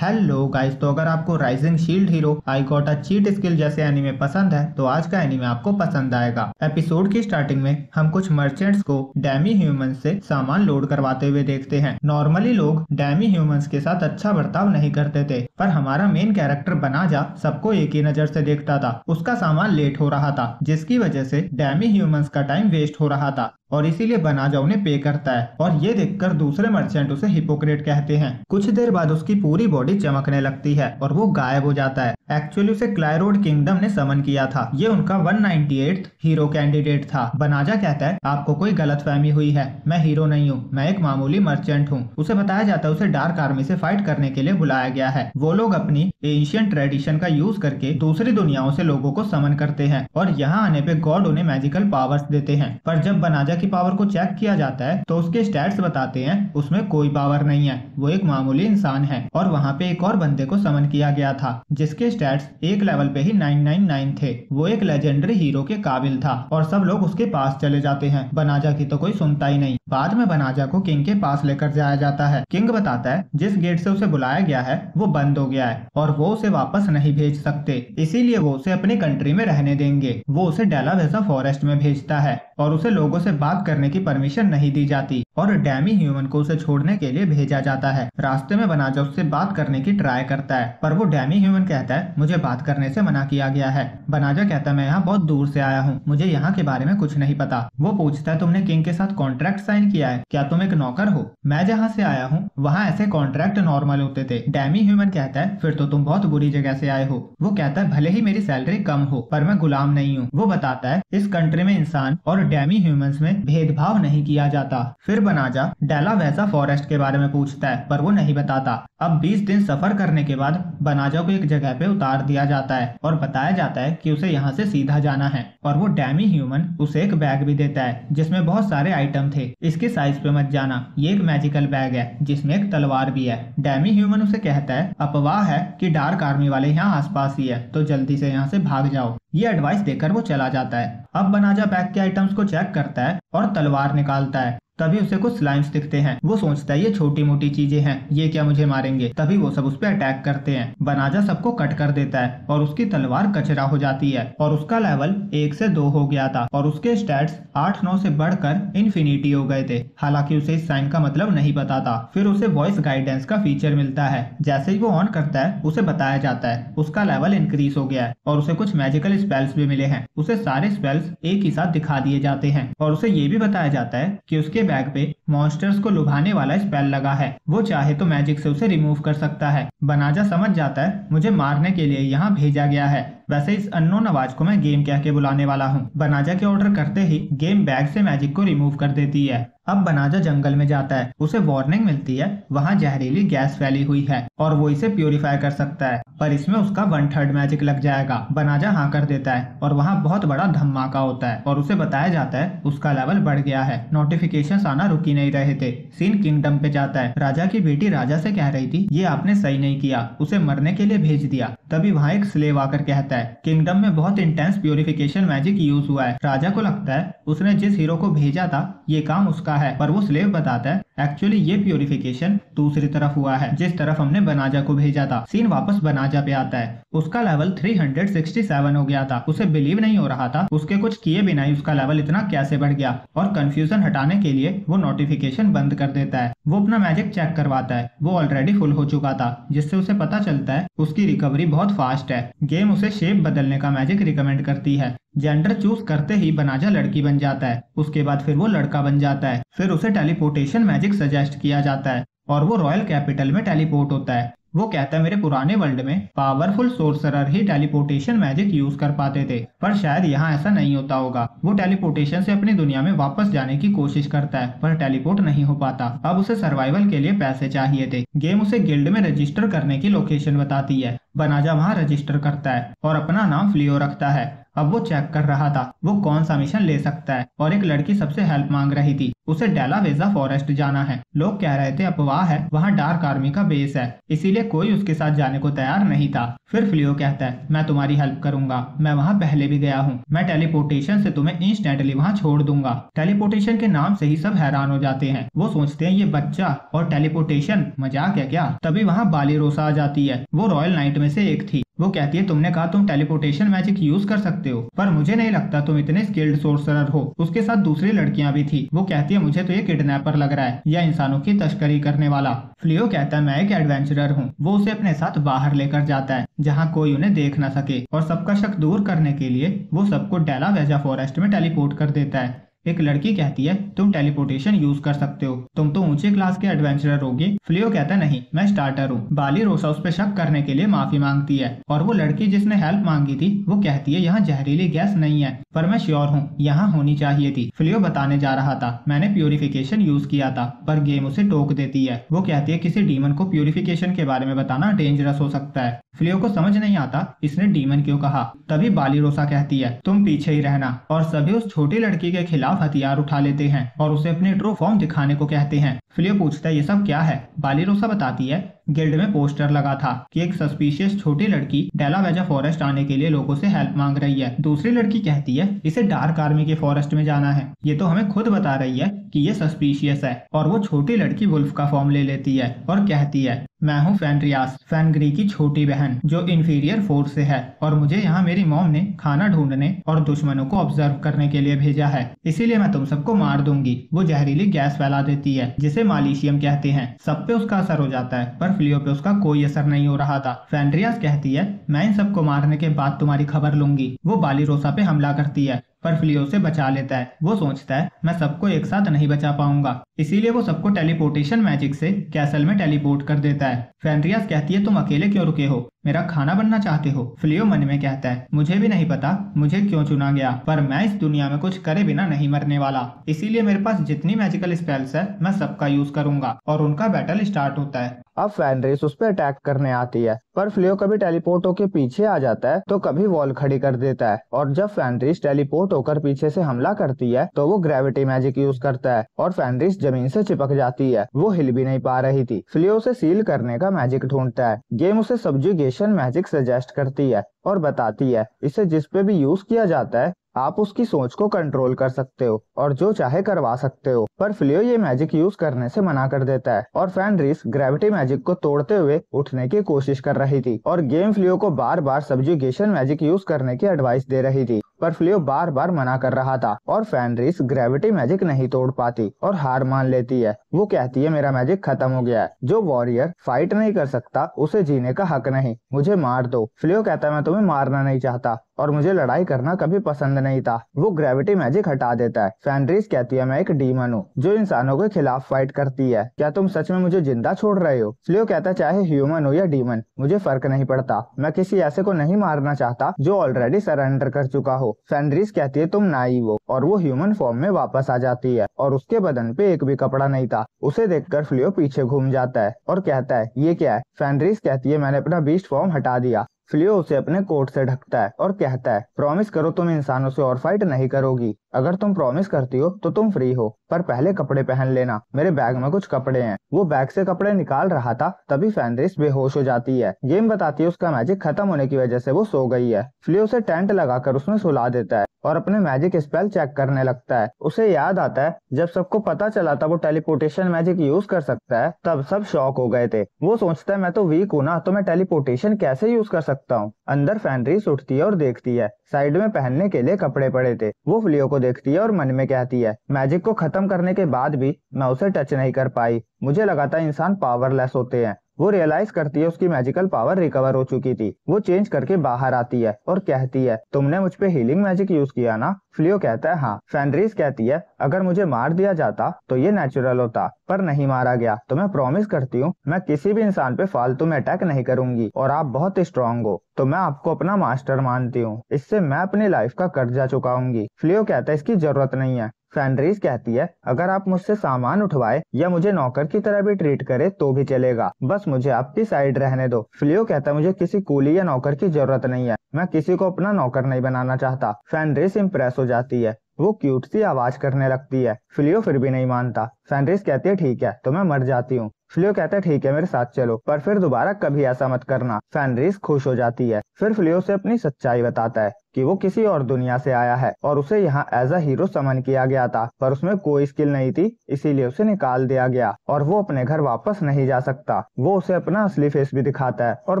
Hello guys, तो अगर आपको rising shield hero, I got a cheat skill जैसे एनीमे पसंद है तो आज का एनीमे आपको पसंद आएगा। एपिसोड की स्टार्टिंग में हम कुछ मर्चेंट्स को डेमी ह्यूमंस से सामान लोड करवाते हुए देखते हैं। नॉर्मली लोग डेमी ह्यूमंस के साथ अच्छा बर्ताव नहीं करते थे, पर हमारा मेन कैरेक्टर बनाजा सबको एक ही नजर से देखता था। उसका सामान लेट हो रहा था, जिसकी वजह से डेमी ह्यूमंस का टाइम वेस्ट हो रहा था और इसीलिए बनाजा उन्हें पे करता है। और ये देखकर दूसरे मर्चेंट उसे हिपोक्रेट कहते हैं। कुछ देर बाद उसकी पूरी बॉडी चमकने लगती है और वो गायब हो जाता है। एक्चुअली उसे क्लायरोड किंगडम ने समन किया था। ये उनका 198th हीरो कैंडिडेट था। बनाजा कहता है आपको कोई गलतफहमी हुई है, मैं हीरो नहीं हूँ, मैं एक मामूली मर्चेंट हूँ। उसे बताया जाता है उसे डार्क आर्मी से फाइट करने के लिए बुलाया गया है। वो लोग अपनी एंशिएंट ट्रेडिशन का यूज करके दूसरी दुनियाओं से लोगों को समन करते हैं और यहाँ आने पे गॉड उन्हें मैजिकल पावर्स देते हैं। पर जब बनाजा की पावर को चेक किया जाता है तो उसके स्टैट्स बताते हैं उसमें कोई पावर नहीं है, वो एक मामूली इंसान है। और वहाँ पे एक और बंदे को समन किया गया था जिसके स्टैट्स एक लेवल पे ही 999 थे। वो एक लेजेंडरी हीरो के काबिल था और सब लोग उसके पास चले जाते हैं। बनाजा की तो कोई सुनता ही नहीं। बाद में बनाजा को किंग के पास लेकर जाया जाता है। किंग बताता है जिस गेट से उसे बुलाया गया है वो बंद हो गया है और वो उसे वापस नहीं भेज सकते, इसीलिए वो उसे अपनी कंट्री में रहने देंगे। वो उसे डेलावेसा फॉरेस्ट में भेजता है और उसे लोगों से बात करने की परमिशन नहीं दी जाती और डेमी ह्यूमन को उसे छोड़ने के लिए भेजा जाता है। रास्ते में बनाजा उससे बात करने की ट्राई करता है, पर वो डेमी ह्यूमन कहता है मुझे बात करने से मना किया गया है। बनाजा कहता है मैं यहाँ बहुत दूर से आया हूँ, मुझे यहाँ के बारे में कुछ नहीं पता। वो पूछता है तुमने किंग के साथ कॉन्ट्रैक्ट साइन किया है, क्या तुम एक नौकर हो? मैं जहाँ से आया हूँ वहाँ ऐसे कॉन्ट्रैक्ट नॉर्मल होते थे। डेमी ह्यूमन कहता है फिर तो तुम बहुत बुरी जगह से आए हो। वो कहता है भले ही मेरी सैलरी कम हो पर मैं गुलाम नहीं हूँ। वो बताता है इस कंट्री में इंसान और डेमी ह्यूमंस में भेदभाव नहीं किया जाता। फिर बनाजा डेलावेसा फॉरेस्ट के बारे में पूछता है पर वो नहीं बताता। अब 20 दिन सफर करने के बाद बनाजा को एक जगह पे उतार दिया जाता है और बताया जाता है कि उसे यहाँ से सीधा जाना है। और वो डेमी ह्यूमन उसे एक बैग भी देता है जिसमें बहुत सारे आइटम थे। इसके साइज पे मत जाना, ये एक मैजिकल बैग है जिसमें एक तलवार भी है। डेमी ह्यूमन उसे कहता है अफवाह है कि डार्क आर्मी वाले यहाँ आसपास ही है, तो जल्दी से यहाँ से भाग जाओ। ये एडवाइस देकर वो चला जाता है। अब बनाजा बैग के आइटम्स को चेक करता है और तलवार निकालता है। तभी उसे कुछ स्लाइम्स दिखते हैं। वो सोचता है ये छोटी मोटी चीजें हैं, ये क्या मुझे मारेंगे। तभी वो सब उस पर अटैक करते हैं। बनाजा सबको कट कर देता है और उसकी तलवार कचरा हो जाती है और उसका लेवल 1 से 2 हो गया था और उसके स्टैट्स 8-9 से बढ़कर इन्फिनिटी हो गए थे। हालांकि उसे इस साइन का मतलब नहीं पता था। फिर उसे वॉइस गाइडेंस का फीचर मिलता है। जैसे ही वो ऑन करता है उसे बताया जाता है उसका लेवल इंक्रीज हो गया है और उसे कुछ मैजिकल स्पेल्स भी मिले हैं। उसे सारे स्पेल्स एक ही साथ दिखा दिए जाते हैं और उसे ये भी बताया जाता है कि उसके बैग पे मॉन्स्टर्स को लुभाने वाला स्पेल लगा है। वो चाहे तो मैजिक से उसे रिमूव कर सकता है। बनाजा समझ जाता है मुझे मारने के लिए यहाँ भेजा गया है। वैसे इस अननोन आवाज को मैं गेम कह के बुलाने वाला हूँ। बनाजा के ऑर्डर करते ही गेम बैग से मैजिक को रिमूव कर देती है। अब बनाजा जंगल में जाता है। उसे वार्निंग मिलती है वहाँ जहरीली गैस फैली हुई है और वो इसे प्यूरिफाई कर सकता है, पर इसमें उसका 1/3 मैजिक लग जाएगा। बनाजा हाँ कर देता है और वहाँ बहुत बड़ा धमाका होता है और उसे बताया जाता है उसका लेवल बढ़ गया है। नोटिफिकेशंस आना रुक ही नहीं रहे थे। सीन किंगडम पे जाता है। राजा की बेटी राजा से कह रही थी ये आपने सही नहीं किया, उसे मरने के लिए भेज दिया। तभी वहाँ एक स्लेव आकर कहता है किंगडम में बहुत इंटेंस प्यूरिफिकेशन मैजिक यूज हुआ है। राजा को लगता है उसने जिस हीरो को भेजा था ये काम उसका है, पर वो स्लेव बताता है एक्चुअली ये प्यूरिफिकेशन दूसरी तरफ हुआ है जिस तरफ हमने बनाजा को भेजा था। सीन वापस बनाजा पे आता है। उसका लेवल 367 हो गया था। उसे बिलीव नहीं हो रहा था उसके कुछ किए बिना ही उसका लेवल इतना कैसे बढ़ गया और कंफ्यूजन हटाने के लिए वो नोटिफिकेशन बंद कर देता है। वो अपना मैजिक चेक करवाता है। वो ऑलरेडी फुल हो चुका था जिससे उसे पता चलता है उसकी रिकवरी बहुत फास्ट है। गेम उसे शेप बदलने का मैजिक रिकमेंड करती है। जेंडर चूज करते ही बनाजा लड़की बन जाता है। उसके बाद फिर वो लड़का बन जाता है। फिर उसे टेलीपोर्टेशन मैजिक सजेस्ट किया जाता है और वो रॉयल कैपिटल में टेलीपोर्ट होता है। वो कहता है मेरे पुराने वर्ल्ड में पावरफुल सोर्सरर ही टेलीपोर्टेशन मैजिक यूज कर पाते थे, पर शायद यहाँ ऐसा नहीं होता होगा। वो टेलीपोर्टेशन से अपनी दुनिया में वापस जाने की कोशिश करता है पर टेलीपोर्ट नहीं हो पाता। अब उसे सर्वाइवल के लिए पैसे चाहिए थे। गेम उसे गिल्ड में रजिस्टर करने की लोकेशन बताती है। बनाजा वहाँ रजिस्टर करता है और अपना नाम फ्लियो रखता है। अब वो चेक कर रहा था वो कौन सा मिशन ले सकता है और एक लड़की सबसे हेल्प मांग रही थी। उसे डेलावेजा फॉरेस्ट जाना है। लोग कह रहे थे अफवाह है, वहाँ डार्क आर्मी का बेस है, इसीलिए कोई उसके साथ जाने को तैयार नहीं था। फिर फ्लियो कहता है मैं तुम्हारी हेल्प करूंगा, मैं वहाँ पहले भी गया हूँ, मैं टेलीपोर्टेशन से तुम्हें इंस्टेंटली वहाँ छोड़ दूंगा। टेलीपोर्टेशन के नाम से ही सब हैरान हो जाते हैं। वो सोचते हैं ये बच्चा और टेलीपोर्टेशन मजाक है क्या। तभी वहाँ बालीरोसा आ जाती है। वो रॉयल नाइट में से एक थी। वो कहती है तुमने कहा तुम टेलीपोर्टेशन मैजिक यूज कर सकते हो, पर मुझे नहीं लगता तुम इतने स्किल्ड सोर्सरर हो। उसके साथ दूसरी लड़कियां भी थी। वो कहती है मुझे तो ये किडनैपर लग रहा है या इंसानों की तस्करी करने वाला। फ्लियो कहता है मैं एक एडवेंचरर हूँ। वो उसे अपने साथ बाहर लेकर जाता है जहाँ कोई उन्हें देख न सके, और सबका शक दूर करने के लिए वो सबको डेलावेजा फॉरेस्ट में टेलीपोर्ट कर देता है। एक लड़की कहती है तुम टेलीपोर्टेशन यूज कर सकते हो, तुम तो ऊंचे क्लास के एडवेंचरर होगे। फ्लियो कहता है नहीं, मैं स्टार्टर हूँ। बालीरोसा उस पर शक करने के लिए माफी मांगती है, और वो लड़की जिसने हेल्प मांगी थी वो कहती है यहाँ जहरीली गैस नहीं है, पर मैं श्योर हूँ यहाँ होनी चाहिए थी। फ्लियो बताने जा रहा था मैंने प्यूरिफिकेशन यूज किया था, पर गेम उसे टोक देती है। वो कहती है किसी डीमन को प्यूरिफिकेशन के बारे में बताना डेंजरस हो सकता है। फ्लियो को समझ नहीं आता इसने डीमन क्यों कहा। तभी बालीरोसा कहती है तुम पीछे ही रहना, और सभी उस छोटी लड़की के खिलाफ हथियार उठा लेते हैं और उसे अपने ट्रू फॉर्म दिखाने को कहते हैं। फ्लियो पूछता है ये सब क्या है। बालीरोसा बताती है गिल्ड में पोस्टर लगा था कि एक सस्पिशियस छोटी लड़की डेलावेजा फॉरेस्ट आने के लिए लोगों से हेल्प मांग रही है। दूसरी लड़की कहती है इसे डार्क आर्मी के फॉरेस्ट में जाना है, ये तो हमें खुद बता रही है कि ये सस्पिशियस है। और वो छोटी लड़की वुल्फ का फॉर्म ले लेती है और कहती है मैं हूँ फेनरियास, फेनग्री की छोटी बहन जो इंफीरियर फोर्स से है, और मुझे यहाँ मेरी मॉम ने खाना ढूंढने और दुश्मनों को ऑब्जर्व करने के लिए भेजा है, इसीलिए मैं तुम सबको मार दूंगी। वो जहरीली गैस फैला देती है जिसे मालिशियम कहते हैं। सब पे उसका असर हो जाता है, पर फ्लियो पे उसका कोई असर नहीं हो रहा था। फेनरियास कहती है मैं इन सबको मारने के बाद तुम्हारी खबर लूंगी। वो बालीरोसा पे हमला करती है, पर फ्लियो से बचा लेता है। वो सोचता है मैं सबको एक साथ नहीं बचा पाऊंगा, इसीलिए वो सबको टेलीपोर्टेशन मैजिक से कैसल में टेलीपोर्ट कर देता है। फेनरियास कहती है तुम अकेले क्यों रुके हो, मेरा खाना बनना चाहते हो। फ्लियो मन में कहता है मुझे भी नहीं पता मुझे क्यों चुना गया, पर मैं इस दुनिया में कुछ करे बिना नहीं मरने वाला, इसीलिए मेरे पास जितनी मैजिकल स्पेल्स है मैं सबका यूज करूंगा। और उनका बैटल स्टार्ट होता है। अब फेनरिस उस पर अटैक करने आती है, पर फ्लियो कभी टेलीपोर्ट होकर पीछे आ जाता है तो कभी वॉल खड़ी कर देता है। और जब फेनरिस टेलीपोर्ट होकर पीछे से हमला करती है तो वो ग्रेविटी मैजिक यूज करता है और फेनरिस जमीन से चिपक जाती है। वो हिल भी नहीं पा रही थी। फ्लियो उसे सील करने का मैजिक ढूंढता है। गेम उसे सब्जुगेशन मैजिक सजेस्ट करती है और बताती है इसे जिस पे भी यूज किया जाता है आप उसकी सोच को कंट्रोल कर सकते हो और जो चाहे करवा सकते हो। पर फ्लियो ये मैजिक यूज करने से मना कर देता है, और फेनरिस ग्रेविटी मैजिक को तोड़ते हुए उठने की कोशिश कर रही थी, और गेम फ्लियो को बार बार सब्जुगेशन मैजिक यूज करने की एडवाइस दे रही थी, पर फ्लियो बार बार मना कर रहा था, और फेनरिस ग्रेविटी मैजिक नहीं तोड़ पाती और हार मान लेती है। वो कहती है मेरा मैजिक खत्म हो गया है, जो वॉरियर फाइट नहीं कर सकता उसे जीने का हक नहीं, मुझे मार दो। फ्लियो कहता है मैं तुम्हें मारना नहीं चाहता और मुझे लड़ाई करना कभी पसंद नहीं था। वो ग्रेविटी मैजिक हटा देता है। फेनरिस कहती है मैं एक डीमन हूँ जो इंसानों के खिलाफ फाइट करती है, क्या तुम सच में मुझे जिंदा छोड़ रहे हो। फ्लियो कहता है चाहे ह्यूमन हो या डीमन मुझे फर्क नहीं पड़ता, मैं किसी ऐसे को नहीं मारना चाहता जो ऑलरेडी सरेंडर कर चुका हो। फेनरिस कहती है तुम नाइव हो, और वो ह्यूमन फॉर्म में वापस आ जाती है और उसके बदन पे एक भी कपड़ा नहीं था। उसे देखकर फ्लियो पीछे घूम जाता है और कहता है ये क्या है। फेनरिस कहती है मैंने अपना बीस्ट फॉर्म हटा दिया। फ्लियो उसे अपने कोट से ढकता है और कहता है प्रॉमिस करो तुम इंसानों से और फाइट नहीं करोगी, अगर तुम प्रॉमिस करती हो तो तुम फ्री हो, पर पहले कपड़े पहन लेना, मेरे बैग में कुछ कपड़े हैं। वो बैग से कपड़े निकाल रहा था तभी फेनरिस बेहोश हो जाती है। गेम बताती है उसका मैजिक खत्म होने की वजह से वो सो गई है। फ्लियो उसे टेंट लगाकर उसमें सुला देता है और अपने मैजिक स्पेल चेक करने लगता है। उसे याद आता है जब सबको पता चला था वो टेलीपोर्टेशन मैजिक यूज कर सकता है तब सब शॉक हो गए थे। वो सोचता है मैं तो वीक हूँ ना, तो मैं टेलीपोर्टेशन कैसे यूज कर सकता हूँ। अंदर फेनरिस उठती है और देखती है साइड में पहनने के लिए कपड़े पड़े थे। वो फ्लियो को देखती है और मन में कहती है मैजिक को खत्म करने के बाद भी मैं उसे टच नहीं कर पाई, मुझे लगा था इंसान पावरलेस होते हैं। वो रियलाइज करती है उसकी मैजिकल पावर रिकवर हो चुकी थी। वो चेंज करके बाहर आती है और कहती है तुमने मुझ पे हीलिंग मैजिक यूज किया ना। फ्लियो कहता है हाँ। फेनरिस कहती है अगर मुझे मार दिया जाता तो ये नेचुरल होता, पर नहीं मारा गया, तो मैं प्रॉमिस करती हूँ मैं किसी भी इंसान पे फालतू में अटैक नहीं करूंगी, और आप बहुत स्ट्रांग हो तो मैं आपको अपना मास्टर मानती हूँ, इससे मैं अपनी लाइफ का कर्जा चुकाऊंगी। फ्लियो कहता है इसकी जरूरत नहीं है। फैनरीज कहती है अगर आप मुझसे सामान उठवाए या मुझे नौकर की तरह भी ट्रीट करे तो भी चलेगा, बस मुझे आपकी साइड रहने दो। फ्लियो कहता है मुझे किसी कूली या नौकर की जरूरत नहीं है, मैं किसी को अपना नौकर नहीं बनाना चाहता। फैनरीज इम्प्रेस हो जाती है, वो क्यूट सी आवाज करने लगती है। फ्लियो फिर भी नहीं मानता। फैनरीज कहती है ठीक है तो मैं मर जाती हूँ। फ्लियो कहता है ठीक है मेरे साथ चलो, पर फिर दोबारा कभी ऐसा मत करना। फैनरीज खुश हो जाती है। फिर फ्लियो से अपनी सच्चाई बताता है कि वो किसी और दुनिया से आया है और उसे यहाँ एज अ हीरो समन किया गया था, पर उसमें कोई स्किल नहीं थी, इसीलिए उसे निकाल दिया गया और वो अपने घर वापस नहीं जा सकता। वो उसे अपना असली फेस भी दिखाता है और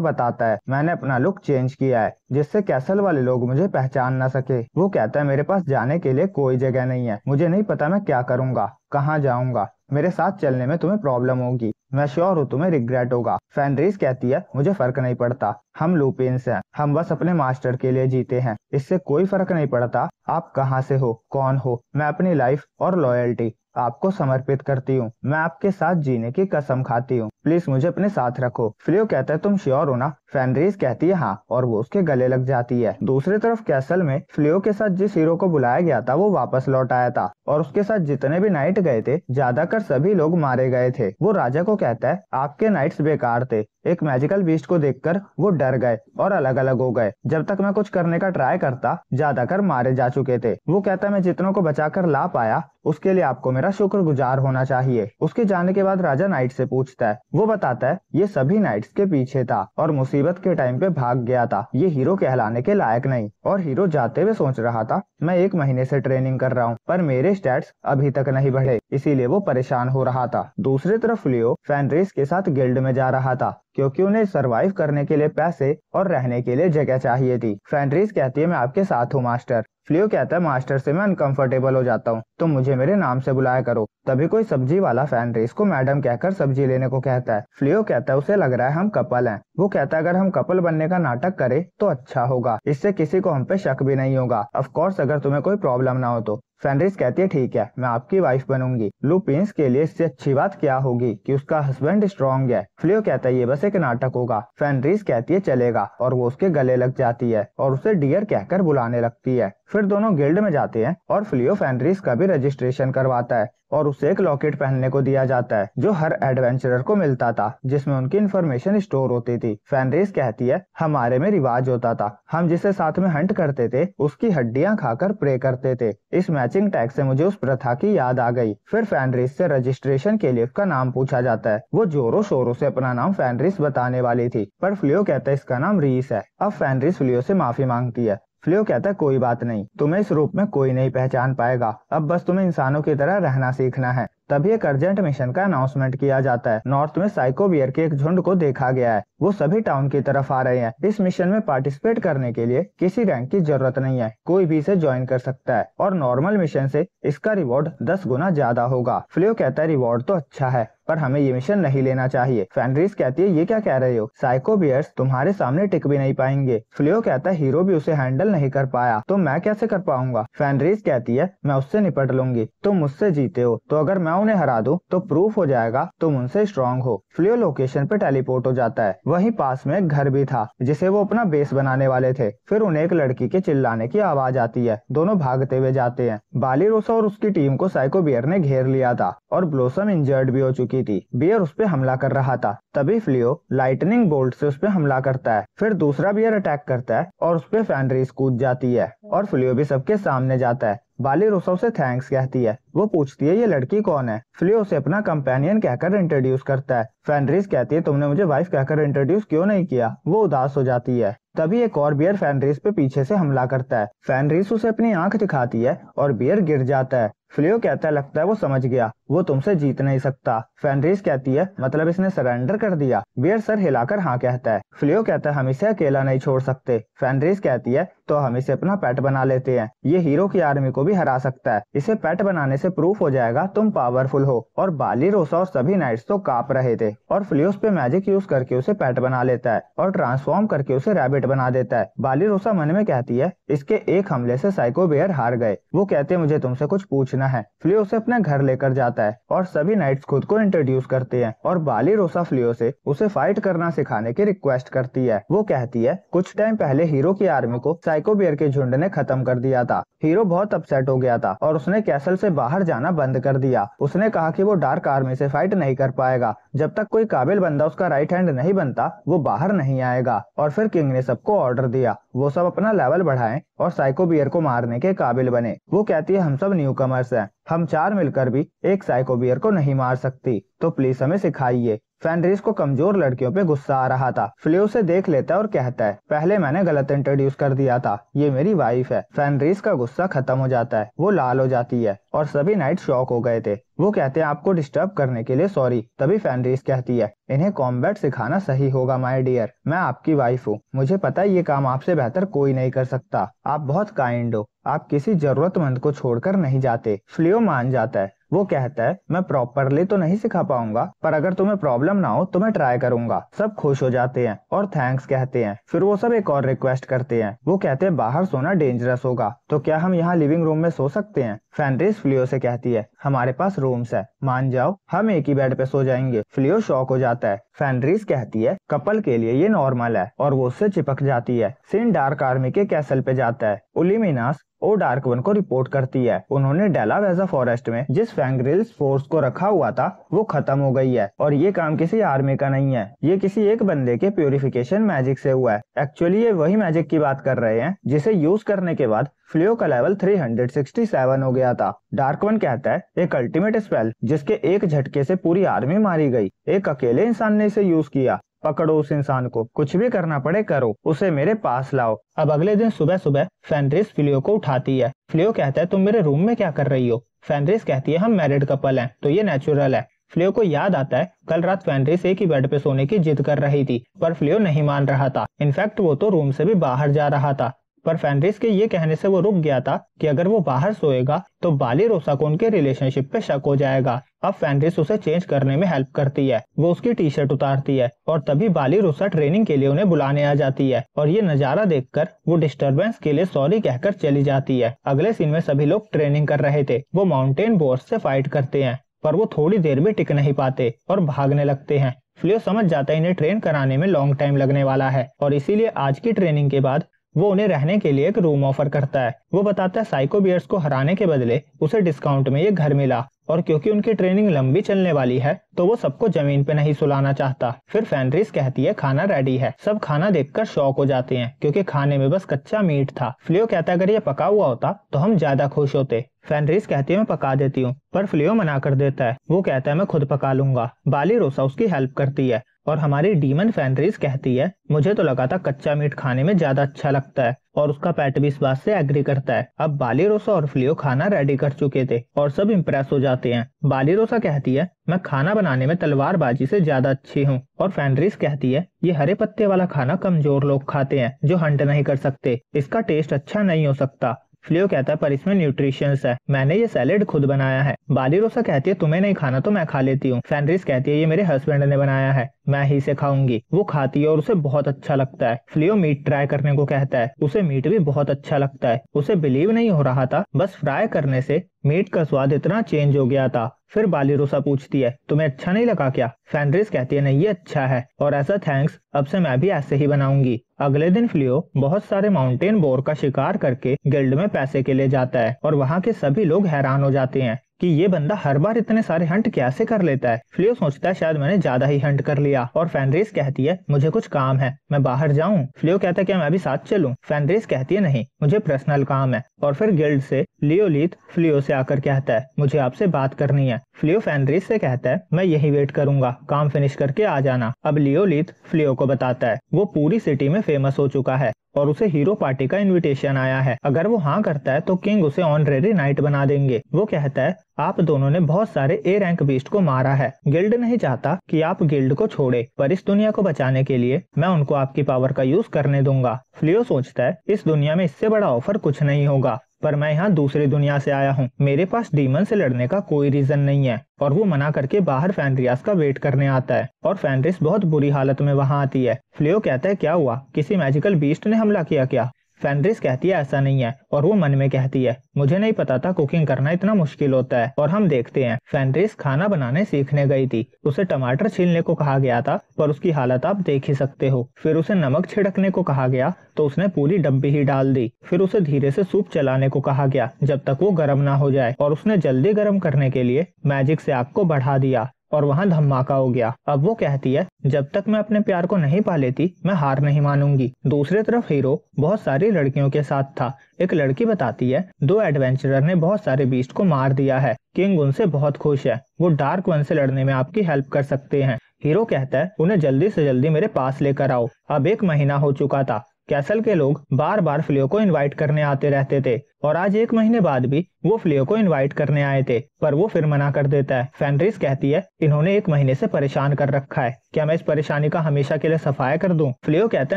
बताता है मैंने अपना लुक चेंज किया है जिससे कैसल वाले लोग मुझे पहचान न सके। वो कहता है मेरे पास जाने के लिए कोई जगह नहीं है, मुझे नहीं पता मैं क्या करूंगा, कहाँ जाऊंगा, मेरे साथ चलने में तुम्हें प्रॉब्लम होगी, मैं श्योर हूँ तुम्हें रिग्रेट होगा। फैनरीज कहती है मुझे फर्क नहीं पड़ता, हम लुपिन्स हैं, हम बस अपने मास्टर के लिए जीते हैं, इससे कोई फर्क नहीं पड़ता आप कहाँ से हो, कौन हो, मैं अपनी लाइफ और लॉयल्टी आपको समर्पित करती हूँ, मैं आपके साथ जीने की कसम खाती हूँ, प्लीज मुझे अपने साथ रखो। फ्लियो कहता है तुम श्योर हो ना? फैनरीज कहती है हाँ, और वो उसके गले लग जाती है। दूसरी तरफ कैसल में फ्लियो के साथ जिस हीरो को बुलाया गया था वो वापस लौट आया था और उसके साथ जितने भी नाइट गए थे ज्यादातर सभी लोग मारे गए थे। वो राजा को कहता है आपके नाइट्स बेकार थे, एक मैजिकल बीस्ट को देखकर वो डर गए और अलग अलग हो गए, जब तक मैं कुछ करने का ट्राई करता ज्यादातर मारे जा चुके थे। वो कहता है मैं जितनों को बचाकर ला पाया उसके लिए आपको मेरा शुक्रगुजार होना चाहिए। उसके जाने के बाद राजा नाइट से पूछता है, वो बताता है ये सभी नाइट्स के पीछे था और मुसीबत के टाइम पे भाग गया था, ये हीरो कहलाने के लायक नहीं। और हीरो जाते हुए सोच रहा था मैं 1 महीने से ट्रेनिंग कर रहा हूँ पर मेरे स्टैट्स अभी तक नहीं बढ़े, इसीलिए वो परेशान हो रहा था। दूसरी तरफ फ्लियो फैनरीज के साथ गिल्ड में जा रहा था क्योंकि उन्हें सरवाइव करने के लिए पैसे और रहने के लिए जगह चाहिए थी। फैनरीज कहती है मैं आपके साथ हूँ मास्टर। फ्लियो कहता है मास्टर से मैं अनकंफर्टेबल हो जाता हूँ, तुम मुझे मेरे नाम से बुलाया करो। तभी कोई सब्जी वाला फैनरीज को मैडम कहकर सब्जी लेने को कहता है। फ्लियो कहता है उसे लग रहा है हम कपल हैं। वो कहता है अगर हम कपल बनने का नाटक करें तो अच्छा होगा, इससे किसी को हम पे शक भी नहीं होगा, ऑफ कोर्स अगर तुम्हें कोई प्रॉब्लम ना हो तो। फैनरीज कहती है ठीक है मैं आपकी वाइफ बनूंगी। लुपिन्स के लिए इससे अच्छी बात क्या होगी कि उसका हस्बैंड स्ट्रॉन्ग है। फ्लियो कहता है ये बस एक नाटक होगा। फैनरीज कहती है चलेगा और वो उसके गले लग जाती है और उसे डियर कहकर बुलाने लगती है। फिर दोनों गिल्ड में जाते हैं और फ्लियो फैनरीज का भी रजिस्ट्रेशन करवाता है और उसे एक लॉकेट पहनने को दिया जाता है जो हर एडवेंचरर को मिलता था जिसमें उनकी इन्फॉर्मेशन स्टोर होती थी। फैनरीज कहती है हमारे में रिवाज होता था, हम जिसे साथ में हंट करते थे उसकी हड्डियां खाकर प्रे करते थे। इस मैचिंग टैग से मुझे उस प्रथा की याद आ गई। फिर फैनरीज से रजिस्ट्रेशन के लिए उसका नाम पूछा जाता है। वो जोरों शोरों से अपना नाम फैनरीज बताने वाली थी पर फ्लियो कहता है इसका नाम रीस है। अब फैनरीज फ्लियो से माफी मांगती है। फ्लियो कहता है कोई बात नहीं, तुम्हें इस रूप में कोई नहीं पहचान पाएगा, अब बस तुम्हें इंसानों की तरह रहना सीखना है। तभी एक अर्जेंट मिशन का अनाउंसमेंट किया जाता है। नॉर्थ में साइको बियर के एक झुंड को देखा गया है, वो सभी टाउन की तरफ आ रहे हैं। इस मिशन में पार्टिसिपेट करने के लिए किसी रैंक की जरूरत नहीं है, कोई भी इसे ज्वाइन कर सकता है और नॉर्मल मिशन से इसका रिवॉर्ड 10 गुना ज्यादा होगा। फ्लियो कहता है रिवॉर्ड तो अच्छा है पर हमें ये मिशन नहीं लेना चाहिए। फैनरीज कहती है ये क्या कह रहे हो, साइको बियर्स तुम्हारे सामने टिक भी नहीं पाएंगे। फ्लियो कहता है हीरो भी उसे हैंडल नहीं कर पाया तो मैं कैसे कर पाऊंगा। फैनरीज कहती है मैं उससे निपट लूंगी, तुम मुझसे जीते हो तो अगर मैं उन्हें हरा दूं तो प्रूफ हो जाएगा तुम उनसे स्ट्रांग हो। फ्लियो लोकेशन पे टेलीपोर्ट हो जाता है। वहीं पास में एक घर भी था जिसे वो अपना बेस बनाने वाले थे। फिर उन्हें एक लड़की के चिल्लाने की आवाज आती है, दोनों भागते हुए जाते हैं। बालीरोसा और उसकी टीम को साइको बियर ने घेर लिया था और ब्लोसम इंजर्ड भी हो चुकी थी। बियर उस पे हमला कर रहा था, तभी फ्लियो लाइटनिंग बोल्ट से उस पे हमला करता है। फिर दूसरा बियर अटैक करता है और उस पे फैनरीज कूद जाती है और फ्लियो भी सबके सामने जाता है। बालीरोसा उसे थैंक्स कहती है। वो पूछती है ये लड़की कौन है। फ्लियो उसे अपना कंपेनियन कहकर इंट्रोड्यूस करता है। फैनरीज कहती है तुमने मुझे वाइफ कहकर इंट्रोड्यूस क्यों नहीं किया। वो उदास हो जाती है। तभी एक और बियर फैनरीज पे पीछे से हमला करता है। फैनरीज उसे अपनी आंख दिखाती है और बियर गिर जाता है। फ्लियो कहता है लगता है वो समझ गया, वो तुमसे जीत नहीं सकता। फैनरीज कहती है मतलब इसने सरेंडर कर दिया। बियर सर हिलाकर हाँ कहता है। फ्लियो कहता है हम इसे अकेला नहीं छोड़ सकते। फैनरीज कहती है तो हम इसे अपना पेट बना लेते हैं, ये हीरो की आर्मी को भी हरा सकता है। इसे पेट बनाने से प्रूफ हो जाएगा तुम पावरफुल हो। और बालीरोसा और सभी नाइट्स तो कांप रहे थे और फ्लियो उस पे मैजिक यूज करके उसे पेट बना लेता है और ट्रांसफॉर्म करके उसे रैबिट बना देता है। बालीरोसा मन में कहती है इसके एक हमले से साइको बियर हार गए। वो कहते हैं मुझे तुमसे कुछ पूछना भेजना है। फ्लियो उसे अपने घर लेकर जाता है और सभी नाइट्स खुद को इंट्रोड्यूस करते हैं और बाली रोसा फ्लियो से उसे फाइट करना सिखाने की रिक्वेस्ट करती है। वो कहती है कुछ टाइम पहले हीरो की आर्मी को साइको बियर के झुंड ने खत्म कर दिया था। हीरो बहुत अपसेट हो गया था और उसने कैसल से बाहर जाना बंद कर दिया। उसने कहा कि वो डार्क आर्मी से फाइट नहीं कर पाएगा, जब तक कोई काबिल बंदा उसका राइट हैंड नहीं बनता वो बाहर नहीं आएगा। और फिर किंग ने सबको ऑर्डर दिया वो सब अपना लेवल बढ़ाएं और साइको बियर को मारने के काबिल बने। वो कहती है हम सब न्यू कमर्स हैं, हम 4 मिलकर भी एक साइको बियर को नहीं मार सकती, तो प्लीज हमें सिखाइए। फेनरिस को कमजोर लड़कियों पे गुस्सा आ रहा था। फ्लियो से देख लेता है और कहता है पहले मैंने गलत इंट्रोड्यूस कर दिया था, ये मेरी वाइफ है। फेनरिस का गुस्सा खत्म हो जाता है, वो लाल हो जाती है और सभी नाइट शॉक हो गए थे। वो कहते हैं आपको डिस्टर्ब करने के लिए सॉरी। तभी फेनरिस कहती है इन्हें कॉम्बैट सिखाना सही होगा माय डियर, मैं आपकी वाइफ हूँ, मुझे पता है ये काम आपसे बेहतर कोई नहीं कर सकता, आप बहुत काइंड हो, आप किसी जरूरतमंद को छोड़कर नहीं जाते। फ्लियो मान जाता है। वो कहता है मैं प्रॉपरली तो नहीं सिखा पाऊंगा, पर अगर तुम्हें प्रॉब्लम ना हो तो मैं ट्राई करूंगा। सब खुश हो जाते हैं और थैंक्स कहते हैं। फिर वो सब एक और रिक्वेस्ट करते हैं। वो कहते हैं बाहर सोना डेंजरस होगा, तो क्या हम यहाँ लिविंग रूम में सो सकते हैं? फेनरिस फ्लियो से कहती है हमारे पास रूम्स है, मान जाओ हम एक ही बेड पे सो जाएंगे। फ्लियो शॉक हो जाता है। फेनरिस कहती है कपल के लिए ये नॉर्मल है और वो उससे चिपक जाती है। सीन डार्क आर्मी के कैसल पे जाता है। उलिमिनास ओ डार्क वन को रिपोर्ट करती है उन्होंने डेलावेजा फॉरेस्ट में जिस फैंग्रिल्स फोर्स को रखा हुआ था वो खत्म हो गई है और ये काम किसी आर्मी का नहीं है, ये किसी एक बंदे के प्यूरिफिकेशन मैजिक से हुआ है। एक्चुअली ये वही मैजिक की बात कर रहे हैं जिसे यूज करने के बाद फ्लियो का लेवल 367 हो गया था। डार्क वन कहता है एक अल्टीमेट स्पेल जिसके एक झटके से पूरी आर्मी मारी गई, एक अकेले इंसान ने इसे यूज किया, पकड़ो उस इंसान को, कुछ भी करना पड़े करो, उसे मेरे पास लाओ। अब अगले दिन सुबह सुबह फेनरिस फ्लियो को उठाती है। फ्लियो कहता है तुम मेरे रूम में क्या कर रही हो? फेनरिस कहती है हम मैरिड कपल हैं तो ये नेचुरल है। फ्लियो को याद आता है कल रात फेनरिस एक ही बेड पे सोने की जिद कर रही थी, पर फ्लियो नहीं मान रहा था। इनफैक्ट वो तो रूम से भी बाहर जा रहा था, पर फेनरिस के ये कहने से वो रुक गया था कि अगर वो बाहर सोएगा तो बाली रोसा को उनके रिलेशनशिप पे शक हो जाएगा। अब फेनरिस उसे चेंज करने में हेल्प करती है। वो उसकी टी शर्ट उतारती है और तभी बाली रोसा ट्रेनिंग के लिए उन्हें बुलाने आ जाती है और ये नजारा देखकर वो डिस्टरबेंस के लिए सॉरी कहकर चली जाती है। अगले सीन में सभी लोग ट्रेनिंग कर रहे थे। वो माउंटेन बोर्स से फाइट करते हैं पर वो थोड़ी देर भी टिक नहीं पाते और भागने लगते हैं। फ्लियो समझ जाता है इन्हें ट्रेन कराने में लॉन्ग टाइम लगने वाला है और इसीलिए आज की ट्रेनिंग के बाद वो उन्हें रहने के लिए एक रूम ऑफर करता है। वो बताता है साइको बियर्स को हराने के बदले उसे डिस्काउंट में ये घर मिला और क्योंकि उनकी ट्रेनिंग लंबी चलने वाली है तो वो सबको जमीन पे नहीं सुलाना चाहता। फिर फेनरिस कहती है खाना रेडी है। सब खाना देखकर शॉक हो जाते हैं क्योंकि खाने में बस कच्चा मीट था। फ्लियो कहता है अगर ये पका हुआ होता तो हम ज्यादा खुश होते। फेनरिस कहती है मैं पका देती हूँ, पर फ्लियो मना कर देता है। वो कहता है मैं खुद पका लूंगा। बाली रोसा उसकी हेल्प करती है और हमारी डीमन फेनरिस कहती है मुझे तो लगा था कच्चा मीट खाने में ज्यादा अच्छा लगता है और उसका पेट भी इस बात से एग्री करता है। अब बाली रोसा और फ्लियो खाना रेडी कर चुके थे और सब इम्प्रेस हो जाते हैं। बाली रोसा कहती है मैं खाना बनाने में तलवारबाजी से ज्यादा अच्छी हूँ और फेनरिस कहती है ये हरे पत्ते वाला खाना कमजोर लोग खाते हैं जो हंट नहीं कर सकते, इसका टेस्ट अच्छा नहीं हो सकता। फ्लियो कहता है पर इसमें न्यूट्रिशंस है, मैंने ये सैलेड खुद बनाया है। बाली रोसा कहती है तुम्हें नहीं खाना तो मैं खा लेती हूँ। फेनरिस कहती है ये मेरे हस्बैंड ने बनाया है, मैं ही से खाऊंगी। वो खाती है और उसे बहुत अच्छा लगता है। फ्लियो मीट ट्राई करने को कहता है, उसे मीट भी बहुत अच्छा लगता है। उसे बिलीव नहीं हो रहा था, बस फ्राई करने से मीट का स्वाद इतना चेंज हो गया था। फिर बाली रोसा पूछती है तुम्हें अच्छा नहीं लगा क्या? फेनरिस कहती है नहीं ये अच्छा है और ऐसा थैंक्स, अब से मैं भी ऐसे ही बनाऊंगी। अगले दिन फ्लियो बहुत सारे माउंटेन बोर का शिकार करके गिल्ड में पैसे के लिए जाता है और वहाँ के सभी लोग हैरान हो जाते हैं कि ये बंदा हर बार इतने सारे हंट कैसे कर लेता है। फ्लियो सोचता है शायद मैंने ज्यादा ही हंट कर लिया और फेनरिस कहती है मुझे कुछ काम है, मैं बाहर जाऊं। फ्लियो कहता है क्या मैं भी साथ चलूं? फेनरिस कहती है नहीं मुझे पर्सनल काम है। और फिर गिल्ड से लियोलीथ फ्लियो से आकर कहता है मुझे आपसे बात करनी है। फ्लियो फेनरिस से कहता है मैं यही वेट करूंगा, काम फिनिश करके आ जाना। अब लियोलीथ फ्लियो को बताता है वो पूरी सिटी में फेमस हो चुका है और उसे हीरो पार्टी का इनविटेशन आया है। अगर वो हाँ करता है तो किंग उसे ऑनरेरी नाइट बना देंगे। वो कहता है आप दोनों ने बहुत सारे ए रैंक बीस्ट को मारा है, गिल्ड नहीं चाहता कि आप गिल्ड को छोड़े, पर इस दुनिया को बचाने के लिए मैं उनको आपकी पावर का यूज करने दूंगा। फ्लियो सोचता है इस दुनिया में इससे बड़ा ऑफर कुछ नहीं होगा, पर मैं यहाँ दूसरी दुनिया से आया हूँ, मेरे पास डीमन से लड़ने का कोई रीजन नहीं है। और वो मना करके बाहर फेनरियास का वेट करने आता है और फेनरिस बहुत बुरी हालत में वहाँ आती है। फ्लियो कहता है क्या हुआ, किसी मैजिकल बीस्ट ने हमला किया क्या? फेनरिस कहती है ऐसा नहीं है और वो मन में कहती है मुझे नहीं पता था कुकिंग करना इतना मुश्किल होता है। और हम देखते हैं फेनरिस खाना बनाने सीखने गई थी। उसे टमाटर छीलने को कहा गया था पर उसकी हालत आप देख ही सकते हो। फिर उसे नमक छिड़कने को कहा गया तो उसने पूरी डब्बी ही डाल दी। फिर उसे धीरे से सूप चलाने को कहा गया जब तक वो गर्म ना हो जाए और उसने जल्दी गर्म करने के लिए मैजिक से आग को बढ़ा दिया और वहाँ धमाका हो गया। अब वो कहती है जब तक मैं अपने प्यार को नहीं पा लेती मैं हार नहीं मानूंगी। दूसरी तरफ हीरो बहुत सारी लड़कियों के साथ था। एक लड़की बताती है 2 एडवेंचरर ने बहुत सारे बीस्ट को मार दिया है। किंग उनसे बहुत खुश है, वो डार्क वन से लड़ने में आपकी हेल्प कर सकते हैं। हीरो कहता है उन्हें जल्दी से जल्दी मेरे पास लेकर आओ। अब 1 महीना हो चुका था। कैसल के लोग बार बार फ्लियो को इनवाइट करने आते रहते थे और आज 1 महीने बाद भी वो फ्लियो को इनवाइट करने आए थे पर वो फिर मना कर देता है। फेनरिस कहती है इन्होंने 1 महीने से परेशान कर रखा है, क्या मैं इस परेशानी का हमेशा के लिए सफाया कर दूं? फ्लियो कहता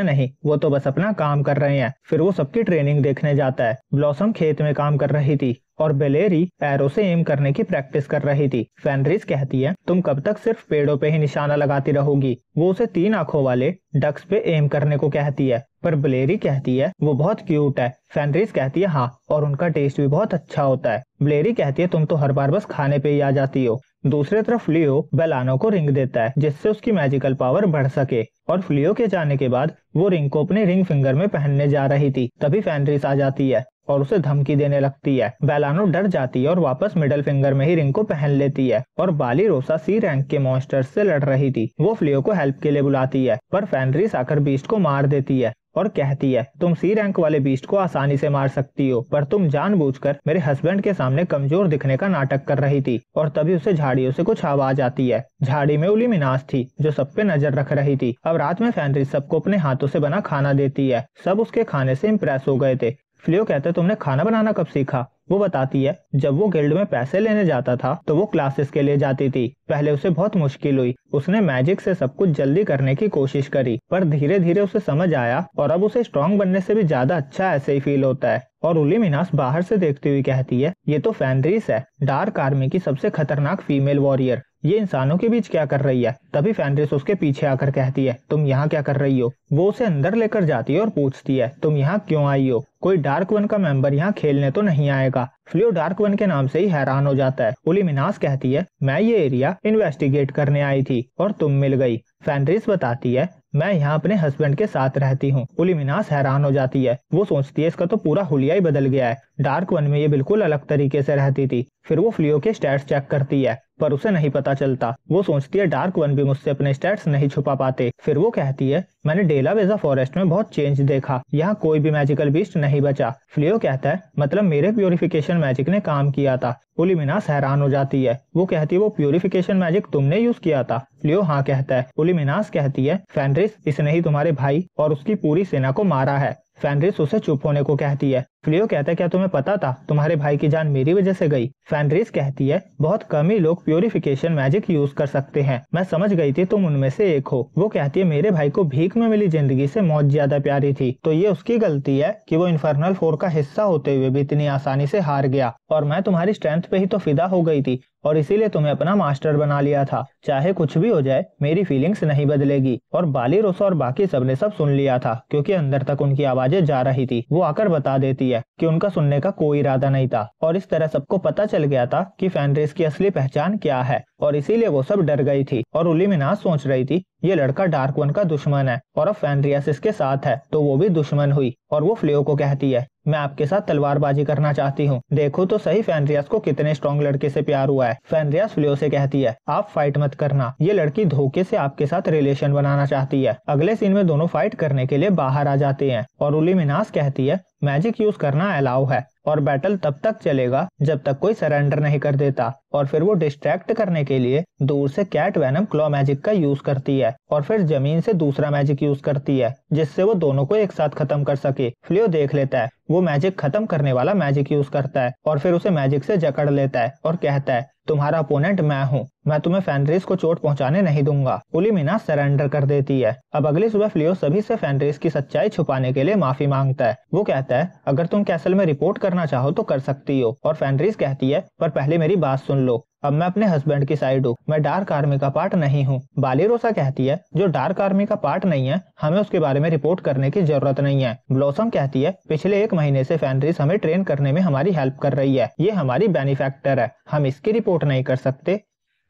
है नहीं, वो तो बस अपना काम कर रहे हैं। फिर वो सबकी ट्रेनिंग देखने जाता है। ब्लॉसम खेत में काम कर रही थी और बेलेरी एरो से एम करने की प्रैक्टिस कर रही थी। फेनरिस कहती है तुम कब तक सिर्फ पेड़ों पे ही निशाना लगाती रहोगी? वो उसे 3 आंखों वाले डक्स पे एम करने को कहती है पर ब्लेरी कहती है वो बहुत क्यूट है। फेनरिस कहती है हाँ, और उनका टेस्ट भी बहुत अच्छा होता है। ब्लेरी कहती है तुम तो हर बार बस खाने पे ही आ जाती हो। दूसरी तरफ फ्लियो बेलानो को रिंग देता है जिससे उसकी मैजिकल पावर बढ़ सके और फ्लियो के जाने के बाद वो रिंग को अपने रिंग फिंगर में पहनने जा रही थी। तभी फेनरिस आ जाती है और उसे धमकी देने लगती है। बेलानो डर जाती है और वापस मिडल फिंगर में ही रिंग को पहन लेती है और बाली रोसा सी रैंक के मॉन्स्टर्स से लड़ रही थी। वो फ्लियो को हेल्प के लिए बुलाती है पर फेनरिस आकर बीस्ट को मार देती है और कहती है तुम सी रैंक वाले बीस्ट को आसानी से मार सकती हो पर तुम जानबूझकर मेरे हस्बैंड के सामने कमजोर दिखने का नाटक कर रही थी। और तभी उसे झाड़ियों से कुछ आवाज आती है। झाड़ी में उलिमिनास थी जो सब पे नजर रख रही थी। अब रात में फेनरिस सबको अपने हाथों से बना खाना देती है। सब उसके खाने से इम्प्रेस हो गए थे। फ्लियो कहते तुमने खाना बनाना कब सीखा? वो बताती है जब वो गिल्ड में पैसे लेने जाता था तो वो क्लासेस के लिए जाती थी। पहले उसे बहुत मुश्किल हुई, उसने मैजिक से सब कुछ जल्दी करने की कोशिश करी पर धीरे धीरे उसे समझ आया और अब उसे स्ट्रॉन्ग बनने से भी ज्यादा अच्छा ऐसे ही फील होता है। और उलिमिनास बाहर से देखती हुई कहती है ये तो फेनरिस है, डार्क आर्मी की सबसे खतरनाक फीमेल वॉरियर, ये इंसानों के बीच क्या कर रही है? तभी फेनरिस उसके पीछे आकर कहती है तुम यहाँ क्या कर रही हो? वो उसे अंदर लेकर जाती है और पूछती है तुम यहाँ क्यों आई हो? कोई डार्क वन का मेंबर यहाँ खेलने तो नहीं आएगा। फ्लियो डार्क वन के नाम से ही हैरान हो जाता है। उलिमिनास कहती है मैं ये एरिया इन्वेस्टिगेट करने आई थी और तुम मिल गई। फेनरिस बताती है मैं यहाँ अपने हस्बैंड के साथ रहती हूँ। उलिमिनास हैरान हो जाती है, वो सोचती है इसका तो पूरा हुलिया ही बदल गया है, डार्क वन में ये बिल्कुल अलग तरीके से रहती थी। फिर वो फ्लियो के स्टैट्स चेक करती है पर उसे नहीं पता चलता। वो सोचती है डार्क वन भी मुझसे अपने स्टैट्स नहीं छुपा पाते। फिर वो कहती है मैंने डेला वेजा फॉरेस्ट में बहुत चेंज देखा, यहाँ कोई भी मैजिकल बीस्ट नहीं बचा। फ्लियो कहता है मतलब मेरे प्योरिफिकेशन मैजिक ने काम किया था। उलिमिनास हैरान हो जाती है, वो कहती है वो प्योरिफिकेशन मैजिक तुमने यूज किया था? फ्लियो हाँ कहता है। उलिमिनास कहती है फेनरिस इसने ही तुम्हारे भाई और उसकी पूरी सेना को मारा है। फेनरिस उसे चुप होने को कहती है। फ्लियो कहता है क्या तुम्हें पता था तुम्हारे भाई की जान मेरी वजह से गई? फेनरिस कहती है बहुत कम ही लोग प्योरिफिकेशन मैजिक यूज कर सकते हैं, मैं समझ गई थी तुम उनमें से एक हो। वो कहती है मेरे भाई को भीख में मिली जिंदगी से मौत ज्यादा प्यारी थी, तो ये उसकी गलती है कि वो इन्फर्नल 4 का हिस्सा होते हुए भी इतनी आसानी से हार गया और मैं तुम्हारी स्ट्रेंथ पे ही तो फिदा हो गई थी और इसीलिए तुम्हें अपना मास्टर बना लिया था। चाहे कुछ भी हो जाए मेरी फीलिंग्स नहीं बदलेगी। और बाली रोसा और बाकी सबने सब सुन लिया था क्योंकि अंदर तक उनकी आवाजें जा रही थी। वो आकर बता देती है कि उनका सुनने का कोई इरादा नहीं था और इस तरह सबको पता चल गया था कि फेनरिस की असली पहचान क्या है और इसीलिए वो सब डर गई थी। और उलिमिनास सोच रही थी ये लड़का डार्क वन का दुश्मन है और अब फेनरिस इसके साथ है तो वो भी दुश्मन हुई। और वो फ्लियो को कहती है मैं आपके साथ तलवारबाजी करना चाहती हूँ, देखो तो सही फेनरिस को कितने स्ट्रॉन्ग लड़के से प्यार हुआ है। फेनरिस फ्लियो से कहती है आप फाइट मत करना, ये लड़की धोखे से आपके साथ रिलेशन बनाना चाहती है। अगले सीन में दोनों फाइट करने के लिए बाहर आ जाते हैं और उलिमिनास कहती है मैजिक यूज करना अलाउ है और बैटल तब तक चलेगा जब तक कोई सरेंडर नहीं कर देता। और फिर वो डिस्ट्रैक्ट करने के लिए दूर से कैट वेनम क्लॉ मैजिक का यूज करती है और फिर जमीन से दूसरा मैजिक यूज करती है जिससे वो दोनों को एक साथ खत्म कर सके। फ्लियो देख लेता है, वो मैजिक खत्म करने वाला मैजिक यूज करता है और फिर उसे मैजिक से जकड़ लेता है और कहता है तुम्हारा अपोनेंट मैं हूँ, मैं तुम्हें फेनरिस को चोट पहुंचाने नहीं दूंगा। उलिमिनास सरेंडर कर देती है। अब अगली सुबह फ्लियो सभी से फेनरिस की सच्चाई छुपाने के लिए माफी मांगता है। वो कहता है अगर तुम कैसल में रिपोर्ट करना चाहो तो कर सकती हो और फेनरिस कहती है पर पहले मेरी बात सुन लो। अब मैं अपने हस्बैंड की साइड हूँ, मैं डार्क आर्मी का पार्ट नहीं हूँ। बालीरोसा कहती है जो डार्क आर्मी का पार्ट नहीं है हमें उसके बारे में रिपोर्ट करने की जरूरत नहीं है। ब्लॉसम कहती है पिछले 1 महीने से फैनरिस हमें ट्रेन करने में हमारी हेल्प कर रही है, ये हमारी बेनिफैक्टर है, हम इसकी रिपोर्ट नहीं कर सकते।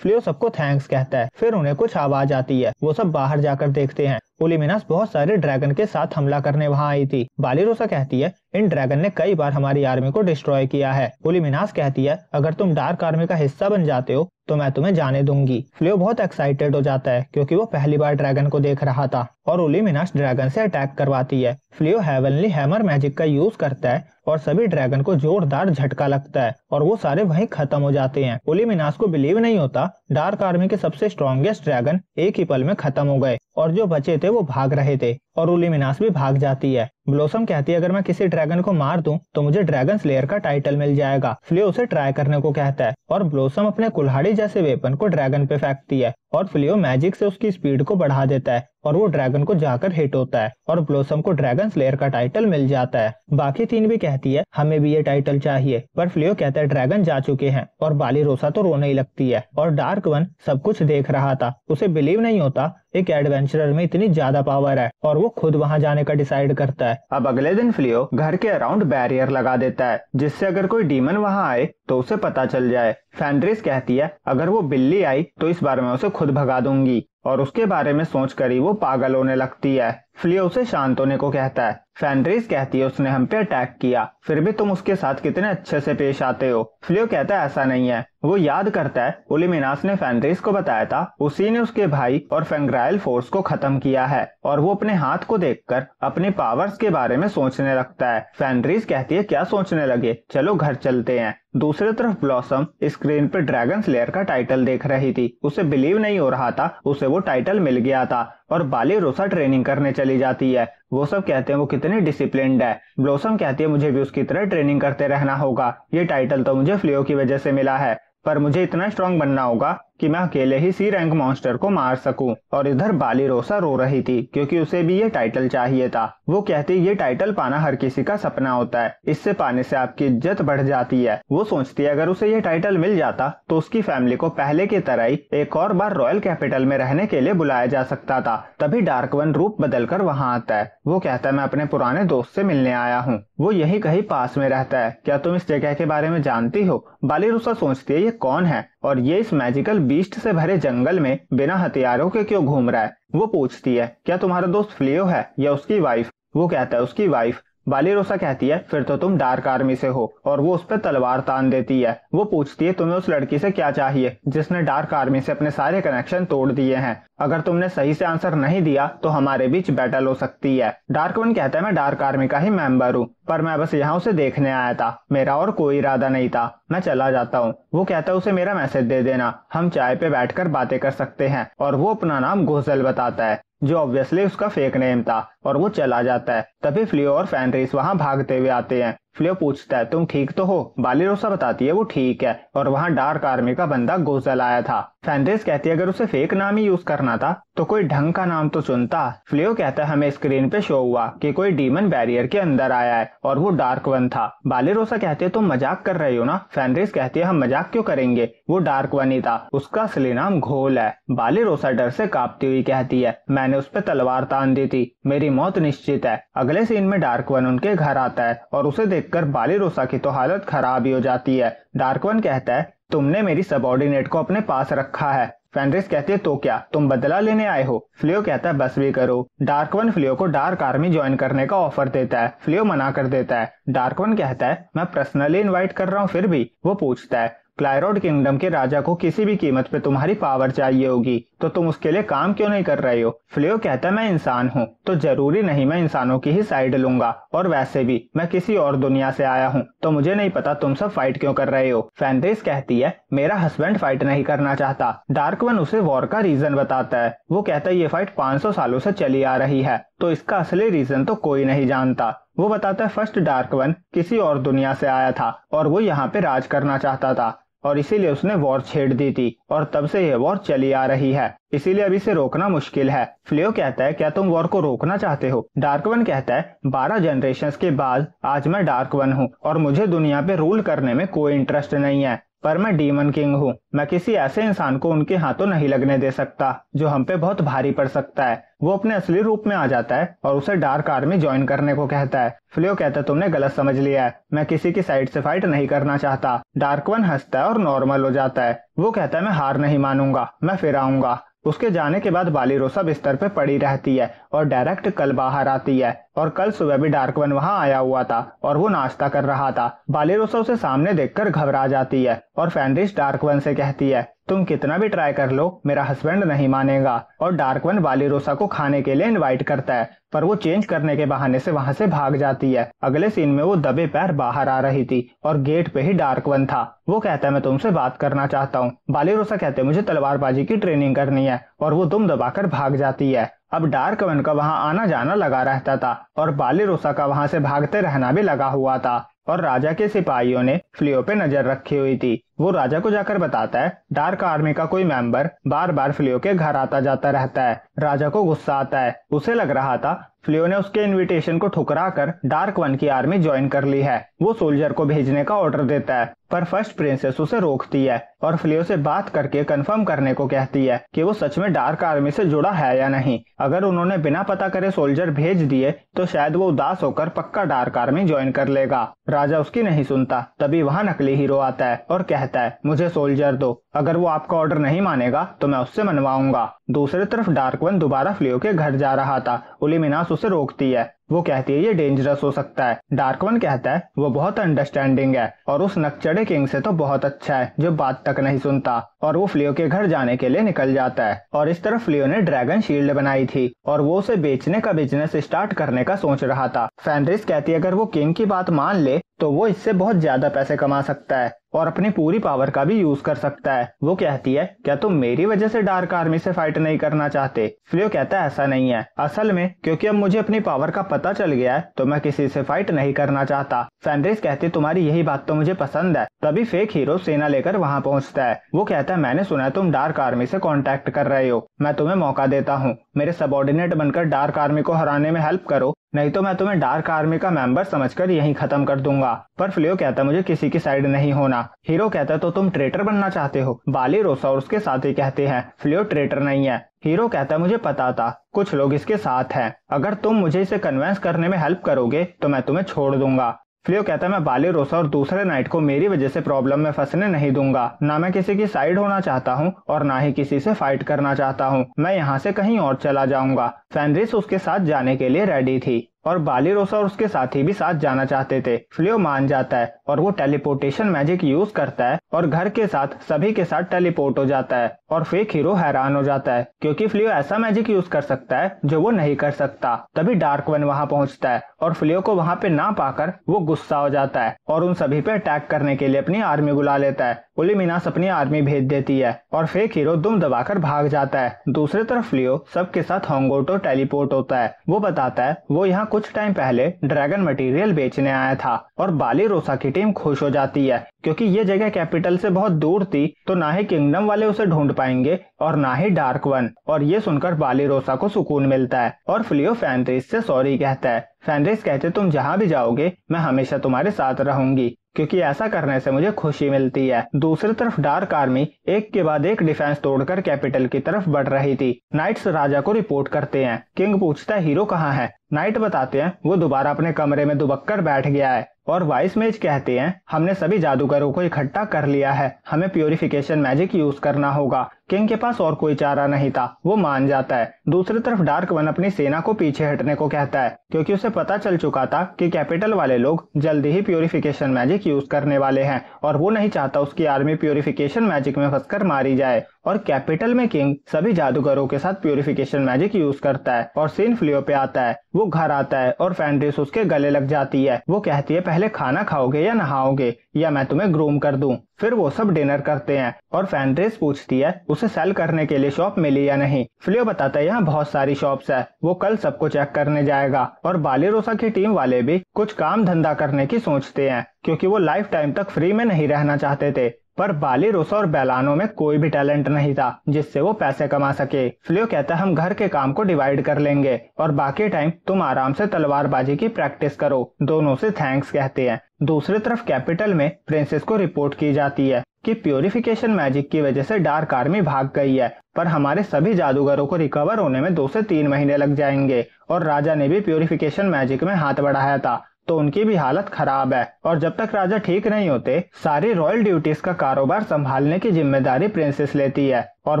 फ्लियो सबको थैंक्स कहता है, फिर उन्हें कुछ आवाज आती है, वो सब बाहर जाकर देखते हैं। ओलिमिनास बहुत सारे ड्रैगन के साथ हमला करने वहां आई थी। बालीरोसा कहती है इन ड्रैगन ने कई बार हमारी आर्मी को डिस्ट्रॉय किया है। ओलिमिनास कहती है अगर तुम डार्क आर्मी का हिस्सा बन जाते हो तो मैं तुम्हें जाने दूंगी। फ्लियो बहुत एक्साइटेड हो जाता है क्योंकि वो पहली बार ड्रैगन को देख रहा था और ओलिमिनास ड्रैगन से अटैक करवाती है। फ्लियो हेवनली हैमर मैजिक का यूज करता है और सभी ड्रैगन को जोरदार झटका लगता है और वो सारे वहीं खत्म हो जाते हैं। ओलिमिनास को बिलीव नहीं होता डार्क आर्मी के सबसे स्ट्रॉन्गेस्ट ड्रैगन एक ही पल में खत्म हो गए और जो बचे थे वो भाग रहे थे और ओलिमिनास भी भाग जाती है। ब्लॉसम कहती है अगर मैं किसी ड्रैगन को मार दूं तो मुझे ड्रैगन स्लेयर का टाइटल मिल जाएगा। फ्लियो उसे ट्राई करने को कहता है और ब्लॉसम अपने कुल्हाड़ी जैसे वेपन को ड्रैगन पे फेंकती है और फ्लियो मैजिक से उसकी स्पीड को बढ़ा देता है और वो ड्रैगन को जाकर हिट होता है और ब्लॉसम को ड्रैगन स्लेयर का टाइटल मिल जाता है। बाकी 3 भी कहती है हमें भी ये टाइटल चाहिए, पर फ्लियो कहता है ड्रैगन जा चुके हैं और बालीरोसा तो रोने ही लगती है और डार्क वन सब कुछ देख रहा था, उसे बिलीव नहीं होता एक एडवेंचरर में इतनी ज्यादा पावर है और वो खुद वहां जाने का डिसाइड करता है। अब अगले दिन फ्लियो घर के अराउंड बैरियर लगा देता है जिससे अगर कोई डीमन वहां आए तो उसे पता चल जाए। फैनरिस कहती है अगर वो बिल्ली आई तो इस बार मैं उसे खुद भगा दूंगी और उसके बारे में सोचकर ही वो पागल होने लगती है। फ्लियो उसे शांत होने को कहता है। फैनरिस कहती है उसने हम पे अटैक किया, फिर भी तुम उसके साथ कितने अच्छे से पेश आते हो। फ्लियो कहता है ऐसा नहीं है। वो याद करता है ओलिमिनास ने फैनरिस को बताया था उसी ने उसके भाई और फेंग्राइल फोर्स को खत्म किया है और वो अपने हाथ को देखकर अपने पावर्स के बारे में सोचने लगता है। फैनरिस कहती है क्या सोचने लगे, चलो घर चलते हैं। दूसरी तरफ ब्लॉसम स्क्रीन पे ड्रैगन स्लेयर का टाइटल देख रही थी, उसे बिलीव नहीं हो रहा था उसे वो टाइटल मिल गया था और बालीरोसा ट्रेनिंग करने चली जाती है। वो सब कहते हैं वो कितनी डिसिप्लिन्ड है। ब्लॉसम कहती है मुझे भी उसकी तरह ट्रेनिंग करते रहना होगा, ये टाइटल तो मुझे फ्लियो की वजह से मिला है पर मुझे इतना स्ट्रांग बनना होगा कि मैं अकेले ही सी रैंक मॉन्स्टर को मार सकूं। और इधर बालीरोसा रो रही थी क्योंकि उसे भी ये टाइटल चाहिए था। वो कहती ये टाइटल पाना हर किसी का सपना होता है, इससे पाने से आपकी इज्जत बढ़ जाती है। वो सोचती है अगर उसे ये टाइटल मिल जाता तो उसकी फैमिली को पहले की तरह ही एक और बार रॉयल कैपिटल में रहने के लिए बुलाया जा सकता था। तभी डार्क वन रूप बदलकर वहाँ आता है। वो कहता है मैं अपने पुराने दोस्त से मिलने आया हूँ, वो यही कहीं पास में रहता है, क्या तुम इस जगह के बारे में जानती हो। बालीरोसा सोचती है ये कौन है और ये इस मैजिकल बीस्ट से भरे जंगल में बिना हथियारों के क्यों घूम रहा है। वो पूछती है क्या तुम्हारा दोस्त फ्लियो है या उसकी वाइफ। वो कहता है उसकी वाइफ। बालीरोसा कहती है फिर तो तुम डार्क आर्मी से हो और वो उस पर तलवार तान देती है। वो पूछती है तुम्हें उस लड़की से क्या चाहिए जिसने डार्क आर्मी से अपने सारे कनेक्शन तोड़ दिए हैं। अगर तुमने सही से आंसर नहीं दिया तो हमारे बीच बैटल हो सकती है। डार्क वन कहता है मैं डार्क आर्मी का ही मेंबर हूँ पर मैं बस यहाँ उसे देखने आया था, मेरा और कोई इरादा नहीं था, मैं चला जाता हूँ। वो कहता है उसे मेरा मैसेज दे देना, हम चाय पे बैठकर बातें कर सकते हैं। और वो अपना नाम गोजल बताता है जो ऑब्वियसली उसका फेक नेम था और वो चला जाता है। तभी फ्लियो और फैनरिस वहां भागते हुए आते हैं। फ्लियो पूछता है तुम ठीक तो हो। बालीरोसा बताती है वो ठीक है और वहां डार्क आर्मी का बंदा गोजल आया था। फैनरिस कहती है अगर उसे फेक नाम ही यूज करना था तो कोई ढंग का नाम तो चुनता। फ्लियो कहता है हमें स्क्रीन पे शो हुआ कि कोई डीमन बैरियर के अंदर आया है और वो डार्क वन था। बालीरोसा कहती है तुम मजाक कर रही हो ना। फैनरिस कहती है हम मजाक क्यों करेंगे, वो डार्क वन ही था, उसका असली नाम घोल है। बालीरोसा डर से कांपती हुई कहती है मैंने उस पर तलवार तान दी थी, मेरी मौत निश्चित है। अगले सीन में डार्क वन उनके घर आता है और उसे देखकर बालीरोसा की तो हालत खराब ही हो जाती है। डार्क वन कहता है तुमने मेरी सबऑर्डिनेट को अपने पास रखा है। फैनरिस कहती है तो क्या तुम बदला लेने आए हो। फ्लियो कहता है बस भी करो। डार्क वन फ्लियो को डार्क आर्मी ज्वाइन करने का ऑफर देता है, फ्लियो मना कर देता है। डार्क वन कहता है मैं पर्सनली इनवाइट कर रहा हूँ फिर भी। वो पूछता है क्लायरोड किंगडम के राजा को किसी भी कीमत पे तुम्हारी पावर चाहिए होगी तो तुम उसके लिए काम क्यों नहीं कर रहे हो। फ्लियो कहता है मैं इंसान हूँ तो जरूरी नहीं मैं इंसानों की ही साइड लूंगा और वैसे भी मैं किसी और दुनिया से आया हूँ तो मुझे नहीं पता तुम सब फाइट क्यों कर रहे हो। फैनरिस कहती है मेरा हस्बैंड फाइट नहीं करना चाहता। डार्क वन उसे वॉर का रीजन बताता है। वो कहता है ये फाइट 500 सालों से चली आ रही है तो इसका असली रीजन तो कोई नहीं जानता। वो बताता है फर्स्ट डार्क वन किसी और दुनिया से आया था और वो यहाँ पे राज करना चाहता था। और इसीलिए उसने वॉर छेड़ दी थी और तब से यह वॉर चली आ रही है, इसीलिए अब इसे रोकना मुश्किल है। फ्लियो कहता है क्या तुम वॉर को रोकना चाहते हो? डार्क वन कहता है 12 जनरेशंस के बाद आज मैं डार्क वन हूँ और मुझे दुनिया पे रूल करने में कोई इंटरेस्ट नहीं है, पर मैं डीमन किंग हूँ। मैं किसी ऐसे इंसान को उनके हाथों नहीं लगने दे सकता जो हम पे बहुत भारी पड़ सकता है। वो अपने असली रूप में आ जाता है और उसे डार्क आर्मी ज्वाइन करने को कहता है। फ्लियो कहता है तुमने गलत समझ लिया है, मैं किसी की साइड से फाइट नहीं करना चाहता। डार्क वन हंसता है और नॉर्मल हो जाता है। वो कहता है मैं हार नहीं मानूंगा, मैं फिर आऊंगा। उसके जाने के बाद बालीरोसा बिस्तर पे पड़ी रहती है और डायरेक्ट कल बाहर आती है और कल सुबह भी डार्क वन वहां आया हुआ था और वो नाश्ता कर रहा था। बालीरोसा उसे सामने देखकर घबरा जाती है और फेनरिस डार्क वन से कहती है तुम कितना भी ट्राई कर लो मेरा हस्बैंड नहीं मानेगा। और डार्क वन बालीरोसा को खाने के लिए इनवाइट करता है, पर वो चेंज करने के बहाने से वहां से भाग जाती है। अगले सीन में वो दबे पैर बाहर आ रही थी और गेट पे ही डार्क वन था। वो कहता है मैं तुमसे बात करना चाहता हूँ। बालीरोसा कहते मुझे तलवारबाजी की ट्रेनिंग करनी है और वो दुम दबाकर भाग जाती है। अब डार्क वन का वहां आना जाना लगा रहता था और बालीरोसा का वहां से भागते रहना भी लगा हुआ था और राजा के सिपाहियों ने फ्लियो पे नजर रखी हुई थी। वो राजा को जाकर बताता है डार्क आर्मी का कोई मेंबर बार बार फ्लियो के घर आता जाता रहता है। राजा को गुस्सा आता है, उसे लग रहा था फ्लियो ने उसके इनविटेशन को ठुकरा कर डार्क वन की आर्मी ज्वाइन कर ली है। वो सोल्जर को भेजने का ऑर्डर देता है, पर फर्स्ट प्रिंसेस उसे रोकती है और फ्लियो से बात करके कंफर्म करने को कहती है कि वो सच में डार्क आर्मी से जुड़ा है या नहीं। अगर उन्होंने बिना पता करे सोल्जर भेज दिए तो शायद वो उदास होकर पक्का डार्क आर्मी ज्वाइन कर लेगा। राजा उसकी नहीं सुनता। तभी वहाँ नकली हीरो आता है और कहता है मुझे सोल्जर दो, अगर वो आपका ऑर्डर नहीं मानेगा तो मैं उससे मनवाऊंगा। दूसरी तरफ डार्क वन दोबारा फ्लियो के घर जा रहा था। उलिमिनास उसे रोकती है। वो कहती है ये डेंजरस हो सकता है। डार्क वन कहता है वो बहुत अंडरस्टैंडिंग है और उस नकचढ़े किंग से तो बहुत अच्छा है जो बात तक नहीं सुनता। और वो फ्लियो के घर जाने के लिए निकल जाता है। और इस तरफ फ्लियो ने ड्रैगन शील्ड बनाई थी और वो उसे बेचने का बिजनेस स्टार्ट करने का सोच रहा था। फेनरिस कहती है अगर वो किंग की बात मान ले तो वो इससे बहुत ज्यादा पैसे कमा सकता है और अपनी पूरी पावर का भी यूज कर सकता है। वो कहती है क्या तुम मेरी वजह से डार्क आर्मी से फाइट नहीं करना चाहते? फ्लियो कहता है ऐसा नहीं है, असल में क्योंकि अब मुझे अपनी पावर का पता चल गया है तो मैं किसी से फाइट नहीं करना चाहता। फेनरिस कहती तुम्हारी यही बात तो मुझे पसंद है। तभी फेक हीरो सेना लेकर वहाँ पहुँचता है। वो कहता है मैंने सुना है तुम डार्क आर्मी से कॉन्टेक्ट कर रहे हो, मैं तुम्हें मौका देता हूँ, मेरे सबऑर्डिनेट बनकर डार्क आर्मी को हराने में हेल्प करो, नहीं तो मैं तुम्हें डार्क आर्मी का मेंबर समझकर यहीं खत्म कर दूंगा। पर फ्लियो कहता मुझे किसी की साइड नहीं होना। हीरो कहता तो तुम ट्रेटर बनना चाहते हो? बालीरोसा और उसके साथी कहते हैं फ्लियो ट्रेटर नहीं है। हीरो कहता मुझे पता था कुछ लोग इसके साथ हैं, अगर तुम मुझे इसे कन्विंस करने में हेल्प करोगे तो मैं तुम्हें छोड़ दूंगा। फ्लियो कहता मैं बालीरोसा और दूसरे नाइट को मेरी वजह से प्रॉब्लम में फंसने नहीं दूंगा, ना मैं किसी की साइड होना चाहता हूँ और ना ही किसी से फाइट करना चाहता हूँ, मैं यहाँ से कहीं और चला जाऊंगा। फेनरिस उसके साथ जाने के लिए रेडी थी और बालीरोसा और उसके साथी भी साथ जाना चाहते थे। फ्लियो मान जाता है और वो टेलीपोर्टेशन मैजिक यूज करता है और घर के साथ सभी के साथ टेलीपोर्ट हो जाता है और फेक हीरो हैरान हो जाता है क्योंकि फ्लियो ऐसा मैजिक यूज कर सकता है जो वो नहीं कर सकता। तभी डार्क वन वहाँ पहुँचता है और फ्लियो को वहाँ पे ना पाकर वो गुस्सा हो जाता है और उन सभी पे अटैक करने के लिए अपनी आर्मी बुला लेता है। उलिमिनास अपनी आर्मी भेज देती है और फेक हीरो दुम दबाकर भाग जाता है। दूसरी तरफ फ्लियो सबके साथ होंगोटो टेलीपोर्ट होता है। वो बताता है वो यहाँ कुछ टाइम पहले ड्रैगन मटेरियल बेचने आया था और बालीरोसा की टीम खुश हो जाती है क्योंकि ये जगह कैपिटल से बहुत दूर थी तो ना ही किंगडम वाले उसे ढूंढ पाएंगे और ना ही डार्क वन। और ये सुनकर बालीरोसा को सुकून मिलता है और फ्लियो फेनरिस से सॉरी कहता है। फेनरिस कहते तुम जहाँ भी जाओगे मैं हमेशा तुम्हारे साथ रहूंगी क्योंकि ऐसा करने से मुझे खुशी मिलती है। दूसरी तरफ डार्क आर्मी एक के बाद एक डिफेंस तोड़कर कैपिटल की तरफ बढ़ रही थी। नाइट्स राजा को रिपोर्ट करते हैं। किंग पूछता है हीरो कहाँ है? नाइट बताते हैं वो दोबारा अपने कमरे में दुबक कर बैठ गया है और वाइस मेज कहते हैं हमने सभी जादूगरों को इकट्ठा कर लिया है, हमें प्यूरिफिकेशन मैजिक यूज करना होगा। किंग के पास और कोई चारा नहीं था, वो मान जाता है। दूसरी तरफ डार्क वन अपनी सेना को पीछे हटने को कहता है क्योंकि उसे पता चल चुका था कि कैपिटल वाले लोग जल्दी ही प्यूरिफिकेशन मैजिक यूज करने वाले हैं और वो नहीं चाहता उसकी आर्मी प्यूरिफिकेशन मैजिक में फंसकर मारी जाए। और कैपिटल में किंग सभी जादूगरों के साथ प्यूरिफिकेशन मैजिक यूज करता है और सीन फ्लियो पे आता है। वो घर आता है और फेनरिस उसके गले लग जाती है। वो कहती है पहले खाना खाओगे या नहाओगे या मैं तुम्हें ग्रूम कर दूं। फिर वो सब डिनर करते हैं और फेनरिस पूछती है उसे सेल करने के लिए शॉप मिली या नहीं। फ्लियो बताता है यहाँ बहुत सारी शॉप्स है, वो कल सबको चेक करने जाएगा। और बालीरोसा की टीम वाले भी कुछ काम धंधा करने की सोचते हैं क्योंकि वो लाइफ टाइम तक फ्री में नहीं रहना चाहते थे। पर बालिरोसा और बेलानो में कोई भी टैलेंट नहीं था जिससे वो पैसे कमा सके। फ्लियो कहता है हम घर के काम को डिवाइड कर लेंगे और बाकी टाइम तुम आराम से तलवारबाजी की प्रैक्टिस करो। दोनों से थैंक्स कहते हैं। दूसरी तरफ कैपिटल में प्रिंसेस को रिपोर्ट की जाती है कि प्यूरिफिकेशन मैजिक की वजह से डार्क आर्मी भाग गई है, पर हमारे सभी जादूगरों को रिकवर होने में 2 से 3 महीने लग जाएंगे और राजा ने भी प्यूरिफिकेशन मैजिक में हाथ बढ़ाया था तो उनकी भी हालत खराब है और जब तक राजा ठीक नहीं होते सारी रॉयल ड्यूटीज का कारोबार संभालने की जिम्मेदारी प्रिंसेस लेती है और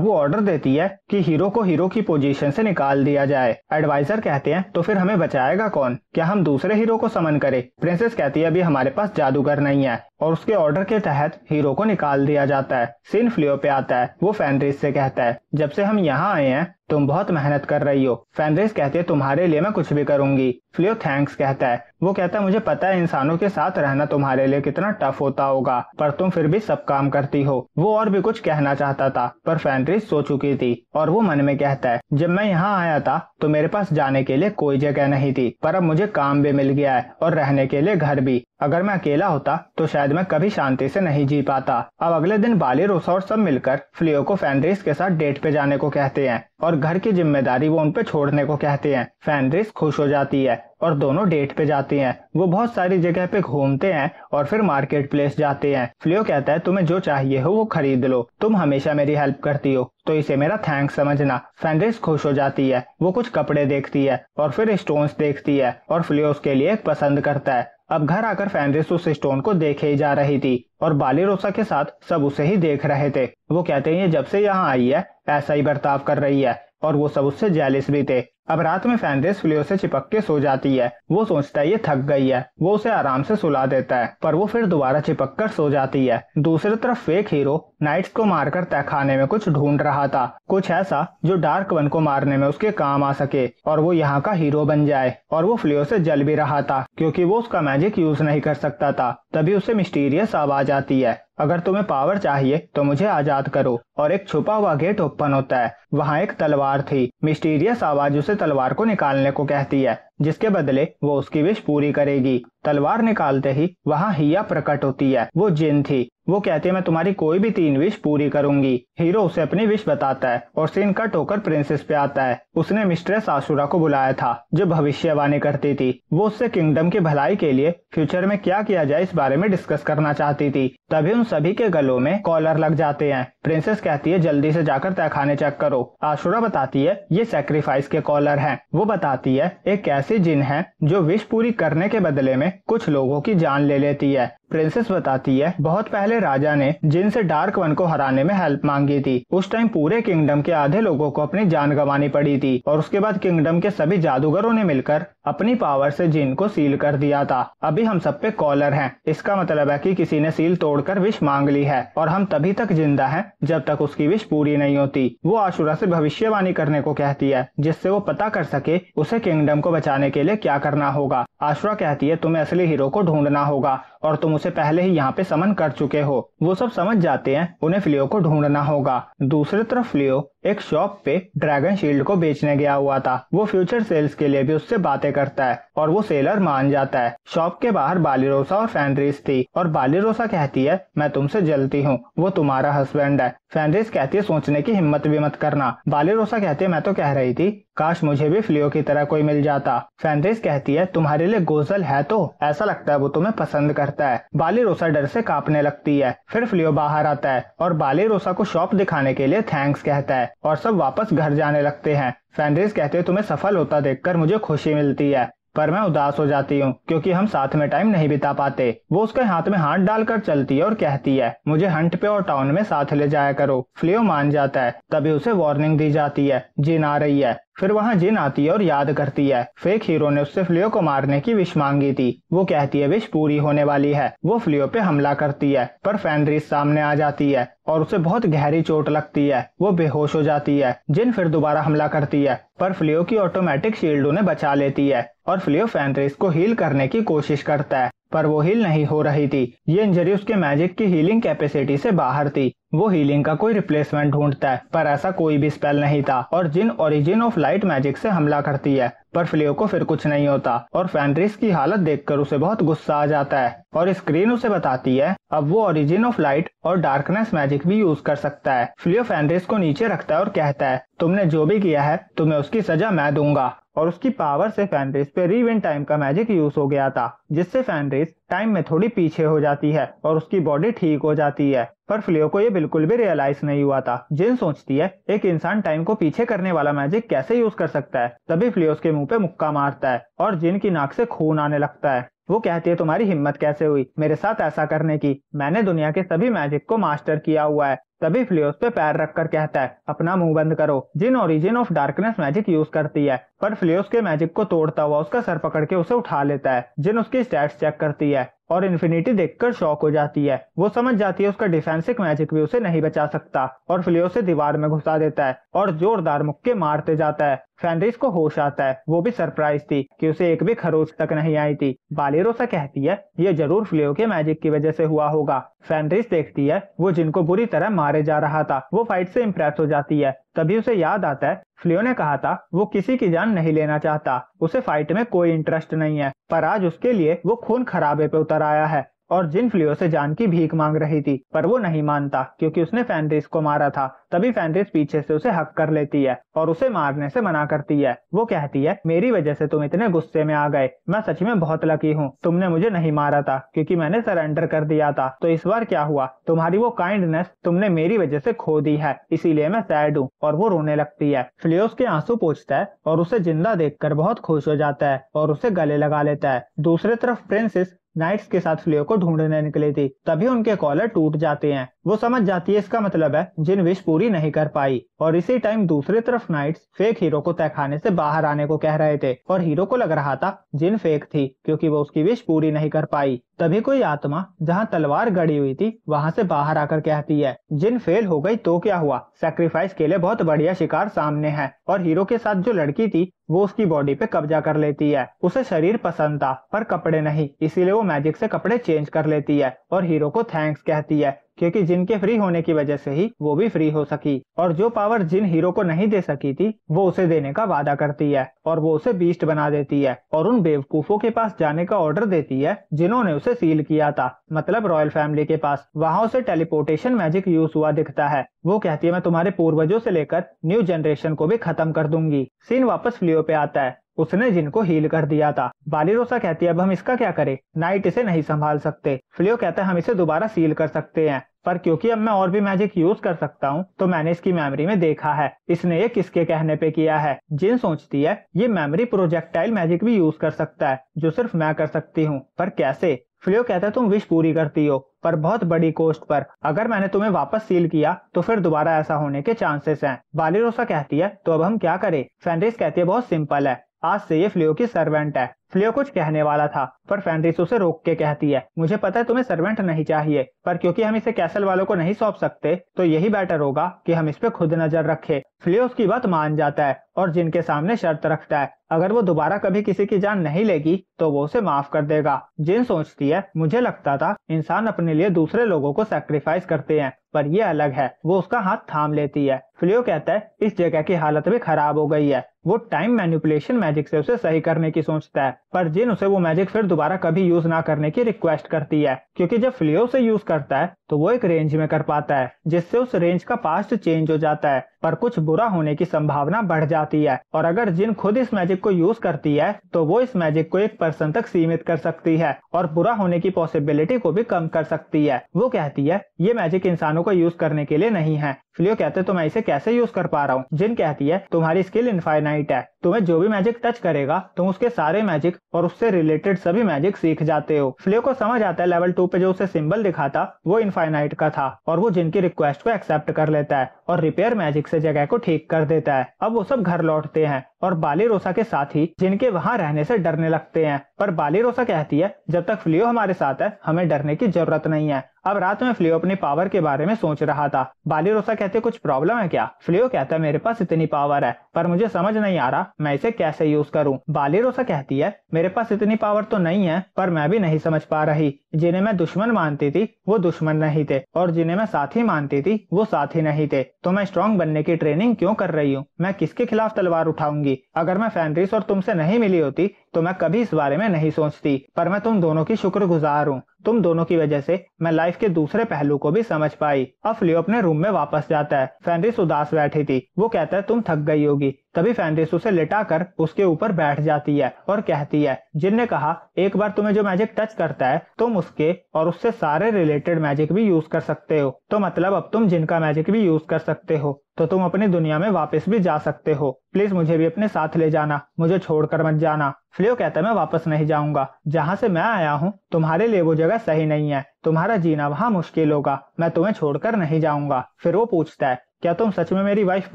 वो ऑर्डर देती है कि हीरो को हीरो की पोजीशन से निकाल दिया जाए। एडवाइजर कहते हैं तो फिर हमें बचाएगा कौन, क्या हम दूसरे हीरो को समन करें? प्रिंसेस कहती है अभी हमारे पास जादूगर नहीं है और उसके ऑर्डर के तहत हीरो को निकाल दिया जाता है। सीन फ्लियो पे आता है। वो फेनरिस से कहता है जब से हम यहाँ आए हैं तुम बहुत मेहनत कर रही हो। फेनरिस कहती है तुम्हारे लिए मैं कुछ भी करूंगी। फ्लियो थैंक्स कहता है। वो कहता है मुझे पता है इंसानों के साथ रहना तुम्हारे लिए कितना टफ होता होगा, पर तुम फिर भी सब काम करती हो। वो और भी कुछ कहना चाहता था पर फेनरिस सो चुकी थी और वो मन में कहता है जब मैं यहाँ आया था तो मेरे पास जाने के लिए कोई जगह नहीं थी, पर अब मुझे काम भी मिल गया है और रहने के लिए घर भी। अगर मैं अकेला होता तो शायद मैं कभी शांति से नहीं जी पाता। अब अगले दिन बालिरोसा और सब मिलकर फ्लियो को फेनरिस के साथ डेट पे जाने को कहते हैं और घर की जिम्मेदारी वो उन पे छोड़ने को कहते हैं। फेनरिस खुश हो जाती है और दोनों डेट पे जाती हैं। वो बहुत सारी जगह पे घूमते हैं और फिर मार्केट प्लेस जाते हैं। फ्लियो कहता है तुम्हें जो चाहिए हो वो खरीद लो, तुम हमेशा मेरी हेल्प करती हो तो इसे मेरा थैंक्स समझना। फेनरिस खुश हो जाती है। वो कुछ कपड़े देखती है और फिर स्टोन्स देखती है और फ्लियो उसके लिए एक पसंद करता है। अब घर आकर फेनरिस उस स्टोन को देखे ही जा रही थी और बालिरोसा के साथ सब उसे ही देख रहे थे। वो कहते हैं ये जब से यहाँ आई है ऐसा ही बर्ताव कर रही है और वो सब उससे जेलिस भी थे। अब रात में फेनरिस फ्लियो से चिपक के सो जाती है। वो सोचता है ये थक गई है, वो उसे आराम से सुला देता है पर वो फिर दोबारा चिपक कर सो जाती है। दूसरी तरफ फेक हीरो नाइट्स को मारकर तहखाने में कुछ ढूंढ रहा था, कुछ ऐसा जो डार्क वन को मारने में उसके काम आ सके और वो यहाँ का हीरो बन जाए। और वो फ्लियो से जल भी रहा था क्योंकि वो उसका मैजिक यूज नहीं कर सकता था। तभी उसे मिस्टीरियस आवाज आती है अगर तुम्हें पावर चाहिए तो मुझे आजाद करो, और एक छुपा हुआ गेट ओपन होता है। वहाँ एक तलवार थी। मिस्टीरियस आवाज उसे तलवार को निकालने को कहती है जिसके बदले वो उसकी विश पूरी करेगी। तलवार निकालते ही वहाँ हिया प्रकट होती है। वो जिन थी। वो कहती है मैं तुम्हारी कोई भी 3 विश पूरी करूंगी। हीरो उसे अपनी विश बताता है और सीन कट होकर प्रिंसेस पे आता है। उसने मिस्ट्रेस आशुरा को बुलाया था जो भविष्यवाणी करती थी। वो उससे किंगडम की भलाई के लिए फ्यूचर में क्या किया जाए इस बारे में डिस्कस करना चाहती थी। तभी उन सभी के गलों में कॉलर लग जाते हैं। प्रिंसेस कहती है जल्दी से जाकर तहखाने चेक करो। आशुरा बताती है ये सैक्रिफाइस के कॉलर हैं। वो बताती है एक ऐसी जिन है जो विश पूरी करने के बदले में कुछ लोगों की जान ले लेती है। प्रिंसेस बताती है बहुत पहले राजा ने जिन से डार्क वन को हराने में हेल्प मांगी थी। उस टाइम पूरे किंगडम के आधे लोगों को अपनी जान गंवानी पड़ी थी और उसके बाद किंगडम के सभी जादूगरों ने मिलकर अपनी पावर से जिन को सील कर दिया था। अभी हम सब पे कॉलर हैं। इसका मतलब है कि किसी ने सील तोड़कर विश मांग ली है और हम तभी तक जिंदा हैं जब तक उसकी विश पूरी नहीं होती। वो आशुरा से भविष्यवाणी करने को कहती है जिससे वो पता कर सके उसे किंगडम को बचाने के लिए क्या करना होगा। आशुरा कहती है तुम्हें असली हीरो को ढूंढना होगा और तुम उसे पहले ही यहाँ पे समन कर चुके हो। वो सब समझ जाते हैं उन्हें फ्लियो को ढूंढना होगा। दूसरी तरफ फ्लियो एक शॉप पे ड्रैगन शील्ड को बेचने गया हुआ था। वो फ्यूचर सेल्स के लिए भी उससे बातें करता है और वो सेलर मान जाता है। शॉप के बाहर बालिरोसा और फेनरिस थी और बालिरोसा कहती है मैं तुमसे जलती हूँ, वो तुम्हारा हस्बैंड है। फेनरिस कहती है सोचने की हिम्मत भी मत करना। बालिरोसा कहती है मैं तो कह रही थी काश मुझे भी फ्लियो की तरह कोई मिल जाता। फेनरिस कहती है तुम्हारे लिए गोजल है तो ऐसा लगता है वो तुम्हें पसंद करता है। बालिरोसा डर से कांपने लगती है। फिर फ्लियो बाहर आता है और बालिरोसा को शॉप दिखाने के लिए थैंक्स कहता है और सब वापस घर जाने लगते हैं। फेनरिस कहते हैं तुम्हें सफल होता देखकर मुझे खुशी मिलती है पर मैं उदास हो जाती हूँ क्योंकि हम साथ में टाइम नहीं बिता पाते। वो उसके हाथ में हाथ डालकर चलती है और कहती है मुझे हंट पे और टाउन में साथ ले जाया करो। फ्लियो मान जाता है। तभी उसे वार्निंग दी जाती है जिन आ रही है। फिर वहाँ जिन आती है और याद करती है फेक हीरो ने उससे फ्लियो को मारने की विश मांगी थी। वो कहती है विश पूरी होने वाली है। वो फ्लियो पे हमला करती है पर फेनरिस सामने आ जाती है और उसे बहुत गहरी चोट लगती है। वो बेहोश हो जाती है। जिन फिर दोबारा हमला करती है पर फ्लियो की ऑटोमेटिक शील्ड उन्हें बचा लेती है और फ्लियो फेनरिस को हील करने की कोशिश करता है पर वो हील नहीं हो रही थी। ये इंजरी उसके मैजिक की हीलिंग कैपेसिटी से बाहर थी। वो हीलिंग का कोई रिप्लेसमेंट ढूंढता है पर ऐसा कोई भी स्पेल नहीं था और जिन ओरिजिन ऑफ लाइट मैजिक से हमला करती है पर फ्लियो को फिर कुछ नहीं होता और फेनरिस की हालत देखकर उसे बहुत गुस्सा आ जाता है और स्क्रीन उसे बताती है अब वो ओरिजिन ऑफ लाइट और डार्कनेस मैजिक भी यूज कर सकता है। फ्लियो फेनरिस को नीचे रखता है और कहता है तुमने जो भी किया है तुम्हें उसकी सजा मैं दूंगा। और उसकी पावर से फेनरिस पे रीविंड टाइम का मैजिक यूज हो गया था, जिससे फेनरिस टाइम में थोड़ी पीछे हो जाती है और उसकी बॉडी ठीक हो जाती है। पर फ्लियो को ये बिल्कुल भी रियलाइज नहीं हुआ था। जिन सोचती है एक इंसान टाइम को पीछे करने वाला मैजिक कैसे यूज कर सकता है। तभी फ्लियो उसके मुंह पे मुक्का मारता है और जिन की नाक से खून आने लगता है। वो कहती है तुम्हारी हिम्मत कैसे हुई मेरे साथ ऐसा करने की, मैंने दुनिया के सभी मैजिक को मास्टर किया हुआ है। तभी फ्लियो उस पे पैर रखकर कहता है अपना मुंह बंद करो। जिन origin of darkness magic use करती है, पर फ्लियो के मैजिक को तोड़ता हुआ उसका सर पकड़ के उसे उठा लेता है। जिन उसकी स्टैट्स चेक करती है और इन्फिनिटी देखकर शॉक हो जाती है। वो समझ जाती है उसका डिफेंसिव मैजिक भी उसे नहीं बचा सकता और फ्लियो से दीवार में घुसा देता है और जोरदार मुक्के मारते जाता है। फेनरिस को होश आता है, वो भी सरप्राइज थी कि उसे एक भी खरोच तक नहीं आई थी। बालिरोसा कहती है ये जरूर फ्लियो के मैजिक की वजह से हुआ होगा। फेनरिस देखती है वो जिनको बुरी तरह मारे जा रहा था। वो फाइट से इम्प्रेस हो जाती है। तभी उसे याद आता है फ्लियो ने कहा था वो किसी की जान नहीं लेना चाहता, उसे फाइट में कोई इंटरेस्ट नहीं है, पर आज उसके लिए वो खून खराबे पे उतर आया है। और जिन फ्लियो से जान की भीख मांग रही थी, पर वो नहीं मानता क्योंकि उसने फेनरिस को मारा था। तभी फेनरिस पीछे से उसे हक कर लेती है और उसे मारने से मना करती है। वो कहती है मेरी वजह से तुम इतने गुस्से में आ गए, मैं सच में बहुत लकी हूँ, तुमने मुझे नहीं मारा था क्योंकि मैंने सरेंडर कर दिया था। तो इस बार क्या हुआ, तुम्हारी वो काइंडनेस तुमने मेरी वजह से खो दी है, इसीलिए मैं सैड हूँ। और वो रोने लगती है। फ्लियो उसके आंसू पोंछता है और उसे जिंदा देखकर बहुत खुश हो जाता है और उसे गले लगा लेता है। दूसरी तरफ प्रिंसेस नाइट्स के साथ फ्लियो को ढूंढने निकली थी। तभी उनके कॉलर टूट जाते हैं। वो समझ जाती है इसका मतलब है जिन विश पूरी नहीं कर पाई। और इसी टाइम दूसरी तरफ नाइट्स फेक हीरो को तहखाने से बाहर आने को कह रहे थे और हीरो को लग रहा था जिन फेक थी क्योंकि वो उसकी विश पूरी नहीं कर पाई। तभी कोई आत्मा जहां तलवार गड़ी हुई थी वहां से बाहर आकर कहती है जिन फेल हो गई तो क्या हुआ, सैक्रिफाइस के लिए बहुत बढ़िया शिकार सामने है। और हीरो के साथ जो लड़की थी वो उसकी बॉडी पे कब्जा कर लेती है। उसे शरीर पसंद था पर कपड़े नहीं, इसीलिए वो मैजिक से कपड़े चेंज कर लेती है और हीरो को थैंक्स कहती है क्योंकि जिन के फ्री होने की वजह से ही वो भी फ्री हो सकी। और जो पावर जिन हीरो को नहीं दे सकी थी वो उसे देने का वादा करती है और वो उसे बीस्ट बना देती है और उन बेवकूफों के पास जाने का ऑर्डर देती है जिन्होंने उसे सील किया था, मतलब रॉयल फैमिली के पास। वहाँ उसे टेलीपोर्टेशन मैजिक यूज हुआ दिखता है। वो कहती है मैं तुम्हारे पूर्वजों से लेकर न्यू जनरेशन को भी खत्म कर दूंगी। सीन वापस फ्लियो पे आता है, उसने जिनको हील कर दिया था। बालिरोसा कहती है अब हम इसका क्या करें, नाइट इसे नहीं संभाल सकते। फ्लियो कहता है हम इसे दोबारा सील कर सकते हैं, पर क्योंकि अब मैं और भी मैजिक यूज कर सकता हूँ तो मैंने इसकी मेमोरी में देखा है इसने ये किसके कहने पे किया है। जिन सोचती है ये मेमोरी प्रोजेक्टाइल मैजिक भी यूज कर सकता है जो सिर्फ मैं कर सकती हूँ, पर कैसे। फ्लियो कहता है तुम विश पूरी करती हो पर बहुत बड़ी कॉस्ट पर, अगर मैंने तुम्हें वापस सील किया तो फिर दोबारा ऐसा होने के चांसेस हैं। बालिरोसा कहती है तो अब हम क्या करें। फेनरिस कहती है बहुत सिंपल है, आज से ये फ्लियो की सर्वेंट है। फ्लियो कुछ कहने वाला था पर फेनरिस उसे रोक के कहती है मुझे पता है तुम्हें सर्वेंट नहीं चाहिए, पर क्योंकि हम इसे कैसल वालों को नहीं सौंप सकते तो यही बेटर होगा कि हम इस पे खुद नजर रखें। फ्लियो उसकी बात मान जाता है और जिनके सामने शर्त रखता है अगर वो दोबारा कभी किसी की जान नहीं लेगी तो वो उसे माफ कर देगा। जिन सोचती है मुझे लगता था इंसान अपने लिए दूसरे लोगों को सैक्रिफाइस करते हैं पर ये अलग है। वो उसका हाथ थाम लेती है। फ्लियो कहता है इस जगह की हालत भी खराब हो गई है। वो टाइम मैनिपुलेशन मैजिक से उसे सही करने की सोचता है, पर जिन उसे वो मैजिक फिर दोबारा कभी यूज ना करने की रिक्वेस्ट करती है क्योंकि जब फ्लियो से यूज करता है तो वो एक रेंज में कर पाता है जिससे उस रेंज का पास्ट चेंज हो जाता है, पर कुछ बुरा होने की संभावना बढ़ जाती है। और अगर जिन खुद इस मैजिक को यूज करती है तो वो इस मैजिक को 1% तक सीमित कर सकती है और बुरा होने की पॉसिबिलिटी को भी कम कर सकती है। वो कहती है ये मैजिक इंसानों को यूज करने के लिए नहीं है। फ्लियो कहते तो मैं इसे कैसे यूज कर पा रहा हूँ। जिन कहती है तुम्हारी स्किल इनफाइनाइट है, तुम्हें जो भी मैजिक टच करेगा तुम उसके सारे मैजिक और उससे रिलेटेड सभी मैजिक सीख जाते हो। फ्लियो को समझ आता है लेवल 2 पे जो उसे सिंबल दिखा था वो इनफाइनाइट का था और वो जिनकी रिक्वेस्ट को एक्सेप्ट कर लेता है और रिपेयर मैजिक से जगह को ठीक कर देता है। अब वो सब घर लौटते हैं और बालिरोसा के साथी जिनके वहां रहने से डरने लगते हैं, पर बालिरोसा कहती है जब तक फ्लियो हमारे साथ है हमें डरने की जरूरत नहीं है। अब रात में फ्लियो अपनी पावर के बारे में सोच रहा था। बालिरोसा कहते कुछ प्रॉब्लम है क्या। फ्लियो कहता है मेरे पास इतनी पावर है पर मुझे समझ नहीं आ रहा मैं इसे कैसे यूज करूं। बालिरोसा कहती है मेरे पास इतनी पावर तो नहीं है पर मैं भी नहीं समझ पा रही। जिन्हें मैं दुश्मन मानती थी वो दुश्मन नहीं थे और जिन्हें मैं साथी मानती थी वो साथी नहीं थे, तो मैं स्ट्रांग बनने की ट्रेनिंग क्यों कर रही हूँ। मैं किसके खिलाफ तलवार उठाऊंगी। जाऊंगी। अगर मैं फेनरिस और तुमसे नहीं मिली होती तो मैं कभी इस बारे में नहीं सोचती, पर मैं तुम दोनों की शुक्रगुजार हूँ। तुम दोनों की वजह से मैं लाइफ के दूसरे पहलू को भी समझ पाई। अब फ्लियो अपने रूम में वापस जाता है। फेनरिस उदास बैठी थी। वो कहता है तुम थक गई होगी। तभी फेनरिस उसे लिटाकर उसके ऊपर बैठ जाती है और कहती है, जिन ने कहा एक बार तुम्हें जो मैजिक टच करता है तुम उसके और उससे सारे रिलेटेड मैजिक भी यूज कर सकते हो। तो मतलब अब तुम जिनका मैजिक भी यूज कर सकते हो, तो तुम अपनी दुनिया में वापस भी जा सकते हो। प्लीज मुझे भी अपने साथ ले जाना, मुझे छोड़कर मत जाना। फ्लियो कहता है मैं वापस नहीं जाऊंगा। जहाँ से मैं आया हूँ तुम्हारे लिए वो जगह सही नहीं है। तुम्हारा जीना वहाँ मुश्किल होगा। मैं तुम्हें छोड़कर नहीं जाऊंगा। फिर वो पूछता है क्या तुम सच में मेरी वाइफ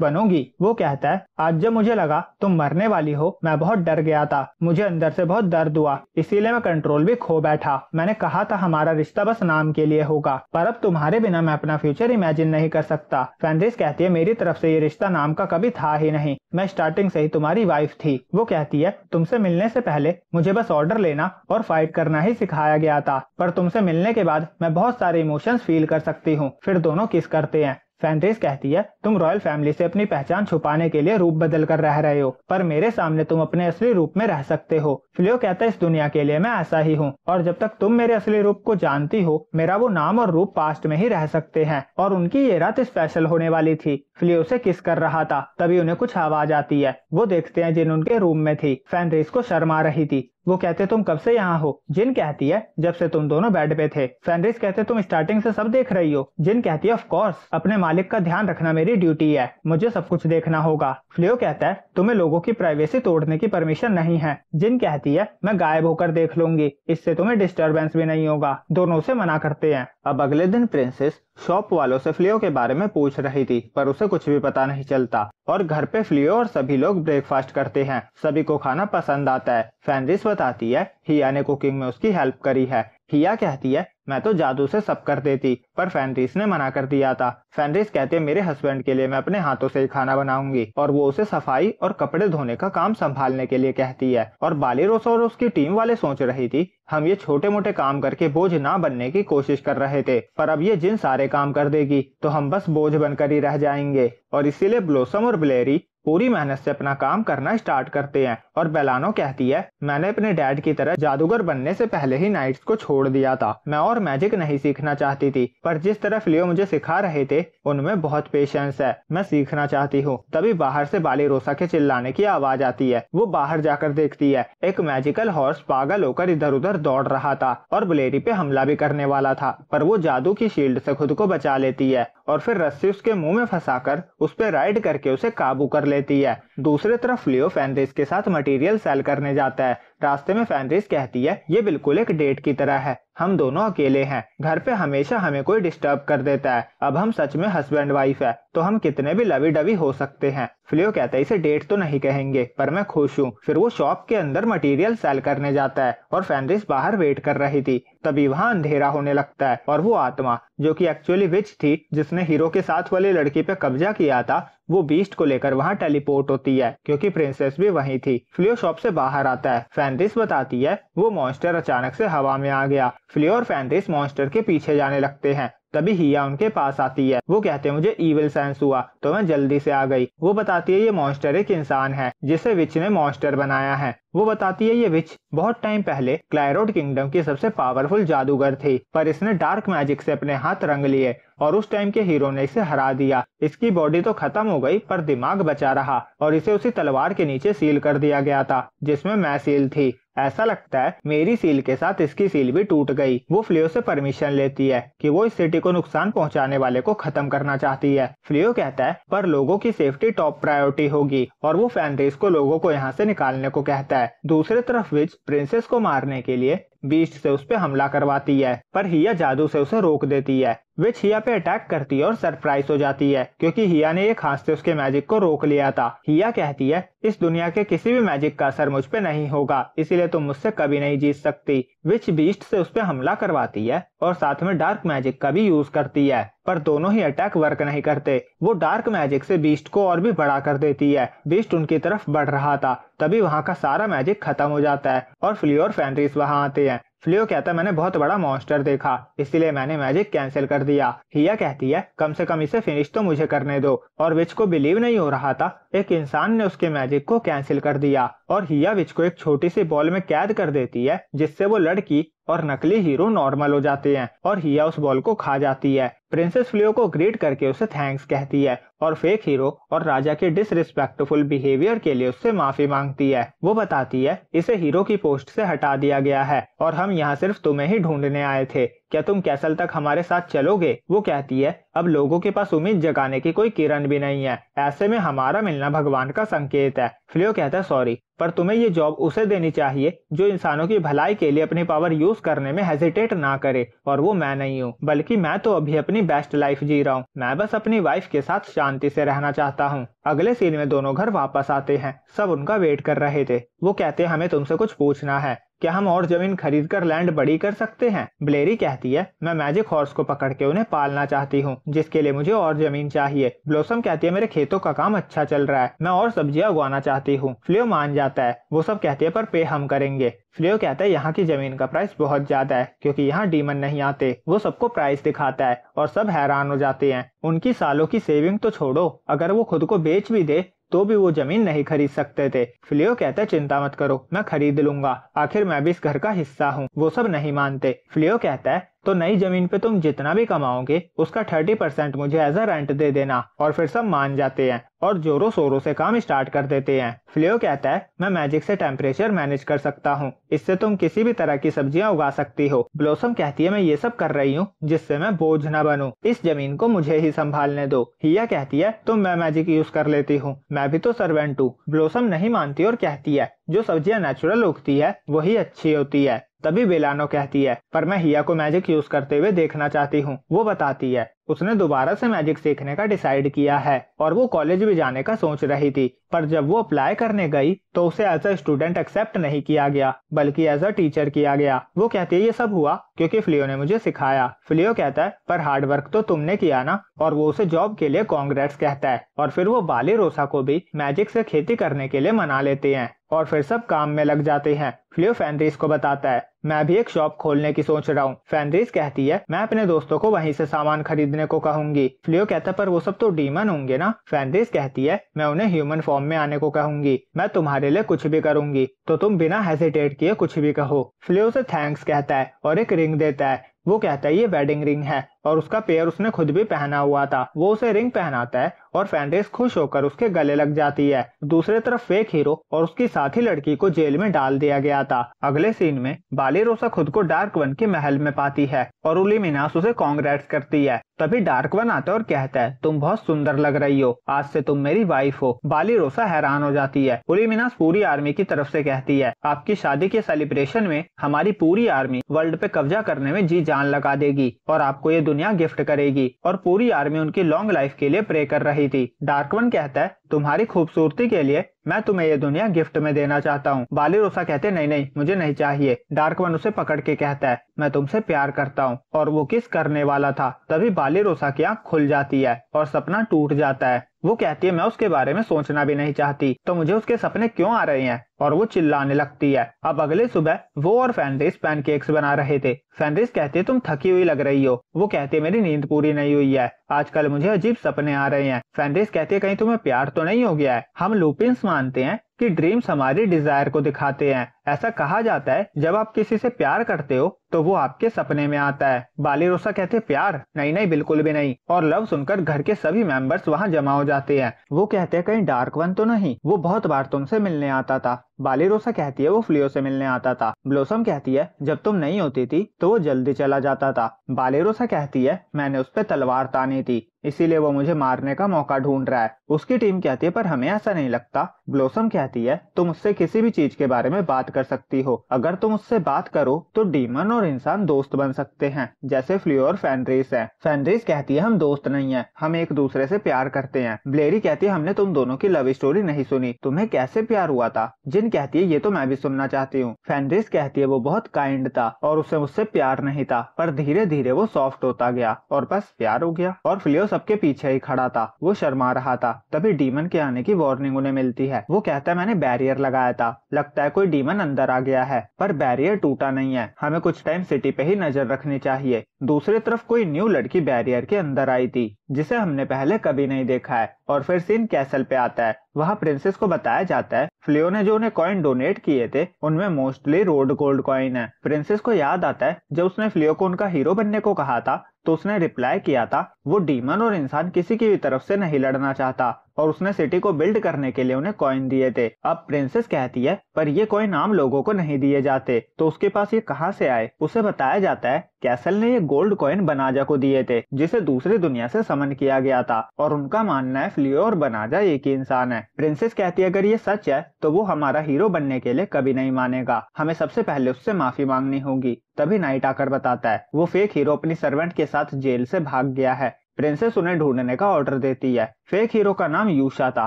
बनोगी? वो कहता है आज जब मुझे लगा तुम मरने वाली हो मैं बहुत डर गया था। मुझे अंदर से बहुत दर्द हुआ, इसीलिए मैं कंट्रोल भी खो बैठा। मैंने कहा था हमारा रिश्ता बस नाम के लिए होगा, पर अब तुम्हारे बिना मैं अपना फ्यूचर इमेजिन नहीं कर सकता। फेनरिस कहती है मेरी तरफ से ये रिश्ता नाम का कभी था ही नहीं। मैं स्टार्टिंग से ही तुम्हारी वाइफ थी। वो कहती है तुमसे मिलने से पहले मुझे बस ऑर्डर लेना और फाइट करना ही सिखाया गया था, पर तुमसे मिलने के बाद मैं बहुत सारे इमोशंस फील कर सकती हूँ। फिर दोनों किस करते हैं। फेनरिस कहती है तुम रॉयल फैमिली से अपनी पहचान छुपाने के लिए रूप बदल कर रह रहे हो, पर मेरे सामने तुम अपने असली रूप में रह सकते हो। फ्लियो कहता है इस दुनिया के लिए मैं ऐसा ही हूँ, और जब तक तुम मेरे असली रूप को जानती हो मेरा वो नाम और रूप पास्ट में ही रह सकते हैं। और उनकी ये रात स्पेशल होने वाली थी। फ्लियो से किस कर रहा था, तभी उन्हें कुछ आवाज आती है। वो देखते हैं जिन उनके रूम में थी। फेनरिस को शर्म आ रही थी। वो कहते तुम कब से यहाँ हो? जिन कहती है जब से तुम दोनों बेड पे थे। फेनरिस कहते तुम स्टार्टिंग से सब देख रही हो? जिन कहती है ऑफ कोर्स, अपने मालिक का ध्यान रखना मेरी ड्यूटी है, मुझे सब कुछ देखना होगा। फ्लियो कहता है तुम्हें लोगों की प्राइवेसी तोड़ने की परमिशन नहीं है। जिन कहती है मैं गायब होकर देख लूंगी, इससे तुम्हें डिस्टर्बेंस भी नहीं होगा। दोनों से मना करते हैं। अब अगले दिन प्रिंसेस शॉप वालों से फ्लियो के बारे में पूछ रही थी, पर उसे कुछ भी पता नहीं चलता। और घर पे फ्लियो और सभी लोग ब्रेकफास्ट करते हैं। सभी को खाना पसंद आता है। फेनरिस बताती है हिया ने कुकिंग में उसकी हेल्प करी है। हिया कहती है मैं तो जादू से सब कर देती, पर फेनरिस ने मना कर दिया था। फेनरिस कहते हैं मेरे हस्बैंड के लिए मैं अपने हाथों से ही खाना बनाऊंगी, और वो उसे सफाई और कपड़े धोने का काम संभालने के लिए कहती है। और बालिरोसा और उसकी टीम वाले सोच रही थी हम ये छोटे मोटे काम करके बोझ ना बनने की कोशिश कर रहे थे, पर अब ये जिन सारे काम कर देगी तो हम बस बोझ बनकर ही रह जाएंगे। और इसीलिए ब्लोसम और ब्लेरी पूरी मेहनत से अपना काम करना स्टार्ट करते हैं। और बेलानो कहती है मैंने अपने डैड की तरह जादूगर बनने से पहले ही नाइट्स को छोड़ दिया था। मैं और मैजिक नहीं सीखना चाहती थी, पर जिस तरह फ्लियो मुझे सिखा रहे थे उनमें बहुत पेशेंस है, मैं सीखना चाहती हूँ। तभी बाहर से बालिरोसा के चिल्लाने की आवाज आती है। वो बाहर जाकर देखती है एक मैजिकल हॉर्स पागल होकर इधर उधर दौड़ रहा था और ब्लेरी पे हमला भी करने वाला था, पर वो जादू की शील्ड से खुद को बचा लेती है और फिर रस्सी उसके मुंह में फंसाकर उस पर राइड करके उसे काबू कर लेती है। दूसरी तरफ फ्लियो फेनरिस के साथ मटेरियल सेल करने जाता है। रास्ते में फेनरिस कहती है ये बिल्कुल एक डेट की तरह है, हम दोनों अकेले हैं, घर पे हमेशा हमें कोई डिस्टर्ब कर देता है, अब हम सच में हस्बैंड वाइफ है तो हम कितने भी लवी डवी हो सकते हैं। फ्लियो कहता है इसे डेट तो नहीं कहेंगे, पर मैं खुश हूँ। फिर वो शॉप के अंदर मटेरियल सेल करने जाता है और फेनरिस बाहर वेट कर रही थी। तभी वहाँ अंधेरा होने लगता है और वो आत्मा जो कि एक्चुअली विच थी जिसने हीरो के साथ वाली लड़की पे कब्जा किया था, वो बीस्ट को लेकर वहाँ टेलीपोर्ट होती है क्योंकि प्रिंसेस भी वहीं थी। फ्लियो शॉप से बाहर आता है। फेनरिस बताती है वो मॉन्स्टर अचानक से हवा में आ गया। फ्लियो और फेनरिस मॉन्स्टर के पीछे जाने लगते हैं। तभी हिया उनके पास आती है। वो कहते हैं मुझे इविल सेंस हुआ तो मैं जल्दी से आ गई। वो बताती है ये मॉन्स्टर एक इंसान है जिसे विच ने मॉन्स्टर बनाया है। वो बताती है ये विच बहुत टाइम पहले क्लायरोड किंगडम की सबसे पावरफुल जादूगर थी, पर इसने डार्क मैजिक से अपने हाथ रंग लिए और उस टाइम के हीरो ने इसे हरा दिया। इसकी बॉडी तो खत्म हो गई पर दिमाग बचा रहा और इसे उसी तलवार के नीचे सील कर दिया गया था जिसमें मैं सील थी। ऐसा लगता है मेरी सील के साथ इसकी सील भी टूट गई। वो फ्लियो से परमिशन लेती है कि वो इस सिटी को नुकसान पहुंचाने वाले को खत्म करना चाहती है। फ्लियो कहता है पर लोगों की सेफ्टी टॉप प्रायोरिटी होगी और वो फेनरिस को लोगों को यहाँ से निकालने को कहता है। दूसरी तरफ विच प्रिंसेस को मारने के लिए बीस्ट से उस पे हमला करवाती है, पर हिया जादू से उसे रोक देती है। विच हिया पे अटैक करती है और सरप्राइज हो जाती है क्योंकि हिया ने एक हाथ से उसके मैजिक को रोक लिया था। हिया कहती है इस दुनिया के किसी भी मैजिक का असर मुझ पे नहीं होगा, इसीलिए तुम मुझसे कभी नहीं जीत सकती। विच बीस्ट से उस पे हमला करवाती है और साथ में डार्क मैजिक का भी यूज करती है, पर दोनों ही अटैक वर्क नहीं करते। वो डार्क मैजिक से बीस्ट को और भी बड़ा कर देती है। बीस्ट उनकी तरफ बढ़ रहा था, तभी वहाँ का सारा मैजिक खत्म हो जाता है और फ्लियो और फेनरिस वहाँ आते हैं। फ्लियो कहता है मैंने बहुत बड़ा मॉन्स्टर देखा, इसीलिए मैंने मैजिक कैंसिल कर दिया। हिया कहती है कम से कम इसे फिनिश तो मुझे करने दो, और विच को बिलीव नहीं हो रहा था एक इंसान ने उसके मैजिक को कैंसिल कर दिया, और हिया विच को एक छोटी सी बॉल में कैद कर देती है, जिससे वो लड़की और नकली हीरो नॉर्मल हो जाते हैं और हिया उस बॉल को खा जाती है। प्रिंसेस फ्लियो को ग्रीट करके उसे थैंक्स कहती है और फेक हीरो और राजा के डिसरिस्पेक्टफुल बिहेवियर के लिए उससे माफी मांगती है। वो बताती है इसे हीरो की पोस्ट से हटा दिया गया है और हम यहाँ सिर्फ तुम्हें ही ढूंढने आए थे, क्या तुम कैसल तक हमारे साथ चलोगे? वो कहती है अब लोगों के पास उम्मीद जगाने की कोई किरण भी नहीं है, ऐसे में हमारा मिलना भगवान का संकेत है। फ्लियो कहता है सॉरी, पर तुम्हें ये जॉब उसे देनी चाहिए जो इंसानों की भलाई के लिए अपनी पावर यूज करने में हेजिटेट ना करे, और वो मैं नहीं हूँ, बल्कि मैं तो अभी अपनी बेस्ट लाइफ जी रहा हूँ। मैं बस अपनी वाइफ के साथ शांति से रहना चाहता हूँ। अगले सीन में दोनों घर वापस आते हैं। सब उनका वेट कर रहे थे। वो कहते हैं हमें तुमसे कुछ पूछना है, क्या हम और जमीन खरीद कर लैंड बड़ी कर सकते हैं? ब्लेरी कहती है मैं मैजिक हॉर्स को पकड़ के उन्हें पालना चाहती हूँ, जिसके लिए मुझे और जमीन चाहिए। ब्लॉसम कहती है मेरे खेतों का काम अच्छा चल रहा है, मैं और सब्जियां उगाना चाहती हूँ। फ्लियो मान जाता है। वो सब कहती है पर पे हम करेंगे। फ्लियो कहता है यहाँ की जमीन का प्राइस बहुत ज्यादा है क्योंकि यहाँ डीमन नहीं आते। वो सबको प्राइस दिखाता है और सब हैरान हो जाते हैं। उनकी सालों की सेविंग तो छोड़ो, अगर वो खुद को बेच भी दे तो भी वो जमीन नहीं खरीद सकते थे। फ्लियो कहता है चिंता मत करो, मैं खरीद लूंगा, आखिर मैं भी इस घर का हिस्सा हूँ। वो सब नहीं मानते। फ्लियो कहता है तो नई जमीन पे तुम जितना भी कमाओगे उसका 30% मुझे एज अ रेंट दे देना, और फिर सब मान जाते हैं और जोरों शोरों से काम स्टार्ट कर देते हैं। फ्लियो कहता है मैं मैजिक से टेम्परेचर मैनेज कर सकता हूँ, इससे तुम किसी भी तरह की सब्जियां उगा सकती हो। ब्लॉसम कहती है मैं ये सब कर रही हूँ जिससे मैं बोझ न बनूं, इस जमीन को मुझे ही संभालने दो। हिया कहती है तो मैं मैजिक यूज कर लेती हूँ, मैं भी तो सर्वेंट हूँ। ब्लॉसम नहीं मानती और कहती है जो सब्जियां नेचुरल उगती है वही अच्छी होती है। तभी बेलानो कहती है पर मैं हिया को मैजिक यूज करते हुए देखना चाहती हूँ। वो बताती है उसने दोबारा से मैजिक सीखने का डिसाइड किया है और वो कॉलेज भी जाने का सोच रही थी, पर जब वो अप्लाई करने गई तो उसे एज अ स्टूडेंट एक्सेप्ट नहीं किया गया बल्कि एज अ टीचर किया गया। वो कहती है ये सब हुआ क्योंकि फ्लियो ने मुझे सिखाया। फ्लियो कहता है पर हार्ड वर्क तो तुमने किया ना, और वो उसे जॉब के लिए कांग्रेट्स कहता है। और फिर वो बाली रोसा को भी मैजिक से खेती करने के लिए मना लेते हैं और फिर सब काम में लग जाते हैं। फ्लियो फेनरिस को बताता है मैं भी एक शॉप खोलने की सोच रहा हूँ। फेनरिस कहती है मैं अपने दोस्तों को वहीं से सामान खरीदने को कहूंगी। फ्लियो कहता है पर वो सब तो डीमन होंगे ना। फेनरिस कहती है मैं उन्हें ह्यूमन फॉर्म में आने को कहूंगी, मैं तुम्हारे लिए कुछ भी करूंगी, तो तुम बिना हेजिटेट किए कुछ भी कहो। फ्लियो से थैंक्स कहता है और एक रिंग देता है। वो कहता है ये वेडिंग रिंग है और उसका पेयर उसने खुद भी पहना हुआ था। वो उसे रिंग पहनाता है और फेनरिस खुश होकर उसके गले लग जाती है। दूसरी तरफ फेक हीरो और उसकी साथी लड़की को जेल में डाल दिया गया था। अगले सीन में बाली रोसा खुद को डार्क वन के महल में पाती है और उलिमिनास उसे कांग्रेट्स करती है। तभी डार्क वन आता है और कहता है तुम बहुत सुंदर लग रही हो, आज से तुम मेरी वाइफ हो। बाली रोसा हैरान हो जाती है। उलिमिनास पूरी आर्मी की तरफ से कहती है आपकी शादी के सेलिब्रेशन में हमारी पूरी आर्मी वर्ल्ड पे कब्जा करने में जी जान लगा देगी और आपको ये दुनिया गिफ्ट करेगी, और पूरी आर्मी उनकी लॉन्ग लाइफ के लिए प्रे कर रही थी। डार्क वन कहता है तुम्हारी खूबसूरती के लिए मैं तुम्हें ये दुनिया गिफ्ट में देना चाहता हूँ। बाली रोसा कहते नहीं नहीं मुझे नहीं चाहिए। डार्क वन उसे पकड़ के कहता है मैं तुमसे प्यार करता हूँ, और वो किस करने वाला था। तभी बाली रोसा की आंख खुल जाती है और सपना टूट जाता है। वो कहती है मैं उसके बारे में सोचना भी नहीं चाहती, तो मुझे उसके सपने क्यों आ रहे हैं, और वो चिल्लाने लगती है। अब अगले सुबह वो और फेनरिस पैनकेक्स बना रहे थे। फेनरिस कहती है तुम थकी हुई लग रही हो। वो कहती है मेरी नींद पूरी नहीं हुई है, आजकल मुझे अजीब सपने आ रहे हैं। फेनरिस कहती है कहीं तुम्हें प्यार तो नहीं हो गया है। हम लुपिन्स मानते हैं कि ड्रीम्स हमारी डिजायर को दिखाते हैं। ऐसा कहा जाता है जब आप किसी से प्यार करते हो तो वो आपके सपने में आता है। बाली रोसा कहते प्यार नहीं नहीं बिल्कुल भी नहीं, और लव सुनकर घर के सभी मेंबर्स वहां जमा हो जाते हैं। वो कहते हैं कहीं डार्क वन तो नहीं, वो बहुत बार तुमसे मिलने आता था। बाली रोसा कहती है वो फ्लियो से मिलने आता था। ब्लॉसम कहती है जब तुम नहीं होती थी तो वो जल्दी चला जाता था। बाली रोसा कहती है मैंने उस पर तलवार तानी थी, इसीलिए वो मुझे मारने का मौका ढूंढ रहा है। उसकी टीम कहती है पर हमें ऐसा नहीं लगता। ब्लॉसम कहती है तुम उससे किसी भी चीज के बारे में बात कर सकती हो, अगर तुम उससे बात करो तो डीमन और इंसान दोस्त बन सकते हैं, जैसे फ्लियो और फेनरिस है। फेनरिस कहती है हम दोस्त नहीं है, हम एक दूसरे से प्यार करते हैं। ब्लेरी कहती है हमने तुम दोनों की लव स्टोरी नहीं सुनी, तुम्हें कैसे प्यार हुआ था। जिन कहती है ये तो मैं भी सुनना चाहती हूँ। फेनरिस कहती है वो बहुत काइंड था और उसे मुझसे प्यार नहीं था, पर धीरे धीरे वो सॉफ्ट होता गया और बस प्यार हो गया। और फ्लियो सबके पीछे ही खड़ा था, वो शर्मा रहा था। तभी डीमन के आने की वार्निंग उन्हें मिलती है। वो कहता है मैंने बैरियर लगाया था, लगता है कोई डीमन अंदर आ गया है, पर बैरियर टूटा नहीं है, हमें कुछ टाइम सिटी पे ही नजर रखनी चाहिए। दूसरी तरफ कोई न्यू लड़की बैरियर के अंदर आई थी जिसे हमने पहले कभी नहीं देखा है। और फिर सीन कैसल पे आता है। वहाँ प्रिंसेस को बताया जाता है फ्लियो ने जो उन्हें कॉइन डोनेट किए थे उनमें मोस्टली रोड गोल्ड कॉइन है। प्रिंसेस को याद आता है जब उसने फ्लियो को उनका हीरो बनने को कहा था तो उसने रिप्लाई किया था वो डीमन और इंसान किसी की भी तरफ से नहीं लड़ना चाहता और उसने सिटी को बिल्ड करने के लिए उन्हें कॉइन दिए थे। अब प्रिंसेस कहती है पर ये कॉइन आम लोगों को नहीं दिए जाते, तो उसके पास ये कहाँ से आए। उसे बताया जाता है कैसल ने ये गोल्ड कॉइन बनाजा को दिए थे जिसे दूसरी दुनिया से समन किया गया था और उनका मानना है फ्लियो और बनाजा एक ही इंसान है। प्रिंसेस कहती है अगर ये सच है तो वो हमारा हीरो बनने के लिए कभी नहीं मानेगा, हमें सबसे पहले उससे माफी मांगनी होगी। तभी नाइट आकर बताता है वो फेक हीरो अपनी सर्वेंट के साथ जेल से भाग गया है। प्रिंसेस उन्हें ढूंढने का ऑर्डर देती है। फेक हीरो का नाम यूशा था,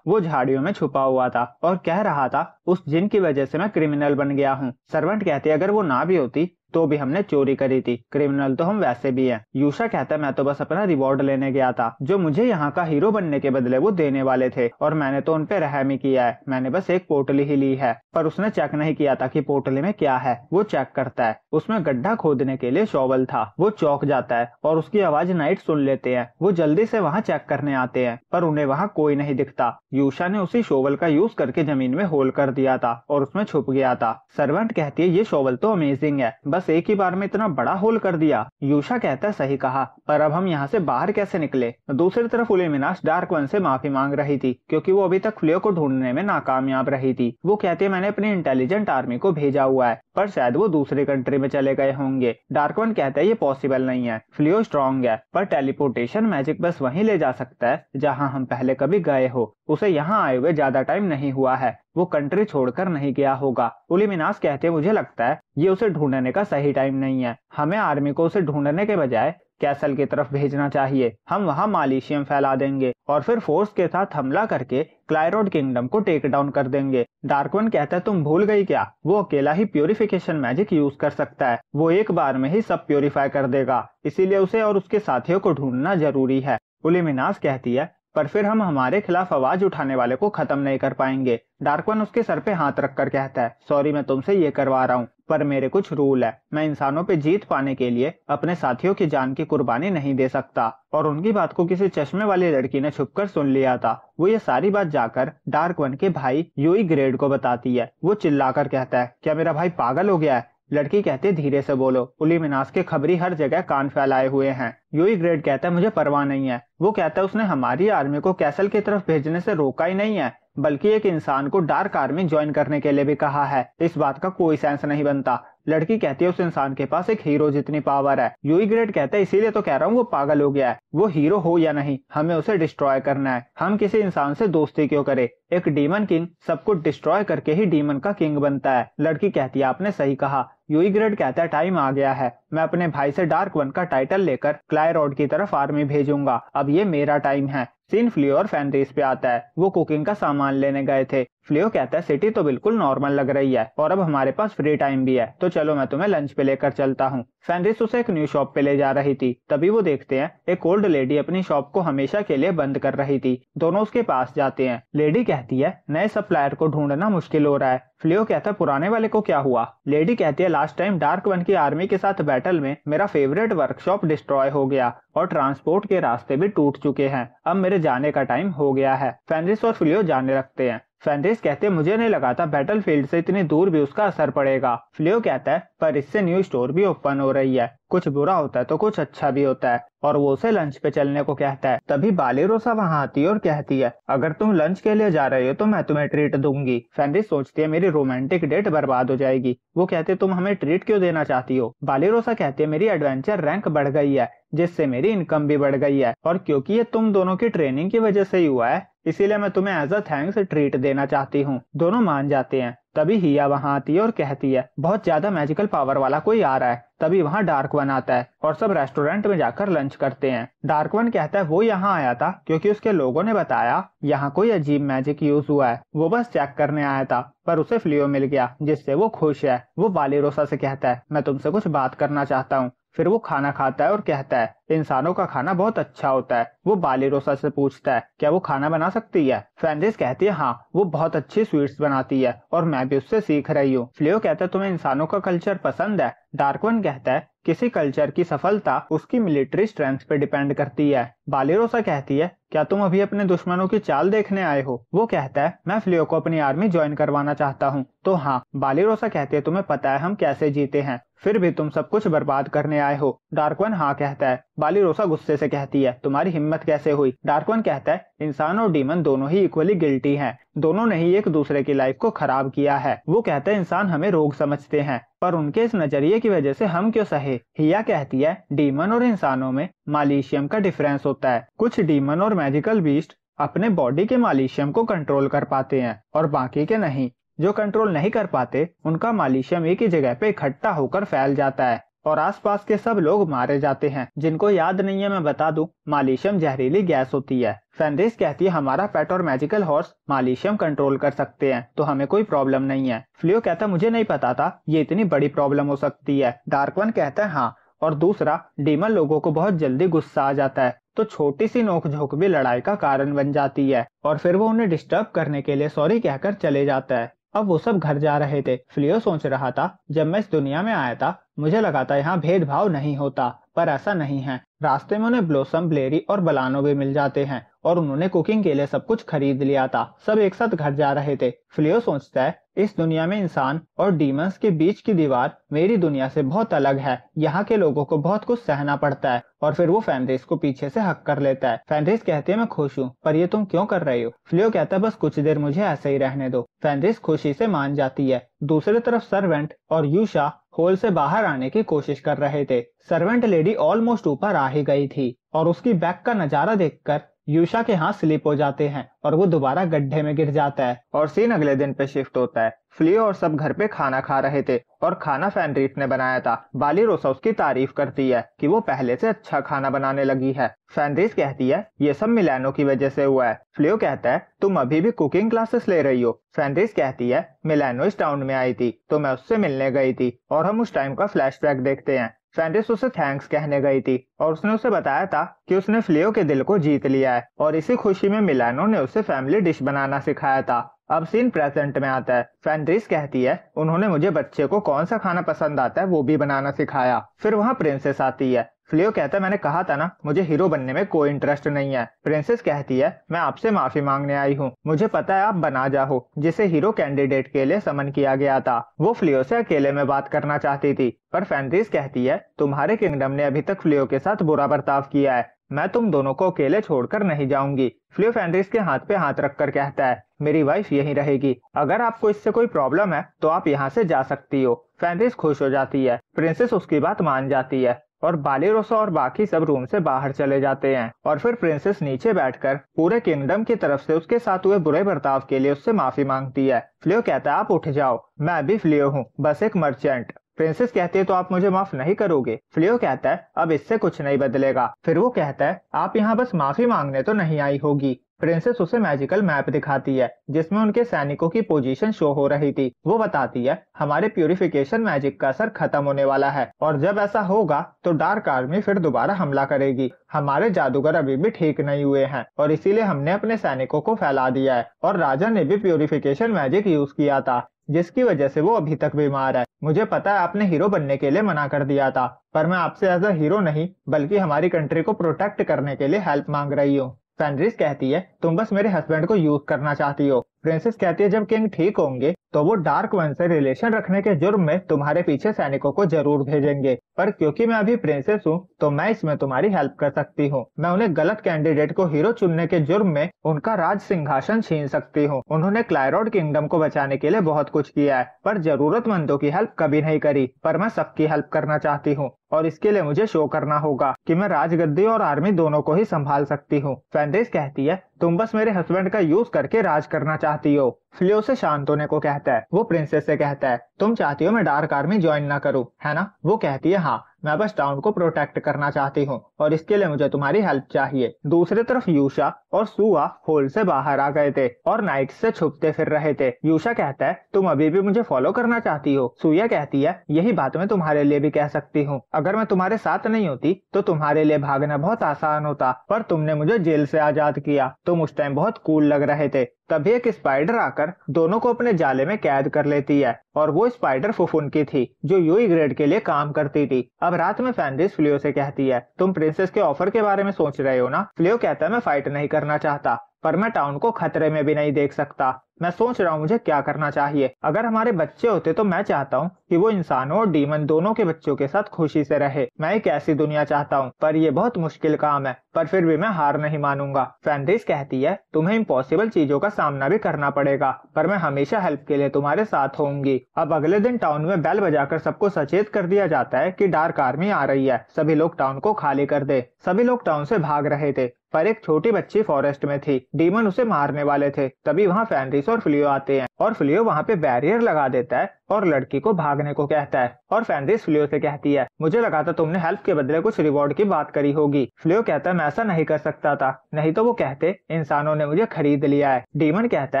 वो झाड़ियों में छुपा हुआ था और कह रहा था उस जिन की वजह से मैं क्रिमिनल बन गया हूँ। सर्वेंट कहती है अगर वो ना भी होती तो भी हमने चोरी करी थी, क्रिमिनल तो हम वैसे भी हैं। यूशा कहता है मैं तो बस अपना रिवॉर्ड लेने गया था, जो मुझे यहाँ का हीरो बनने के बदले वो देने वाले थे और मैंने तो उनपे रहम ही किया है, मैंने बस एक पोटली ही ली है। पर उसने चेक नहीं किया था कि पोटली में क्या है। वो चेक करता है, उसमें गड्ढा खोदने के लिए शॉवल था। वो चौंक जाता है और उसकी आवाज नाइट सुन लेते हैं। वो जल्दी से वहाँ चेक करने आते हैं पर उन्हें वहाँ कोई नहीं दिखता। यूशा ने उसी शॉवल का यूज करके जमीन में होल कर दिया था और उसमें छुप गया था। सर्वेंट कहती है ये शॉवल तो अमेजिंग है, बस एक ही बार में इतना बड़ा होल कर दिया। यूशा कहता है सही कहा, पर अब हम यहाँ से बाहर कैसे निकले। दूसरी तरफ इल्यूमिनास डार्क वन से माफी मांग रही थी क्योंकि वो अभी तक फ्लियो को ढूंढने में नाकामयाब रही थी। वो कहती है मैंने अपनी इंटेलिजेंट आर्मी को भेजा हुआ है पर शायद वो दूसरी कंट्री में चले गए होंगे। डार्क वन कहता है ये पॉसिबल नहीं है, फ्लियो स्ट्रॉन्ग है पर टेलीपोर्टेशन मैजिक बस वहीं ले जा सकता है जहाँ हम पहले कभी गए हो। उसे यहाँ आए हुए ज्यादा टाइम नहीं हुआ है, वो कंट्री छोड़कर नहीं गया होगा। इल्यूमिनास कहते हैं मुझे लगता है ये उसे ढूंढने का सही टाइम नहीं है, हमें आर्मी को उसे ढूंढने के बजाय कैसल की तरफ भेजना चाहिए। हम वहाँ मालिशियम फैला देंगे और फिर फोर्स के साथ हमला करके क्लाइरोड किंगडम को टेक डाउन कर देंगे। डार्कवन कहता है तुम भूल गई क्या, वो अकेला ही प्योरिफिकेशन मैजिक यूज कर सकता है, वो एक बार में ही सब प्योरीफाई कर देगा, इसीलिए उसे और उसके साथियों को ढूंढना जरूरी है। इल्यूमिनास कहती है पर फिर हम हमारे खिलाफ आवाज उठाने वाले को खत्म नहीं कर पाएंगे। डार्कवन उसके सर पे हाथ रखकर कहता है सॉरी मैं तुमसे ये करवा रहा हूँ पर मेरे कुछ रूल है, मैं इंसानों पे जीत पाने के लिए अपने साथियों की जान की कुर्बानी नहीं दे सकता। और उनकी बात को किसी चश्मे वाली लड़की ने छुपकर सुन लिया था। वो ये सारी बात जाकर डार्क वन के भाई यूई ग्रेड को बताती है। वो चिल्लाकर कहता है क्या मेरा भाई पागल हो गया है। लड़की कहती है धीरे से बोलो, इल्यूमिनास के खबरी हर जगह कान फैलाए हुए हैं। यूई ग्रेड कहता है मुझे परवाह नहीं है। वो कहता है उसने हमारी आर्मी को कैसल की तरफ भेजने से रोका ही नहीं है बल्कि एक इंसान को डार्क आर्मी ज्वाइन करने के लिए भी कहा है, इस बात का कोई सेंस नहीं बनता। लड़की कहती है उस इंसान के पास एक हीरो जितनी पावर है। यूई ग्रेड कहता है इसीलिए तो कह रहा हूँ वो पागल हो गया है, वो हीरो हो या नहीं हमें उसे डिस्ट्रॉय करना है, हम किसी इंसान से दोस्ती क्यों करे, एक डीमन किंग सब कुछ डिस्ट्रॉय करके ही डीमन का किंग बनता है। लड़की कहती है आपने सही कहा। यूई ग्रेड कहता है टाइम आ गया है, मैं अपने भाई से डार्क वन का टाइटल लेकर क्लाइरोड की तरफ आर्मी भेजूंगा, अब ये मेरा टाइम है। सीन फ्लियो और फैनरिस पे आता है, वो कुकिंग का सामान लेने गए थे। फ्लियो कहता है सिटी तो बिल्कुल नॉर्मल लग रही है और अब हमारे पास फ्री टाइम भी है, तो चलो मैं तुम्हें लंच पे लेकर चलता हूँ। फैनरिस उसे एक न्यू शॉप पे ले जा रही थी, तभी वो देखते हैं एक ओल्ड लेडी अपनी शॉप को हमेशा के लिए बंद कर रही थी। दोनों उसके पास जाते हैं। लेडी कहती है नए सप्लायर को ढूंढना मुश्किल हो रहा है। फ्लियो कहता है पुराने वाले को क्या हुआ। लेडी कहती है लास्ट टाइम डार्क वन की आर्मी के साथ बैटल में मेरा फेवरेट वर्कशॉप डिस्ट्रॉय हो गया और ट्रांसपोर्ट के रास्ते भी टूट चुके हैं, अब मेरे जाने का टाइम हो गया है। फैनरिस और फ्लियो जाने लगते हैं। फैनरिस कहते हैं मुझे नहीं लगा था बैटलफील्ड से इतनी दूर भी उसका असर पड़ेगा। फ्लियो कहता है पर इससे न्यू स्टोर भी ओपन हो रही है, कुछ बुरा होता है तो कुछ अच्छा भी होता है, और वो उसे लंच पे चलने को कहता है। तभी बालेरोसा वहाँ आती है और कहती है अगर तुम लंच के लिए जा रहे हो तो मैं तुम्हें ट्रीट दूंगी। फैनरिस सोचती है मेरी रोमांटिक डेट बर्बाद हो जाएगी। वो कहते तुम हमें ट्रीट क्यों देना चाहती हो। बालेरोसा कहती है मेरी एडवेंचर रैंक बढ़ गई है जिससे मेरी इनकम भी बढ़ गई है, और क्योंकि ये तुम दोनों की ट्रेनिंग की वजह से ही हुआ है इसीलिए मैं तुम्हें एज अ थैंक्स ट्रीट देना चाहती हूँ। दोनों मान जाते हैं। तभी हिया वहाँ आती है और कहती है बहुत ज्यादा मैजिकल पावर वाला कोई आ रहा है। तभी वहाँ डार्क वन आता है और सब रेस्टोरेंट में जाकर लंच करते हैं। डार्क वन कहता है वो यहाँ आया था क्योंकि उसके लोगों ने बताया यहाँ कोई अजीब मैजिक यूज हुआ है, वो बस चेक करने आया था पर उसे फ्लियो मिल गया जिससे वो खुश है। वो बालेरोसा से कहता है मैं तुमसे कुछ बात करना चाहता हूँ। फिर वो खाना खाता है और कहता है इंसानों का खाना बहुत अच्छा होता है। वो बालिरोसा से पूछता है क्या वो खाना बना सकती है। फेनरिस कहती है हाँ, वो बहुत अच्छी स्वीट्स बनाती है और मैं भी उससे सीख रही हूँ। फ्लियो कहता है तुम्हें इंसानों का कल्चर पसंद है। डार्कवन कहता है किसी कल्चर की सफलता उसकी मिलिट्री स्ट्रेंथ पे डिपेंड करती है। बालिरोसा कहती है क्या तुम अभी अपने दुश्मनों की चाल देखने आए हो। वो कहता है मैं फ्लियो को अपनी आर्मी ज्वाइन करवाना चाहता हूँ। तो हाँ, बालिरोसा कहती है तुम्हें पता है हम कैसे जीते हैं, फिर भी तुम सब कुछ बर्बाद करने आए हो। डार्कवन हाँ कहता है। बालिरोसा गुस्से से कहती है तुम्हारी हिम्मत कैसे हुई। डार्कवन कहता है इंसान और डीमन दोनों ही इक्वली गिल्टी हैं, दोनों ने ही एक दूसरे की लाइफ को खराब किया है। वो कहता है इंसान हमें रोग समझते हैं पर उनके इस नजरिए की वजह से हम क्यों सहे। हिया कहती है डीमन और इंसानों में मालिशियम का डिफरेंस होता है। कुछ डीमन और मैजिकल बीस्ट अपने बॉडी के मालिशियम को कंट्रोल कर पाते हैं और बाकी के नहीं। जो कंट्रोल नहीं कर पाते उनका मालिशियम एक ही जगह पे इकट्ठा होकर फैल जाता है और आसपास के सब लोग मारे जाते हैं। जिनको याद नहीं है मैं बता दूं, मालिशियम जहरीली गैस होती है। फेनरिस कहती है हमारा पेट और मैजिकल हॉर्स मालिशियम कंट्रोल कर सकते हैं तो हमें कोई प्रॉब्लम नहीं है। फ्लियो कहता मुझे नहीं पता था ये इतनी बड़ी प्रॉब्लम हो सकती है। डार्कवन कहता है हाँ, और दूसरा डीमन लोगों को बहुत जल्दी गुस्सा आ जाता है तो छोटी सी नोकझोंक भी लड़ाई का कारण बन जाती है और फिर वो उन्हें डिस्टर्ब करने के लिए सॉरी कहकर चले जाता है। अब वो सब घर जा रहे थे। फ्लियो सोच रहा था जब मैं इस दुनिया में आया था मुझे लगा था यहाँ भेदभाव नहीं होता, पर ऐसा नहीं है। रास्ते में उन्हें ब्लोसम, ब्लेरी और बलानो भी मिल जाते हैं और उन्होंने कुकिंग के लिए सब कुछ खरीद लिया था। सब एक साथ घर जा रहे थे। फ्लियो सोचता है इस दुनिया में इंसान और डीमंस के बीच की दीवार मेरी दुनिया से बहुत अलग है, यहाँ के लोगों को बहुत कुछ सहना पड़ता है। और फिर वो फेनरिस को पीछे से हक कर लेता है। फेनरिस कहती है मैं खुश हूँ, पर ये तुम क्यों कर रही हो। फ्लियो कहता है बस कुछ देर मुझे ऐसे ही रहने दो। फेनरिस खुशी से मान जाती है। दूसरी तरफ सर्वेंट और यूशा होल से बाहर आने की कोशिश कर रहे थे। सर्वेंट लेडी ऑलमोस्ट ऊपर आ ही गई थी और उसकी बैक का नजारा देखकर यूशा के हाथ स्लिप हो जाते हैं और वो दोबारा गड्ढे में गिर जाता है और सीन अगले दिन पे शिफ्ट होता है। फ्लियो और सब घर पे खाना खा रहे थे और खाना फेनरिस ने बनाया था। बालिरोसा उसकी तारीफ करती है कि वो पहले से अच्छा खाना बनाने लगी है। फेनरिस कहती है ये सब मिलानो की वजह से हुआ है। फ्लियो कहता है तुम अभी भी कुकिंग क्लासेस ले रही हो। फेनरिस कहती है मिलानो इस टाउन में आई थी तो मैं उससे मिलने गई थी और हम उस टाइम का फ्लैशबैक देखते हैं। फेनरिस उसे थैंक्स कहने गई थी और उसने उसे बताया था कि उसने फ्लियो के दिल को जीत लिया है और इसी खुशी में मिलानो ने उसे फैमिली डिश बनाना सिखाया था। अब सीन प्रेजेंट में आता है। फेनरिस कहती है उन्होंने मुझे बच्चे को कौन सा खाना पसंद आता है वो भी बनाना सिखाया। फिर वहाँ प्रिंसेस आती है। फ्लियो कहता है मैंने कहा था ना मुझे हीरो बनने में कोई इंटरेस्ट नहीं है। प्रिंसेस कहती है मैं आपसे माफी मांगने आई हूँ, मुझे पता है आप बनाजा हो जिसे हीरो कैंडिडेट के लिए समन किया गया था। वो फ्लियो से अकेले में बात करना चाहती थी पर फेनरिस कहती है तुम्हारे किंगडम ने अभी तक फ्लियो के साथ बुरा बर्ताव किया है, मैं तुम दोनों को अकेले छोड़कर नहीं जाऊंगी। फ्लियो फेनरिस के हाथ पे हाथ रखकर कहता है मेरी वाइफ यहीं रहेगी, अगर आपको इससे कोई प्रॉब्लम है तो आप यहाँ से जा सकती हो। फेनरिस खुश हो जाती है। प्रिंसेस उसकी बात मान जाती है और बालिरोसा और बाकी सब रूम से बाहर चले जाते हैं और फिर प्रिंसेस नीचे बैठकर पूरे किंगडम की तरफ से उसके साथ हुए बुरे बर्ताव के लिए उससे माफी मांगती है। फ्लियो कहता है आप उठ जाओ, मैं भी फ्लियो हूँ, बस एक मर्चेंट। प्रिंसेस कहती है तो आप मुझे माफ नहीं करोगे। फ्लियो कहता है अब इससे कुछ नहीं बदलेगा। फिर वो कहता है आप यहाँ बस माफी मांगने तो नहीं आई होगी। प्रिंसेस उसे मैजिकल मैप दिखाती है जिसमें उनके सैनिकों की पोजीशन शो हो रही थी। वो बताती है हमारे प्यूरिफिकेशन मैजिक का असर खत्म होने वाला है और जब ऐसा होगा तो डार्क आर्मी फिर दोबारा हमला करेगी। हमारे जादूगर अभी भी ठीक नहीं हुए हैं और इसीलिए हमने अपने सैनिकों को फैला दिया है और राजा ने भी प्यूरिफिकेशन मैजिक यूज किया था जिसकी वजह से वो अभी तक बीमार है। मुझे पता है आपने हीरो बनने के लिए मना कर दिया था, पर मैं आपसे एज अ हीरो नहीं बल्कि हमारी कंट्री को प्रोटेक्ट करने के लिए हेल्प मांग रही हूँ। फेनरिस कहती है तुम बस मेरे हस्बैंड को यूज करना चाहती हो। प्रिंसेस कहती है जब किंग ठीक होंगे तो वो डार्क वन से रिलेशन रखने के जुर्म में तुम्हारे पीछे सैनिकों को जरूर भेजेंगे, पर क्योंकि मैं अभी प्रिंसेस हूँ तो मैं इसमें तुम्हारी हेल्प कर सकती हूँ। मैं उन्हें गलत कैंडिडेट को हीरो चुनने के जुर्म में उनका राज सिंहासन छीन सकती हूँ। उन्होंने क्लायरॉड किंगडम को बचाने के लिए बहुत कुछ किया है पर जरूरतमंदों की हेल्प कभी नहीं करी, पर मैं सबकी हेल्प करना चाहती हूँ और इसके लिए मुझे शो करना होगा कि मैं राजगद्दी और आर्मी दोनों को ही संभाल सकती हूँ। फेनरिस कहती है तुम बस मेरे हस्बैंड का यूज करके राज करना चाहती हो। फ्लियो से शांत होने को कहता है। वो प्रिंसेस से कहता है तुम चाहती हो मैं डार्क आर्मी ज्वाइन ना करूं, है ना। वो कहती है हाँ, मैं बस टाउन को प्रोटेक्ट करना चाहती हूँ और इसके लिए मुझे तुम्हारी हेल्प चाहिए। दूसरी तरफ यूशा और सुआ होल से बाहर आ गए थे और नाइट से छुपते फिर रहे थे। यूशा कहता है तुम अभी भी मुझे फॉलो करना चाहती हो। सुया कहती है यही बात मैं तुम्हारे लिए भी कह सकती हूँ। अगर मैं तुम्हारे साथ नहीं होती तो तुम्हारे लिए भागना बहुत आसान होता, पर तुमने मुझे जेल से आजाद किया। तुम उस टाइम बहुत कूल लग रहे थे। तभी एक स्पाइडर आकर दोनों को अपने जाले में कैद कर लेती है और वो स्पाइडर फुफुन की थी जो यूई ग्रेड के लिए काम करती थी। अब रात में फैंरिस फ्लियो से कहती है तुम प्रिंसेस के ऑफर के बारे में सोच रहे हो ना। फ्लियो कहता है मैं फाइट नहीं करना चाहता, पर मैं टाउन को खतरे में भी नहीं देख सकता। मैं सोच रहा हूँ मुझे क्या करना चाहिए। अगर हमारे बच्चे होते तो मैं चाहता हूँ कि वो इंसानों और डीमन दोनों के बच्चों के साथ खुशी से रहे। मैं एक ऐसी दुनिया चाहता हूँ, पर ये बहुत मुश्किल काम है, पर फिर भी मैं हार नहीं मानूंगा। फैंरिस कहती है तुम्हें इम्पॉसिबल चीजों का सामना भी करना पड़ेगा, पर मैं हमेशा हेल्प के लिए तुम्हारे साथ होंगी। अब अगले दिन टाउन में बेल बजाकर सबको सचेत कर दिया जाता है कि डार्क आर्मी आ रही है, सभी लोग टाउन को खाली कर दे। सभी लोग टाउन से भाग रहे थे, पर एक छोटी बच्ची फॉरेस्ट में थी। डीमन उसे मारने वाले थे। तभी वहाँ फैंरिस और फ्लियो आते हैं और फ्लियो वहाँ पे बैरियर लगा देता है और लड़की को भागने को कहता है। और फैंरिस फ्लियो से कहती है मुझे लगा था तुमने हेल्प के बदले कुछ रिवॉर्ड की बात करी होगी। फ्लियो कहता है मैं ऐसा नहीं कर सकता था, नहीं तो वो कहते इंसानों ने मुझे खरीद लिया है। डीमन कहता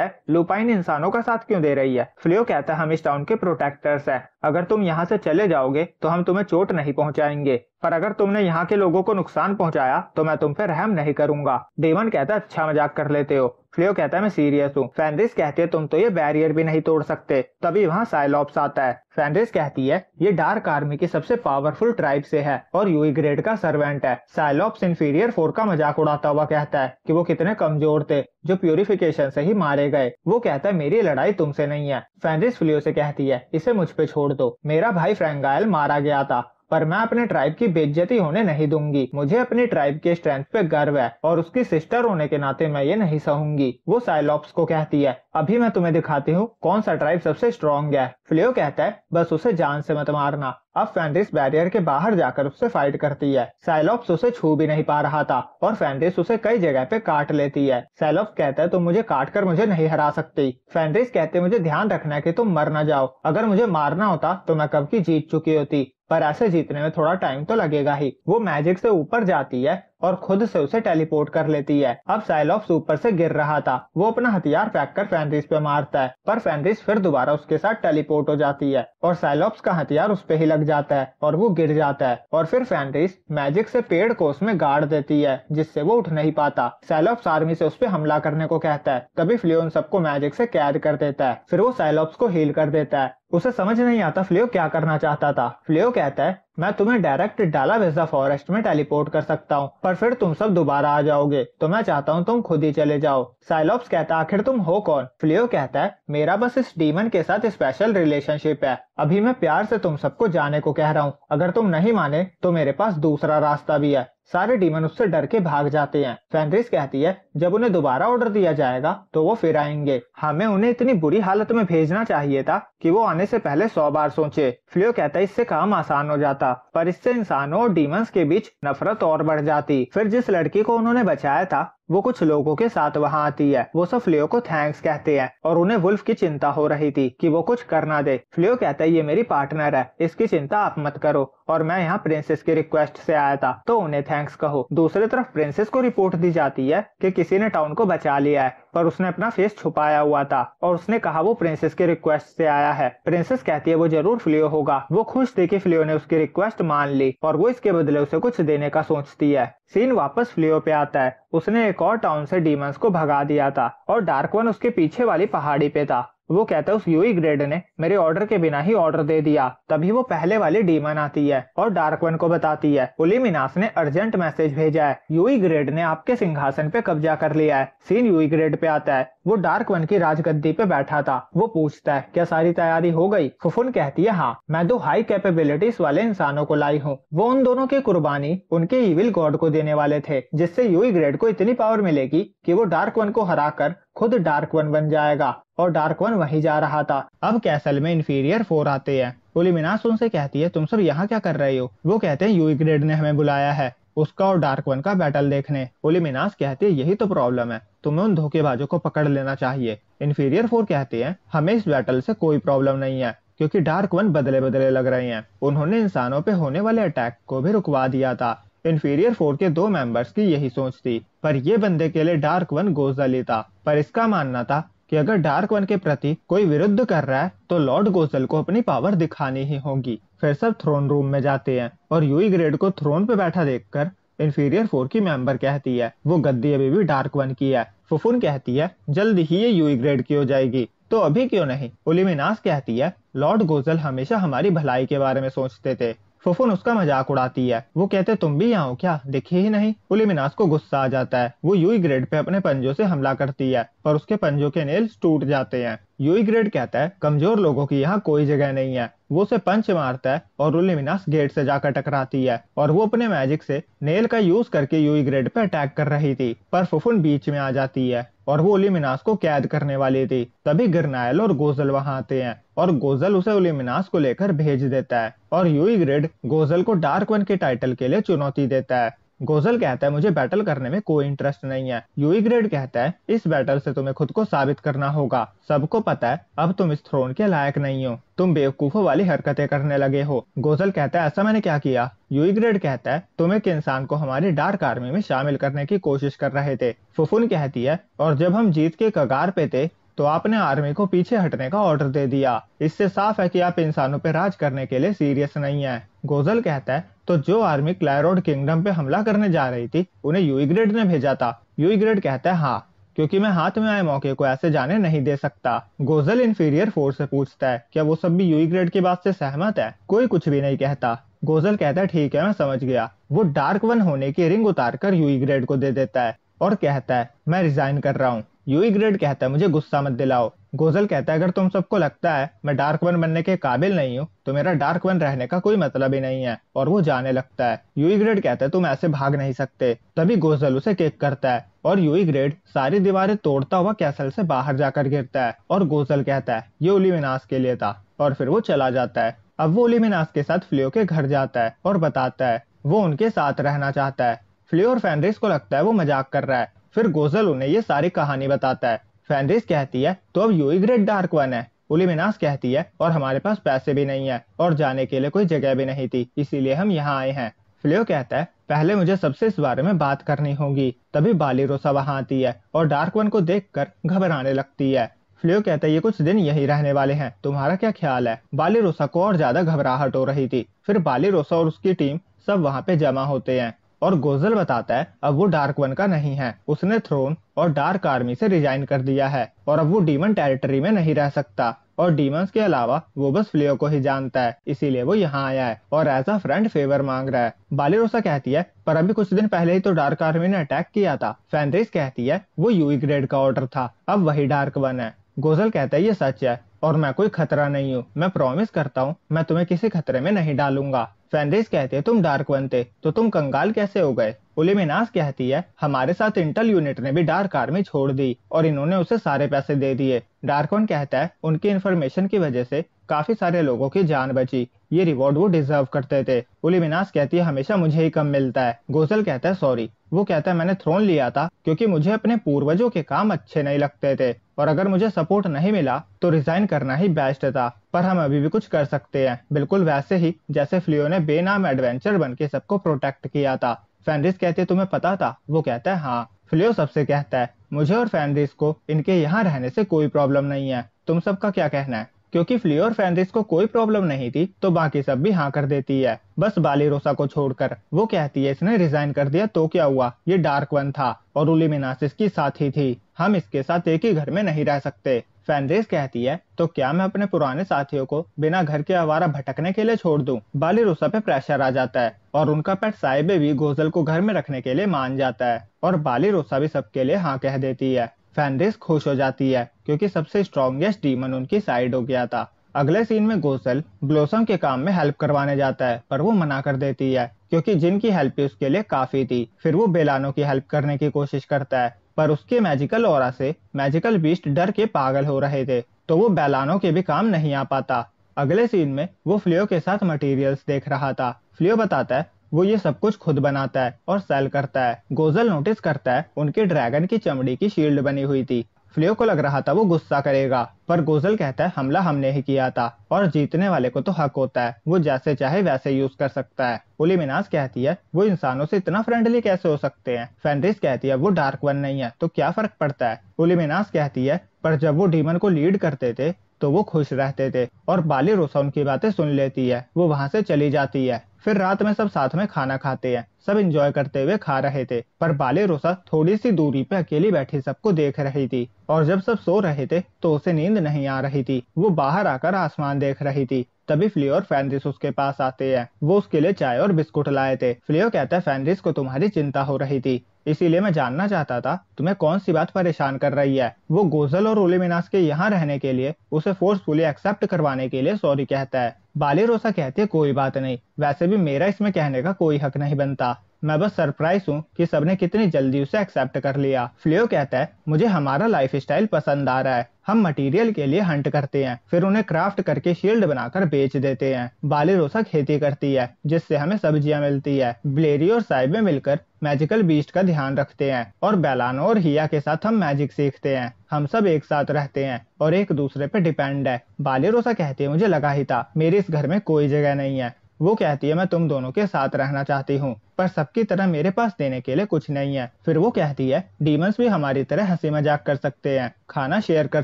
है लुपाइन इंसानों का साथ क्यों दे रही है। फ्लियो कहता है हम इस टाउन के प्रोटेक्टर्स हैं, अगर तुम यहाँ से चले जाओगे तो हम तुम्हें चोट नहीं पहुँचाएंगे, पर अगर तुमने यहाँ के लोगों को नुकसान पहुँचाया तो मैं तुम पे रहम नहीं करूंगा। डीमन कहता है अच्छा मजाक कर लेते हो। फ्लियो कहता है मैं सीरियस हूँ। फैंरिस कहती है तुम तो ये बैरियर भी नहीं तोड़ सकते। तभी वहाँ साइलॉप्स आता है। फैंरिस कहती है ये डार्क आर्मी की सबसे पावरफुल ट्राइब से है और यूई ग्रेड का सर्वेंट है। साइलॉप्स इंफीरियर 4 का मजाक उड़ाता हुआ कहता है कि वो कितने कमजोर थे जो प्यूरिफिकेशन से ही मारे गए। वो कहता है मेरी लड़ाई तुमसे नहीं है। फैंरिस फ्लियो से कहती है इसे मुझ पे छोड़ दो, मेरा भाई फ्रैंगाइल मारा गया था, पर मैं अपने ट्राइब की बेइज्जती होने नहीं दूंगी। मुझे अपनी ट्राइब के स्ट्रेंथ पे गर्व है और उसकी सिस्टर होने के नाते मैं ये नहीं सहूंगी। वो साइलॉप्स को कहती है अभी मैं तुम्हें दिखाती हूँ कौन सा ट्राइब सबसे स्ट्रॉन्ग है। फ्लियो कहता है बस उसे जान से मत मारना। अब फैंरिस बैरियर के बाहर जाकर उससे फाइट करती है। साइलॉप्स उसे छू भी नहीं पा रहा था और फैंरिस उसे कई जगह पे काट लेती है। साइलॉप्स कहता है तुम मुझे काट कर मुझे नहीं हरा सकती। फैंरिस कहते मुझे ध्यान रखना है कि तुम मर न जाओ, अगर मुझे मारना होता तो मैं कब की जीत चुकी होती, पर ऐसे जीतने में थोड़ा टाइम तो लगेगा ही। वो मैजिक से ऊपर जाती है और खुद से उसे टेलीपोर्ट कर लेती है। अब साइलॉप्स ऊपर से गिर रहा था, वो अपना हथियार फेंक कर फैंरिस पे मारता है, पर फैंरिस फिर दोबारा उसके साथ टेलीपोर्ट हो जाती है और साइलॉप्स का हथियार उस पे ही लग जाता है और वो गिर जाता है। और फिर फैंरिस मैजिक से पेड़ को उसमें गाड़ देती है जिससे वो उठ नहीं पाता। साइलॉप्स आर्मी से उस पे हमला करने को कहता है, तभी फ्लियो उन सबको मैजिक से कैद कर देता है। फिर वो साइलॉप्स को हील कर देता है। उसे समझ नहीं आता फ्लियो क्या करना चाहता था। फ्लियो कहता है मैं तुम्हें डायरेक्ट डालावेजा फॉरेस्ट में टेलीपोर्ट कर सकता हूँ, पर फिर तुम सब दोबारा आ जाओगे, तो मैं चाहता हूँ तुम खुद ही चले जाओ। साइलॉप्स कहता है आखिर तुम हो कौन। फ्लियो कहता है मेरा बस इस डीमन के साथ स्पेशल रिलेशनशिप है, अभी मैं प्यार से तुम सबको जाने को कह रहा हूँ, अगर तुम नहीं माने तो मेरे पास दूसरा रास्ता भी है। सारे डीमन उससे डर के भाग जाते हैं। फैंरिस कहती है जब उन्हें दोबारा ऑर्डर दिया जाएगा तो वो फिर आएंगे, हमें उन्हें इतनी बुरी हालत में भेजना चाहिए था कि वो आने से पहले 100 बार सोचे। फ्लियो कहता है इससे काम आसान हो जाता, पर इससे इंसानों और डीमंस के बीच नफरत और बढ़ जाती। फिर जिस लड़की को उन्होंने बचाया था वो कुछ लोगों के साथ वहाँ आती है। वो सब फ्लियो को थैंक्स कहते हैं और उन्हें वुल्फ की चिंता हो रही थी कि वो कुछ कर ना दे। फ्लियो कहता है ये मेरी पार्टनर है, इसकी चिंता आप मत करो और मैं यहाँ प्रिंसेस की रिक्वेस्ट से आया था, तो उन्हें थैंक्स कहो। दूसरी तरफ प्रिंसेस को रिपोर्ट दी जाती है कि किसी ने टाउन को बचा लिया है, पर उसने अपना फेस छुपाया हुआ था और उसने कहा वो प्रिंसेस की रिक्वेस्ट से आया है। प्रिंसेस कहती है वो जरूर फ्लियो होगा। वो खुश थी कि फ्लियो ने उसकी रिक्वेस्ट मान ली और वो इसके बदले उसे कुछ देने का सोचती है। सीन वापस फ्लियो पे आता है। उसने एक और टाउन से डीमंस को भगा दिया था और डार्क वन उसके पीछे वाली पहाड़ी पे था। वो कहता है उस यूई ग्रेड ने मेरे ऑर्डर के बिना ही ऑर्डर दे दिया। तभी वो पहले वाली डीमन आती है और डार्क वन को बताती है उलिमिनास ने अर्जेंट मैसेज भेजा है, यूई ग्रेड ने आपके सिंहासन पे कब्जा कर लिया है। सीन यूई ग्रेड पे आता है। वो डार्क वन की राजगद्दी पे बैठा था। वो पूछता है क्या सारी तैयारी हो गई। फुफुन कहती है हाँ, मैं 2 हाई कैपेबिलिटीज वाले इंसानों को लाई हूँ। वो उन दोनों की कुर्बानी उनके इविल गॉड को देने वाले थे, जिससे यूई ग्रेड को इतनी पावर मिलेगी कि वो डार्क वन को हराकर खुद डार्क वन बन जाएगा। और डार्क वन वहीं जा रहा था। अब कैसल में इंफीरियर 4 आते हैं। उलिमिनास उनसे कहती है तुम सब यहाँ क्या कर रहे हो। वो कहते हैं यूई ग्रेड ने हमें बुलाया है उसका और डार्क वन का बैटल देखने। उलिमिनास कहती है यही तो प्रॉब्लम है, तुम्हें उन धोखेबाजों को पकड़ लेना चाहिए। इंफीरियर 4 कहते हैं हमें इस बैटल से कोई प्रॉब्लम नहीं है, क्योंकि डार्क वन बदले बदले लग रहे हैं। उन्होंने इंसानों पे होने वाले अटैक को भी रुकवा दिया था। इंफीरियर 4 के 2 मेंबर्स की यही सोच थी, पर ये बंदे के लिए डार्क वन गोज़ल ही था। पर इसका मानना था कि अगर डार्क वन के प्रति कोई विरुद्ध कर रहा है तो लॉर्ड गोज़ल को अपनी पावर दिखानी ही होगी। फिर सब थ्रोन रूम में जाते हैं और यूई ग्रेड को थ्रोन पे बैठा देखकर इंफीरियर 4 की मेंबर कहती है वो गद्दी अभी भी डार्क वन की है। फुफुन कहती है जल्द ही ये यूई ग्रेड की हो जाएगी, तो अभी क्यों नहीं। उलिमिनास कहती है लॉर्ड गोज़ल हमेशा हमारी भलाई के बारे में सोचते थे। फुफुन उसका मजाक उड़ाती है। वो कहते तुम भी यहाँ हो क्या, दिखे ही नहीं। उलिमिनास को गुस्सा आ जाता है। वो यूई ग्रेड पे अपने पंजों से हमला करती है पर उसके पंजों के नेल्स टूट जाते हैं। यूई ग्रेड कहता है कमजोर लोगों की यहाँ कोई जगह नहीं है। वो उसे पंच मारता है और उलिमिनास गेट से जाकर टकराती है और वो अपने मैजिक से नेल का यूज करके यूई ग्रेड पे अटैक कर रही थी, पर फुफुन बीच में आ जाती है और वो उलिमिनास को कैद करने वाली थी। तभी गिरनायल और गोज़ल वहां आते हैं और गोज़ल उसे उलिमिनास को लेकर भेज देता है और यूई ग्रेड गोज़ल को डार्क वन के टाइटल के लिए चुनौती देता है। गोज़ल कहता है मुझे बैटल करने में कोई इंटरेस्ट नहीं है। यूई ग्रेड कहता है इस बैटल से तुम्हें खुद को साबित करना होगा। सबको पता है अब तुम इस थ्रोन के लायक नहीं हो, तुम बेवकूफों वाली हरकतें करने लगे हो। गोज़ल कहता है ऐसा मैंने क्या किया। यूई ग्रेड कहता है तुम एक इंसान को हमारी डार्क आर्मी में शामिल करने की कोशिश कर रहे थे। फुफुन कहती है और जब हम जीत के कगार पे थे तो आपने आर्मी को पीछे हटने का ऑर्डर दे दिया। इससे साफ है कि आप इंसानों पे राज करने के लिए सीरियस नहीं है। गोज़ल कहता है तो जो आर्मी क्लैरोड किंगडम पे हमला करने जा रही थी उन्हें यूई ग्रेड ने भेजा था। यूई ग्रेड कहता है हाँ, क्योंकि मैं हाथ में आए मौके को ऐसे जाने नहीं दे सकता। गोज़ल इंफीरियर 4 से पूछता है क्या वो सब भी यूई ग्रेड की बात से सहमत है। कोई कुछ भी नहीं कहता। गोज़ल कहता है ठीक है मैं समझ गया। वो डार्क वन होने की रिंग उतारकर यूई ग्रेड को दे देता है और कहता है मैं रिजाइन कर रहा हूँ। यूई ग्रेड कहता है मुझे गुस्सा मत दिलाओ। गोज़ल कहता है अगर तुम सबको लगता है मैं डार्क वन बनने के काबिल नहीं हूँ तो मेरा डार्क वन रहने का कोई मतलब ही नहीं है, और वो जाने लगता है। यूई ग्रेड कहता है तुम ऐसे भाग नहीं सकते। तभी गोज़ल उसे किक करता है और यूई ग्रेड सारी दीवारें तोड़ता हुआ कैसल से बाहर जाकर गिरता है और गोज़ल कहता है ये उलिमिनास के लिए था और फिर वो चला जाता है। अब वो उलिमिनास के साथ फ्लियो के घर जाता है और बताता है वो उनके साथ रहना चाहता है। फ्लियो और फेनरिस को लगता है वो मजाक कर रहा है। फिर गोज़ल उन्हें ये सारी कहानी बताता है। फेनरिस कहती है तो अब यूई ग्रेड डार्क वन है। उलिमिनास कहती है और हमारे पास पैसे भी नहीं है और जाने के लिए कोई जगह भी नहीं थी, इसीलिए हम यहाँ आए हैं। फ्लियो कहता है पहले मुझे सबसे इस बारे में बात करनी होगी। तभी बालिरोसा वहां आती है और डार्क वन को देखकर घबराने लगती है। फ्लियो कहता है ये कुछ दिन यही रहने वाले हैं, तुम्हारा क्या ख्याल है। बालिरोसा को और ज्यादा घबराहट हो रही थी। फिर बालिरोसा और उसकी टीम सब वहां पे जमा होते हैं और गोज़ल बताता है अब वो डार्क वन का नहीं है, उसने थ्रोन और डार्क आर्मी से रिजाइन कर दिया है और अब वो डीमन टेरिटरी में नहीं रह सकता और डीमंस के अलावा वो बस फ्लियो को ही जानता है, इसीलिए वो यहाँ आया है और एज अ फ्रेंड फेवर मांग रहा है। बालिरोसा कहती है पर अभी कुछ दिन पहले ही तो डार्क आर्मी ने अटैक किया था। फेनरिस कहती है वो यूई ग्रेड का ऑर्डर था, अब वही डार्क वन है। गोज़ल कहता है ये सच है और मैं कोई खतरा नहीं हूँ, मैं प्रॉमिस करता हूँ मैं तुम्हें किसी खतरे में नहीं डालूंगा। फेनरिस कहते हैं तुम डार्क वन थे तो तुम कंगाल कैसे हो गए। उलिमिनास कहती है हमारे साथ इंटेल यूनिट ने भी डार्क आर्मी छोड़ दी और इन्होंने उसे सारे पैसे दे दिए। डार्क वन कहता है उनकी इन्फॉर्मेशन की वजह से काफी सारे लोगों की जान बची, ये रिवॉर्ड वो डिजर्व करते थे। उलिमिनास कहती है हमेशा मुझे ही कम मिलता है। गोज़ल कहता है सॉरी। वो कहता है मैंने थ्रोन लिया था क्योंकि मुझे अपने पूर्वजों के काम अच्छे नहीं लगते थे और अगर मुझे सपोर्ट नहीं मिला तो रिजाइन करना ही बेस्ट था, पर हम अभी भी कुछ कर सकते हैं, बिल्कुल वैसे ही जैसे फ्लियो ने बेनाम एडवेंचर बन के सबको प्रोटेक्ट किया था। फेनरिस कहते तुम्हें पता था। वो कहता है हाँ। फ्लियो सबसे कहता है मुझे और फेनरिस को इनके यहाँ रहने से कोई प्रॉब्लम नहीं है, तुम सबका क्या कहना है। क्योंकि फ्लियो और फेनरिस को कोई प्रॉब्लम नहीं थी तो बाकी सब भी हाँ कर देती है, बस बालिरोसा को छोड़कर। वो कहती है इसने रिजाइन कर दिया तो क्या हुआ, ये डार्क वन था और उलिमिनास इसकी साथी थी, हम इसके साथ एक ही घर में नहीं रह सकते। फेनरिस कहती है तो क्या मैं अपने पुराने साथियों को बिना घर के आवारा भटकने के लिए छोड़ दूं। बालिरोसा पे प्रेशर आ जाता है और उनका पेट साइबे भी गोज़ल को घर में रखने के लिए मान जाता है और बालिरोसा भी सबके लिए हाँ कह देती है। फेनरिस खुश हो जाती है क्योंकि सबसे स्ट्रॉन्गेस्ट डीमन उनकी साइड हो गया था। अगले सीन में गोज़ल ब्लॉसम के काम में हेल्प करवाने जाता है पर वो मना कर देती है क्योंकि जिनकी हेल्प उसके लिए काफी थी। फिर वो बेलानो की हेल्प करने की कोशिश करता है पर उसके मैजिकल ऑरा से मैजिकल बीस्ट डर के पागल हो रहे थे तो वो बेलानो के भी काम नहीं आ पाता। अगले सीन में वो फ्लियो के साथ मटेरियल्स देख रहा था। फ्लियो बताता है वो ये सब कुछ खुद बनाता है और सेल करता है। गोज़ल नोटिस करता है उनके ड्रैगन की चमड़ी की शील्ड बनी हुई थी फ्लियो को लग रहा था वो गुस्सा करेगा, पर गोजल कहता है हमला हमने ही किया था और जीतने वाले को तो हक होता है, वो जैसे चाहे वैसे यूज कर सकता है। ओलिमिनास कहती है वो इंसानों से इतना फ्रेंडली कैसे हो सकते हैं। फेनरिस कहती है वो डार्क वन नहीं है तो क्या फर्क पड़ता है। ओलिमिनास कहती है पर जब वो डीमन को लीड करते थे तो वो खुश रहते थे, और बालीरोसा उनकी बातें सुन लेती है। वो वहां से चली जाती है। फिर रात में सब साथ में खाना खाते हैं। सब एंजॉय करते हुए खा रहे थे, पर बालीरोसा थोड़ी सी दूरी पे अकेली बैठी सबको देख रही थी, और जब सब सो रहे थे तो उसे नींद नहीं आ रही थी। वो बाहर आकर आसमान देख रही थी। तभी फ्लियो और फेनरिस उसके पास आते हैं। वो उसके लिए चाय और बिस्कुट लाए थे। फ्लियो कहता है फेनरिस को तुम्हारी चिंता हो रही थी, इसीलिए मैं जानना चाहता था तुम्हें कौन सी बात परेशान कर रही है। वो गोजल और ओलिमिनास के यहाँ रहने के लिए उसे फोर्सफुली एक्सेप्ट करवाने के लिए सॉरी कहता है। बालीरोसा कहती है कोई बात नहीं, वैसे भी मेरा इसमें कहने का कोई हक नहीं बनता, मैं बस सरप्राइज हूँ कि सबने कितनी जल्दी उसे एक्सेप्ट कर लिया। फ्लियो कहता है मुझे हमारा लाइफ स्टाइल पसंद आ रहा है, हम मटेरियल के लिए हंट करते हैं, फिर उन्हें क्राफ्ट करके शील्ड बनाकर बेच देते हैं। बालीरोसा खेती करती है जिससे हमें सब्जियां मिलती है। ब्लेरी और साइबे मिलकर मैजिकल बीस्ट का ध्यान रखते हैं, और बेलानो और हिया के साथ हम मैजिक सीखते हैं। हम सब एक साथ रहते हैं और एक दूसरे पे डिपेंड है। बालीरोसा कहती है मुझे लगा ही था, मेरे इस घर में कोई जगह नहीं है। वो कहती है मैं तुम दोनों के साथ रहना चाहती हूँ, पर सबकी तरह मेरे पास देने के लिए कुछ नहीं है। फिर वो कहती है डीमंस भी हमारी तरह हंसी मजाक कर सकते हैं, खाना शेयर कर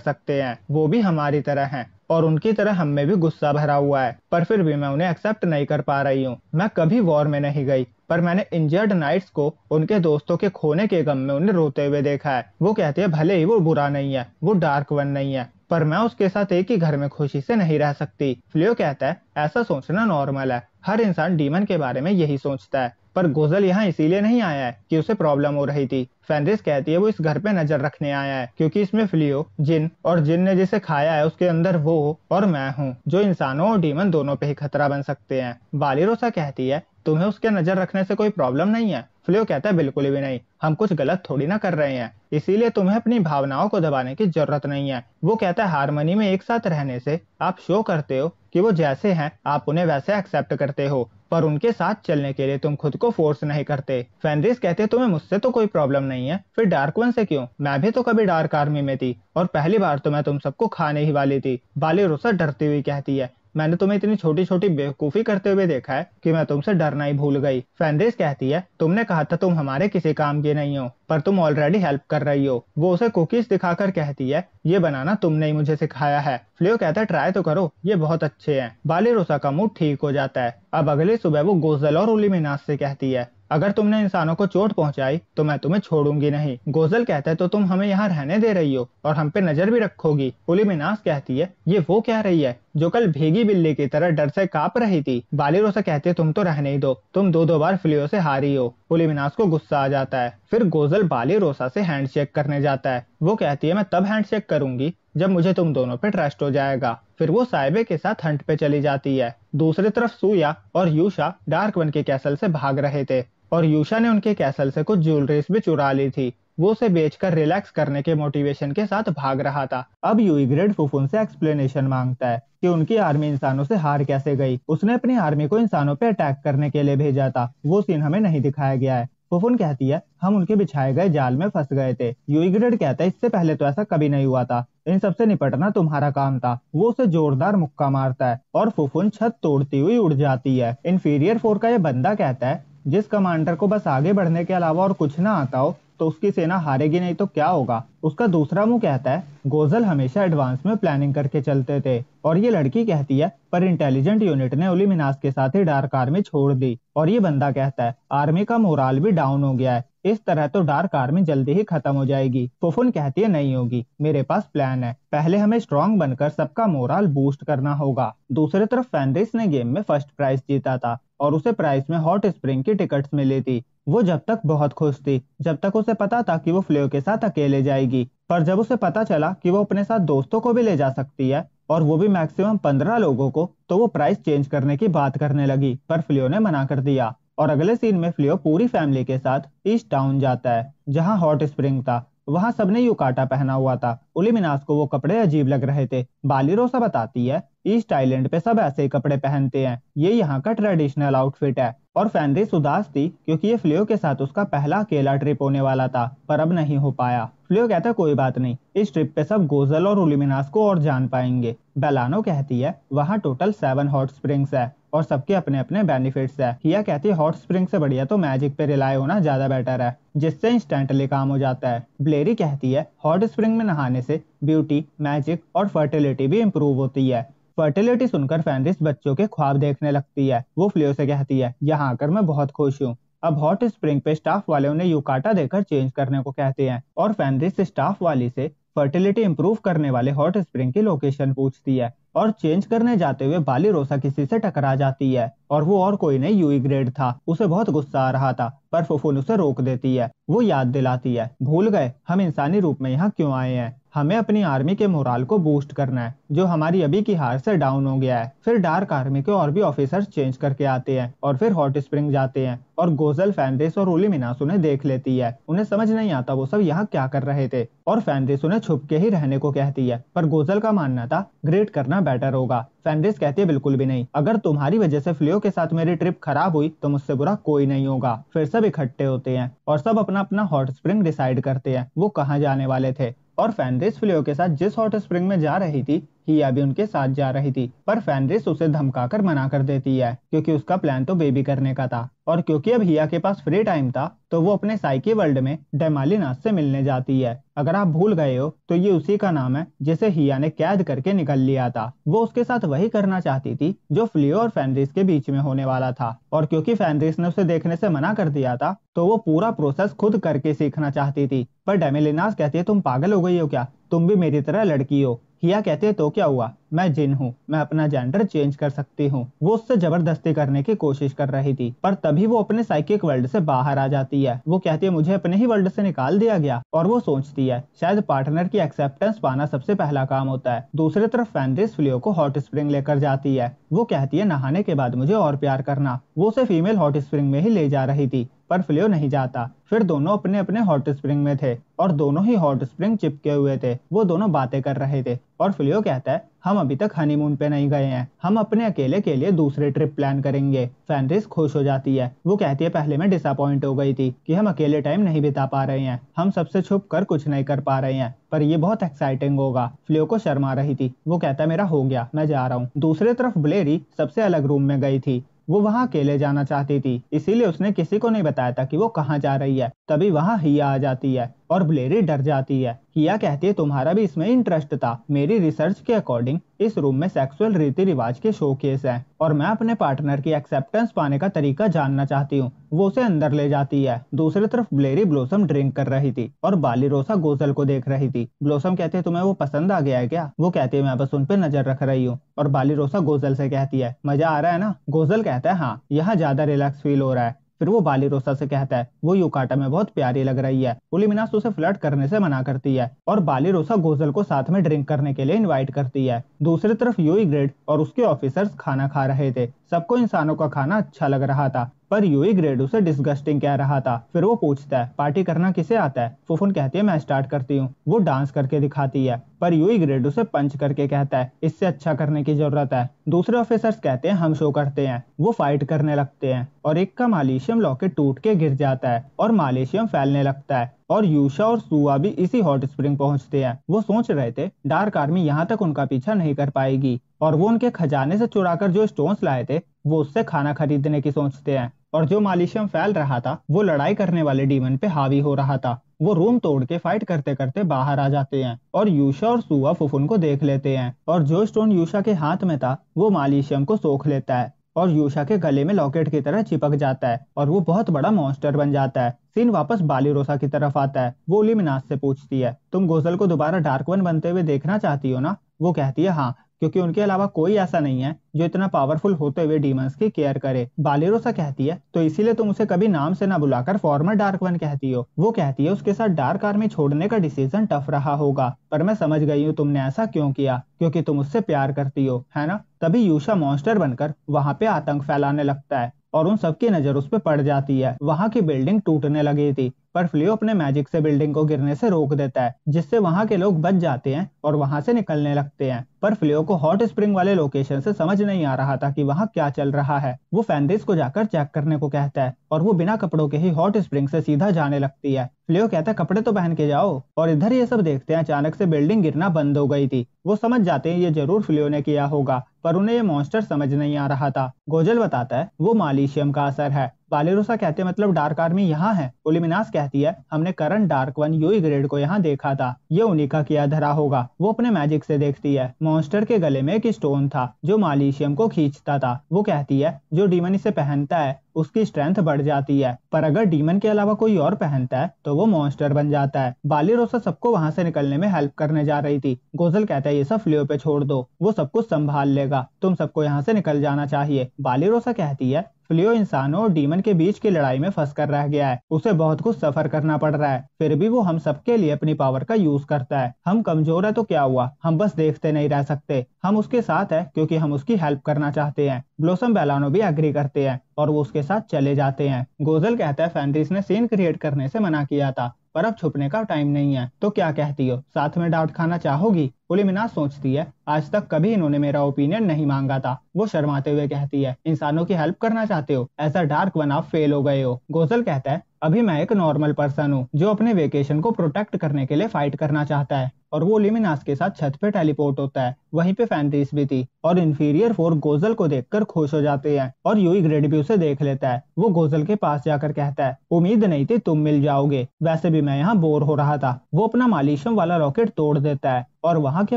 सकते हैं, वो भी हमारी तरह हैं, और उनकी तरह हम में भी गुस्सा भरा हुआ है, पर फिर भी मैं उन्हें एक्सेप्ट नहीं कर पा रही हूँ। मैं कभी वॉर में नहीं गई, पर मैंने इंजर्ड नाइट्स को उनके दोस्तों के खोने के गम में उन्हें रोते हुए देखा है। वो कहती है भले ही वो बुरा नहीं है, वो डार्क वन नहीं है, पर मैं उसके साथ एक ही घर में खुशी से नहीं रह सकती। फ्लियो कहता है ऐसा सोचना नॉर्मल है, हर इंसान डीमन के बारे में यही सोचता है, पर गोजल यहाँ इसीलिए नहीं आया है कि उसे प्रॉब्लम हो रही थी। फेनरिस कहती है वो इस घर पे नजर रखने आया है क्योंकि इसमें फ्लियो, जिन और जिन ने जिसे खाया है उसके अंदर वो और मैं हूँ, जो इंसानों और डीमन दोनों पे ही खतरा बन सकते हैं। बालीरोसा कहती है तुम्हें उसके नजर रखने से कोई प्रॉब्लम नहीं है। फ्लियो कहता है बिल्कुल भी नहीं, हम कुछ गलत थोड़ी ना कर रहे हैं, इसीलिए तुम्हें अपनी भावनाओं को दबाने की जरूरत नहीं है। वो कहता है हारमनी में एक साथ रहने से आप शो करते हो कि वो जैसे हैं आप उन्हें वैसे एक्सेप्ट करते हो, पर उनके साथ चलने के लिए तुम खुद को फोर्स नहीं करते। फेनरिस कहते तुम्हें मुझसे तो कोई प्रॉब्लम नहीं है, फिर डार्क वन से क्यों? मैं भी तो कभी डार्क आर्मी में थी और पहली बार तो मैं तुम सबको खाने ही वाली थी। बालीरोसा डरती हुई कहती है मैंने तुम्हें इतनी छोटी छोटी बेवकूफी करते हुए देखा है कि मैं तुमसे डरना ही भूल गई। फेनरिस कहती है तुमने कहा था तुम हमारे किसी काम के नहीं हो, पर तुम ऑलरेडी हेल्प कर रही हो। वो उसे कुकीज दिखाकर कहती है ये बनाना तुमने ही मुझे सिखाया है। फ्लियो कहता है ट्राई तो करो, ये बहुत अच्छे हैं। बालीरोसा का मूड ठीक हो जाता है। अब अगली सुबह वो गोजल और ओलिमिनास से कहती है अगर तुमने इंसानों को चोट पहुंचाई तो मैं तुम्हें छोड़ूंगी नहीं। गोजल कहता है तो तुम हमें यहाँ रहने दे रही हो और हम पे नजर भी रखोगी। ओलिमिनास कहती है ये वो कह रही है जो कल भीगी बिल्ली की तरह डर से कांप रही थी। बालीरोसा कहती है तुम तो रहने ही दो, तुम दो बार फ्लियो से हारी हो। ओलिमिनास को गुस्सा आ जाता है। फिर गोजल बालीरोसा से हैंडशेक करने जाता है। वो कहती है मैं तब हैंडशेक करूंगी जब मुझे तुम दोनों पे ट्रस्ट हो जाएगा। फिर वो साइबे के साथ हंट पे चली जाती है। दूसरी तरफ सूया और यूशा डार्क वन के कैसल से भाग रहे थे, और यूशा ने उनके कैसल से कुछ ज्वेलरीज भी चुरा ली थी। वो उसे बेचकर रिलैक्स करने के मोटिवेशन के साथ भाग रहा था। अब यूइग्रेड फुफुन से एक्सप्लेनेशन मांगता है कि उनकी आर्मी इंसानों से हार कैसे गई। उसने अपनी आर्मी को इंसानों पे अटैक करने के लिए भेजा था, वो सीन हमें नहीं दिखाया गया है। फुफुन कहती है हम उनके बिछाए गए जाल में फंस गए थे। यूइग्रेड कहता है इससे पहले तो ऐसा कभी नहीं हुआ था, इन सबसे निपटना तुम्हारा काम था। वो उसे जोरदार मुक्का मारता है और फुफुन छत तोड़ती हुई उड़ जाती है। इन्फीरियर फोर का ये बंदा कहता है जिस कमांडर को बस आगे बढ़ने के अलावा और कुछ ना आता हो तो उसकी सेना हारेगी नहीं तो क्या होगा। उसका दूसरा मुंह कहता है गोजल हमेशा एडवांस में प्लानिंग करके चलते थे, और ये लड़की कहती है पर इंटेलिजेंट यूनिट ने ओलिमिनास के साथ ही डार्क आर्मी छोड़ दी। और ये बंदा कहता है आर्मी का मोराल भी डाउन हो गया है, इस तरह तो डार्क आर्मी जल्दी ही खत्म हो जाएगी। फुफुन कहती है नहीं होगी, मेरे पास प्लान है, पहले हमें स्ट्रॉन्ग बनकर सबका मोराल बूस्ट करना होगा। दूसरी तरफ फेनरिस ने गेम में फर्स्ट प्राइज जीता था और उसे प्राइज में हॉट स्प्रिंग की टिकट्स मिली थी। वो जब तक बहुत खुश थी जब तक उसे पता था कि वो फ्लियो के साथ अकेले जाएगी, पर जब उसे पता चला कि वो अपने साथ दोस्तों को भी ले जा सकती है और वो भी मैक्सिमम 15 लोगों को, तो वो प्राइस चेंज करने की बात करने लगी, पर फ्लियो ने मना कर दिया। और अगले सीन में फ्लियो पूरी फैमिली के साथ ईस्ट टाउन जाता है जहाँ हॉट स्प्रिंग था। वहाँ सबने युकाटा पहना हुआ था। ओलिमिनास को वो कपड़े अजीब लग रहे थे। बालीरोसा बताती है ईस्ट आइलैंड पे सब ऐसे ही कपड़े पहनते हैं, ये यहाँ का ट्रेडिशनल आउटफिट है। और फेनरिस उदास थी क्योंकि ये फ्लियो के साथ उसका पहला अकेला ट्रिप होने वाला था, पर अब नहीं हो पाया। फ्लियो कहता है कोई बात नहीं, इस ट्रिप पे सब गोजल और उलिमिनास को और जान पाएंगे। बेलानो कहती है वहाँ टोटल 7 हॉट स्प्रिंग्स है और सबके अपने अपने बेनिफिट्स है। हिया कहती है हॉट स्प्रिंग से बढ़िया तो मैजिक पे रिलाय होना ज्यादा बेटर है, जिससे इंस्टेंटली काम हो जाता है। ब्लेरी कहती है हॉट स्प्रिंग में नहाने से ब्यूटी, मैजिक और फर्टिलिटी भी इम्प्रूव होती है। फर्टिलिटी सुनकर फेनरिस बच्चों के ख्वाब देखने लगती है। वो फ्लियो से कहती है यहाँ आकर मैं बहुत खुश हूँ। अब हॉट स्प्रिंग पे स्टाफ वाले उन्हें युकाटा देकर चेंज करने को कहते हैं और फेनरिस स्टाफ वाली से फर्टिलिटी इंप्रूव करने वाले हॉट स्प्रिंग की लोकेशन पूछती है और चेंज करने जाते हुए बाली रोसा किसी से टकरा जाती है और वो और कोई नहीं यूई ग्रेड था। उसे बहुत गुस्सा आ रहा था पर फुफुन उसे रोक देती है। वो याद दिलाती है भूल गए हम इंसानी रूप में यहाँ क्यों आए हैं, हमें अपनी आर्मी के मोराल को बूस्ट करना है जो हमारी अभी की हार से डाउन हो गया है। फिर डार्क आर्मी के और भी ऑफिसर्स चेंज करके आते हैं और फिर हॉट स्प्रिंग जाते हैं और गोजल, फेनरिस और उलिमिनास उन्हें देख लेती है। उन्हें समझ नहीं आता वो सब यहाँ क्या कर रहे थे और फेनरिस उन्हें छुप के ही रहने को कहती है, पर गोजल का मानना था ग्रेट करना बेटर होगा। फेनरिस कहती है बिल्कुल भी नहीं, अगर तुम्हारी वजह से फ्लियो के साथ मेरी ट्रिप खराब हुई तो मुझसे बुरा कोई नहीं होगा। फिर सब इकट्ठे होते हैं और सब अपना अपना हॉट स्प्रिंग डिसाइड करते हैं वो कहाँ जाने वाले थे। और फेनरिस फ्लियो के साथ जिस हॉट स्प्रिंग में जा रही थी हिया भी उनके साथ जा रही थी, पर फेनरिस उसे धमकाकर मना कर देती है क्योंकि उसका प्लान तो बेबी करने का था। और क्योंकि अब हिया के पास फ्री टाइम था तो वो अपने साइकी वर्ल्ड में डेमालिनास से मिलने जाती है। अगर आप भूल गए हो तो ये उसी का नाम है जिसे हिया ने कैद करके निकल लिया था। वो उसके साथ वही करना चाहती थी जो फ्लियो और फेनरिस के बीच में होने वाला था और क्योंकि फेनरिस ने उसे देखने से मना कर दिया था तो वो पूरा प्रोसेस खुद करके सीखना चाहती थी। पर डेमालिनास कहती है तुम पागल हो गई हो क्या, तुम भी मेरी तरह लड़की हो। हिया कहती है तो क्या हुआ, मैं जिन हूँ, मैं अपना जेंडर चेंज कर सकती हूँ। वो उससे जबरदस्ती करने की कोशिश कर रही थी पर तभी वो अपने साइकिक वर्ल्ड से बाहर आ जाती है। वो कहती है मुझे अपने ही वर्ल्ड से निकाल दिया गया और वो सोचती है शायद पार्टनर की एक्सेप्टेंस पाना सबसे पहला काम होता है। दूसरी तरफ फेनरिस फ्लियो को हॉट स्प्रिंग लेकर जाती है। वो कहती है नहाने के बाद मुझे और प्यार करना। वो उसे फीमेल हॉट स्प्रिंग में ही ले जा रही थी पर फ्लियो नहीं जाता। फिर दोनों अपने अपने हॉट स्प्रिंग में थे और दोनों ही हॉट स्प्रिंग चिपके हुए थे। वो दोनों बातें कर रहे थे और फ्लियो कहता है हम अभी तक हनीमून पे नहीं गए हैं, हम अपने अकेले के लिए दूसरे ट्रिप प्लान करेंगे। फेनरिस खुश हो जाती है। वो कहती है पहले मैं डिसअपॉइंट हो गई थी कि हम अकेले टाइम नहीं बिता पा रहे हैं, हम सबसे छुप कर कुछ नहीं कर पा रहे हैं, पर ये बहुत एक्साइटिंग होगा। फ्लियो को शर्मा रही थी। वो कहता है मेरा हो गया, मैं जा रहा हूँ। दूसरी तरफ ब्लेरी सबसे अलग रूम में गई थी। वो वहाँ अकेले जाना चाहती थी इसीलिए उसने किसी को नहीं बताया था कि वो कहाँ जा रही है। तभी वहाँ हिया आ जाती है और ब्लेरी डर जाती है। हिया कहती है तुम्हारा भी इसमें इंटरेस्ट था, मेरी रिसर्च के अकॉर्डिंग इस रूम में सेक्सुअल रीति रिवाज के शोकेस हैं और मैं अपने पार्टनर की एक्सेप्टेंस पाने का तरीका जानना चाहती हूँ। वो उसे अंदर ले जाती है। दूसरी तरफ ब्लेरी ब्लोसम ड्रिंक कर रही थी और बाली रोसा गोजल को देख रही थी। ब्लोसम कहती है तुम्हें वो पसंद आ गया है क्या? वो कहती है मैं बस उन पे नजर रख रही हूँ। और बाली रोसा गोजल से कहती है मजा आ रहा है ना? गोजल कहता है हाँ, यहाँ ज्यादा रिलैक्स फील हो रहा है। फिर वो बाली रोसा से कहता है वो युकाटा में बहुत प्यारी लग रही है। उलिमिनास उसे फ्लर्ट करने से मना करती है और बाली रोसा गोजल को साथ में ड्रिंक करने के लिए इनवाइट करती है। दूसरी तरफ यूई ग्रेड और उसके ऑफिसर्स खाना खा रहे थे। सबको इंसानों का खाना अच्छा लग रहा था पर यूई ग्रेड उसे डिस्गस्टिंग कह रहा था। फिर वो पूछता है पार्टी करना किसे आता है? फुफुन कहती है मैं स्टार्ट करती हूँ। वो डांस करके दिखाती है पर यूई ग्रेड उसे पंच करके कहता है इससे अच्छा करने की जरूरत है। दूसरे ऑफिसर्स कहते हैं हम शो करते हैं। वो फाइट करने लगते हैं और एक का मालेशियम लॉकेट टूट के गिर जाता है और मालेशियम फैलने लगता है और यूशा और सुआ भी इसी हॉट स्प्रिंग पहुंचते हैं। वो सोच रहे थे डार्क आर्मी यहाँ तक उनका पीछा नहीं कर पाएगी और वो उनके खजाने से चुराकर जो स्टोन्स लाए थे वो उससे खाना खरीदने की सोचते हैं। और जो मालेशियम फैल रहा था वो लड़ाई करने वाले डीमन पे हावी हो रहा था। वो रूम तोड़ के फाइट करते करते बाहर आ जाते हैं और यूशा और सुआ फुफुन को देख लेते हैं और जो स्टोन यूशा के हाथ में था वो मालेशियम को सोख लेता है और यूशा के गले में लॉकेट की तरह चिपक जाता है और वो बहुत बड़ा मॉन्स्टर बन जाता है। सीन वापस बाली रोसा की तरफ आता है। वो उलिमिनास से पूछती है तुम गोजल को दोबारा डार्क वन बनते हुए देखना चाहती हो ना? वो कहती है हाँ, क्योंकि उनके अलावा कोई ऐसा नहीं है जो इतना पावरफुल होते हुए डीमंस की केयर करे। बाली रोसा कहती है तो इसीलिए तुम उसे कभी नाम से ना बुलाकर फॉर्मर डार्क वन कहती हो। वो कहती है उसके साथ डार्क आर्मी छोड़ने का डिसीजन टफ रहा होगा पर मैं समझ गई हूँ तुमने ऐसा क्यों किया, क्योंकि तुम उससे प्यार करती हो, है ना? तभी यूशा मॉन्स्टर बनकर वहाँ पे आतंक फैलाने लगता है और उन सबकी नजर उस पर पड़ जाती है। वहाँ की बिल्डिंग टूटने लगी थी पर फ्लियो अपने मैजिक से बिल्डिंग को गिरने से रोक देता है जिससे वहाँ के लोग बच जाते हैं और वहाँ से निकलने लगते हैं। पर फ्लियो को हॉट स्प्रिंग वाले लोकेशन से समझ नहीं आ रहा था कि वहाँ क्या चल रहा है। वो फैनरिस को जाकर चेक करने को कहता है और वो बिना कपड़ों के ही हॉट स्प्रिंग से सीधा जाने लगती है। फ्लियो कहता है कपड़े तो पहन के जाओ। और इधर ये सब देखते हैं अचानक से बिल्डिंग गिरना बंद हो गई थी। वो समझ जाते हैं ये जरूर फ्लियो ने किया होगा, पर उन्हें ये मॉन्स्टर समझ नहीं आ रहा था। गोजल बताता है वो मालिशियम का असर है। बालेरोसा कहते हैं मतलब डार्क आर्मी यहाँ है। ओलिमिनास कहती है हमने करंट डार्क वन यूई ग्रेड को यहाँ देखा था, ये उन्हीं का किया धरा होगा। वो अपने मैजिक से देखती है मॉन्स्टर के गले में एक स्टोन था जो मालिशियम को खींचता था। वो कहती है जो डीमन इसे पहनता है उसकी स्ट्रेंथ बढ़ जाती है, पर अगर डीमन के अलावा कोई और पहनता है तो वो मॉन्स्टर बन जाता है। बालेरोसा सबको वहां से निकलने में हेल्प करने जा रही थी। गोजल कहता है ये सब फ्लियो पे छोड़ दो, वो सब कुछ संभाल लेगा, तुम सबको यहाँ से निकल जाना चाहिए। बालेरोसा कहती है फ्लियो इंसानों और डीमन के बीच की लड़ाई में फंस कर रह गया है, उसे बहुत कुछ सफर करना पड़ रहा है, फिर भी वो हम सबके लिए अपनी पावर का यूज करता है। हम कमजोर है तो क्या हुआ, हम बस देखते नहीं रह सकते, हम उसके साथ है क्योंकि हम उसकी हेल्प करना चाहते हैं। ब्लॉसम बेलानो भी एग्री करते हैं और वो उसके साथ चले जाते हैं। गोजल कहता है फैनरिस ने सीन क्रिएट करने से मना किया था, पर अब छुपने का टाइम नहीं है, तो क्या कहती हो, साथ में डांट खाना चाहोगी? ओलिमिनास सोचती है आज तक कभी इन्होंने मेरा ओपिनियन नहीं मांगा था। वो शर्माते हुए कहती है इंसानों की हेल्प करना चाहते हो, ऐसा डार्क वन आप फेल हो गए हो। गोजल कहता है अभी मैं एक नॉर्मल पर्सन हूँ जो अपने वेकेशन को प्रोटेक्ट करने के लिए फाइट करना चाहता है। और वो ओलिमिनास के साथ छत पे टेलीपोर्ट होता है। वहीं पे फैनरिस भी थी और इन्फीरियर फोर गोजल को देखकर खुश हो जाते हैं और यूई ग्रेड भी उसे देख लेता है। वो गोजल के पास जाकर कहता है उम्मीद नहीं थी तुम मिल जाओगे, वैसे भी मैं यहाँ बोर हो रहा था। वो अपना मालिशियम वाला रॉकेट तोड़ देता है और वहाँ के